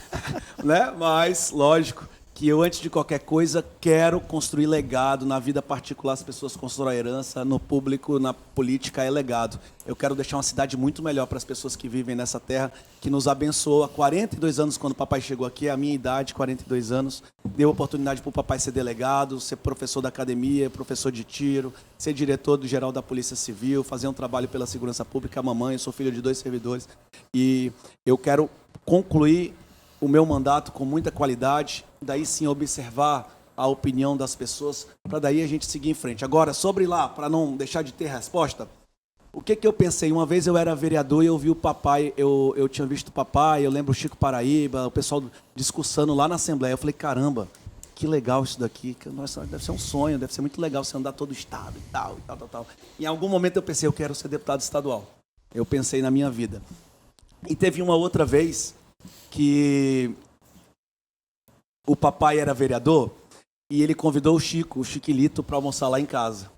lógico, que eu, antes de qualquer coisa, quero construir legado. Na vida particular, as pessoas constroem herança, no público, na política, é legado. Eu quero deixar uma cidade muito melhor para as pessoas que vivem nessa terra, que nos abençoou. Há 42 anos, quando o papai chegou aqui, a minha idade, 42 anos, deu oportunidade para o papai ser delegado, ser professor da academia, professor de tiro, ser diretor do geral da Polícia Civil, fazer um trabalho pela segurança pública. A mamãe, eu sou filho de 2 servidores, e eu quero concluir o meu mandato com muita qualidade, daí sim observar a opinião das pessoas, para daí a gente seguir em frente. Agora, sobre lá, para não deixar de ter resposta, o que eu pensei? Uma vez eu era vereador e eu vi o papai, eu tinha visto o papai, eu lembro o Chico Paraíba, o pessoal discussando lá na Assembleia. Eu falei, caramba, que legal isso daqui, nossa, deve ser um sonho, deve ser muito legal você andar todo o estado e tal, e tal, tal, tal. Em algum momento eu pensei, eu quero ser deputado estadual. Eu pensei na minha vida. E teve uma outra vez que o papai era vereador e ele convidou o Chiquilito, para almoçar lá em casa.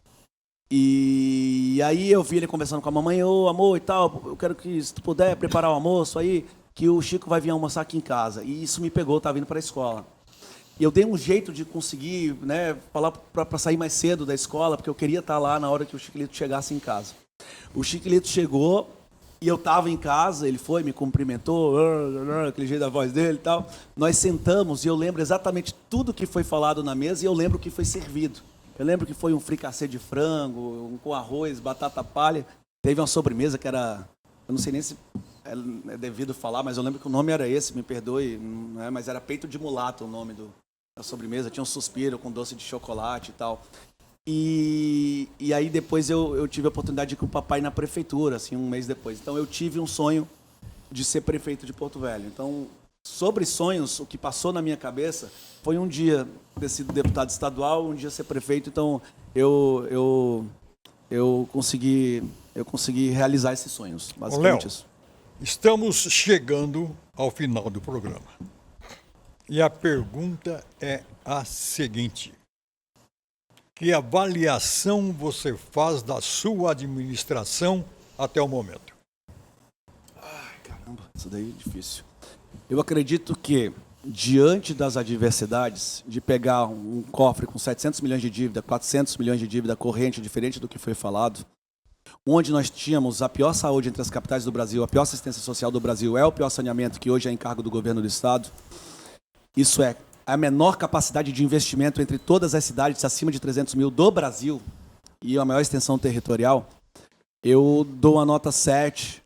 E aí eu vi ele conversando com a mamãe, ô amor e tal, eu quero que, se tu puder, preparar o almoço aí, que o Chico vai vir almoçar aqui em casa. E isso me pegou, eu estava vindo para a escola. E eu dei um jeito de conseguir, né, falar para sair mais cedo da escola, porque eu queria estar lá na hora que o Chiquilito chegasse em casa. O Chiquilito chegou e eu estava em casa, ele foi, me cumprimentou, aquele jeito da voz dele e tal. Nós sentamos e eu lembro exatamente tudo que foi falado na mesa e eu lembro o que foi servido. Eu lembro que foi um fricassê de frango, um com arroz, batata palha. Teve uma sobremesa que era, eu não sei nem se é devido falar, mas eu lembro que o nome era esse, me perdoe, né, mas era peito de mulato o nome da sobremesa. Tinha um suspiro com doce de chocolate e tal. E aí depois eu tive a oportunidade de ir com o papai na prefeitura, assim, um mês depois. Então eu tive um sonho de ser prefeito de Porto Velho. Então, sobre sonhos, o que passou na minha cabeça foi um dia ter sido deputado estadual, um dia ser prefeito. Então eu consegui realizar esses sonhos, basicamente. Léo, isso. Estamos chegando ao final do programa. E a pergunta é a seguinte: que avaliação você faz da sua administração até o momento? Ai, caramba, isso daí é difícil. Eu acredito que, diante das adversidades, de pegar um cofre com 700 milhões de dívida, 400 milhões de dívida corrente, diferente do que foi falado, onde nós tínhamos a pior saúde entre as capitais do Brasil, a pior assistência social do Brasil, o pior saneamento, que hoje é encargo do governo do Estado, isso é a menor capacidade de investimento entre todas as cidades acima de 300 mil do Brasil e a maior extensão territorial, eu dou a nota 7,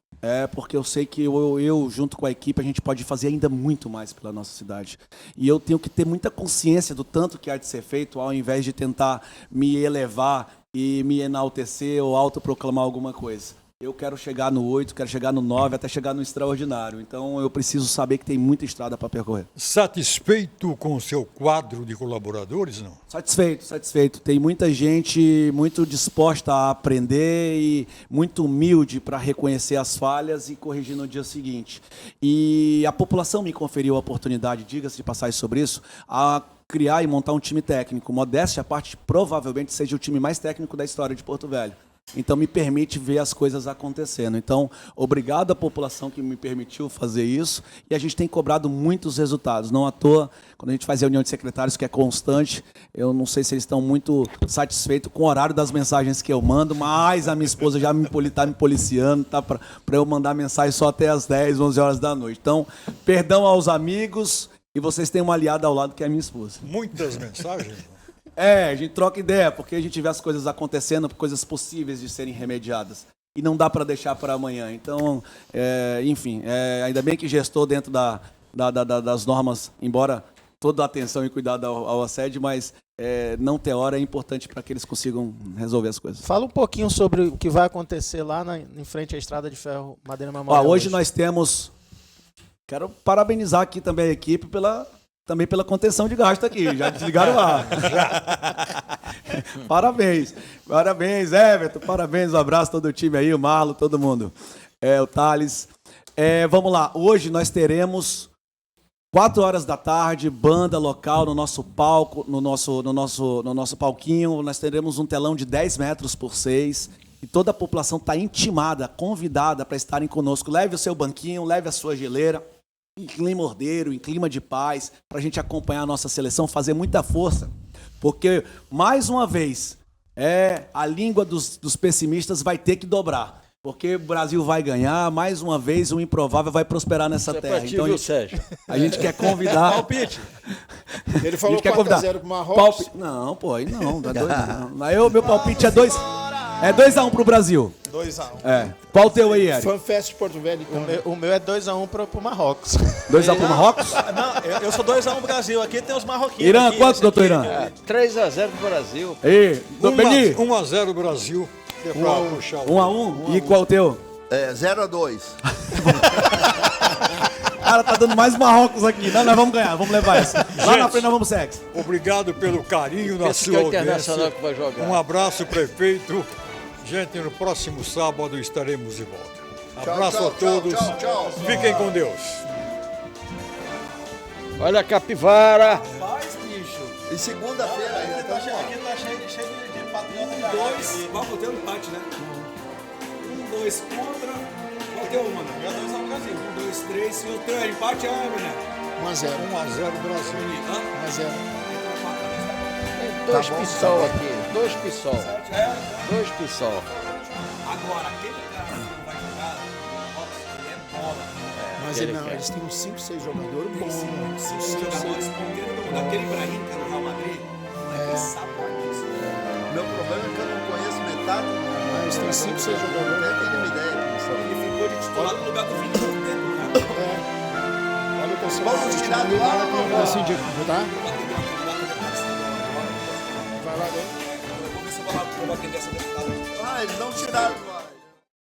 porque eu sei que eu, junto com a equipe, a gente pode fazer ainda muito mais pela nossa cidade. E eu tenho que ter muita consciência do tanto que há de ser feito, ao invés de tentar me elevar e me enaltecer ou autoproclamar alguma coisa. Eu quero chegar no 8, quero chegar no 9, até chegar no extraordinário. Então eu preciso saber que tem muita estrada para percorrer. Satisfeito com o seu quadro de colaboradores, não? Satisfeito. Tem muita gente muito disposta a aprender e muito humilde para reconhecer as falhas e corrigir no dia seguinte. E a população me conferiu a oportunidade, diga-se de passagem sobre isso, a criar e montar um time técnico. Modéstia à parte, provavelmente seja o time mais técnico da história de Porto Velho. Então, me permite ver as coisas acontecendo. Então, obrigado à população que me permitiu fazer isso. E a gente tem cobrado muitos resultados. Não à toa, quando a gente faz reunião de secretários, que é constante, eu não sei se eles estão muito satisfeitos com o horário das mensagens que eu mando, mas a minha esposa já está me policiando, tá, para eu mandar mensagem só até as 10, 11 horas da noite. Então, perdão aos amigos, e vocês têm uma aliada ao lado, que é a minha esposa. Muitas mensagens? A gente troca ideia, porque a gente vê as coisas acontecendo, coisas possíveis de serem remediadas. E não dá para deixar para amanhã. Então, enfim, ainda bem que gestor dentro das normas, embora toda a atenção e cuidado ao assédio, mas não ter hora é importante para que eles consigam resolver as coisas. Fala um pouquinho sobre o que vai acontecer lá em frente à Estrada de Ferro Madeira Memorial. Hoje nós temos... Quero parabenizar aqui também a equipe também pela contenção de gasto aqui, já desligaram lá. Parabéns, Everton, parabéns, um abraço a todo o time aí, o Marlo, todo mundo, o Thales. Vamos lá, hoje nós teremos 4 horas da tarde, banda local no nosso palco, no nosso palquinho, nós teremos um telão de 10 metros por 6, e toda a população está intimada, convidada para estarem conosco. Leve o seu banquinho, leve a sua geleira. em clima ordeiro, em clima de paz, para a gente acompanhar a nossa seleção, fazer muita força. Porque, mais uma vez, a língua dos pessimistas vai ter que dobrar. Porque o Brasil vai ganhar, mais uma vez, o improvável vai prosperar nessa terra. Ti, viu, Sérgio? A gente quer convidar... Palpite. Ele falou 4x0 pro Marrocos. Não, pô, aí não, dá 2-1. Aí meu palpite é 2x1 pro Brasil. 2x1. Qual o teu aí, Eric? FanFest Porto Velho. O meu é 2x1 pro Marrocos. 2x1 pro Marrocos? Não, eu sou 2x1 Brasil. Aqui tem os marroquinos. Irã, aqui, quanto, doutor Irã? 3x0 pro Brasil. E, Beni? 1x0 Brasil. 1x1. E qual o teu? 0x2. Cara, tá dando mais Marrocos aqui. Não, nós vamos ganhar, vamos levar essa. Lá na frente nós vamos sexo. Obrigado pelo carinho da Esse sua que é o audiência. Internacional que vai jogar. Um abraço, prefeito. Gente, no próximo sábado estaremos de volta. Abraço a todos. Tchau. Fiquem com Deus. Olha a capivara. Rapaz, bicho. E segunda-feira ainda tá Aqui tá cheio de patriota. 2, qual o teu empate, né? 1-2 contra. Qual o teu, mano? Já 2x1 Brasil. 1, 2, 3. Se o teu empate é, Mané? 1x0. 1x0 Brasil. 1x0. Dois pissol aqui. 2 pissol. 2 pissol. Agora, aquele cara que não vai jogar, ele é bola. Mas eles têm uns 5, 6 jogadores bons. 5, 6 jogadores ponteiros do mundo. Aquele Ibrahim que é do Real Madrid, ele sabe disso. Meu problema é que eu não conheço metade. Eles têm 5, 6 jogadores. Não tenho a mínima ideia quem são. Ele ficou de titular no lugar do Vini por tempo, né? Olha o pessoal. Vamos tirar do ar ou não assim, tá? Vai lá dentro. Eu vou ver se eu vou lá atender essa deputada. Eles não tiraram do ar.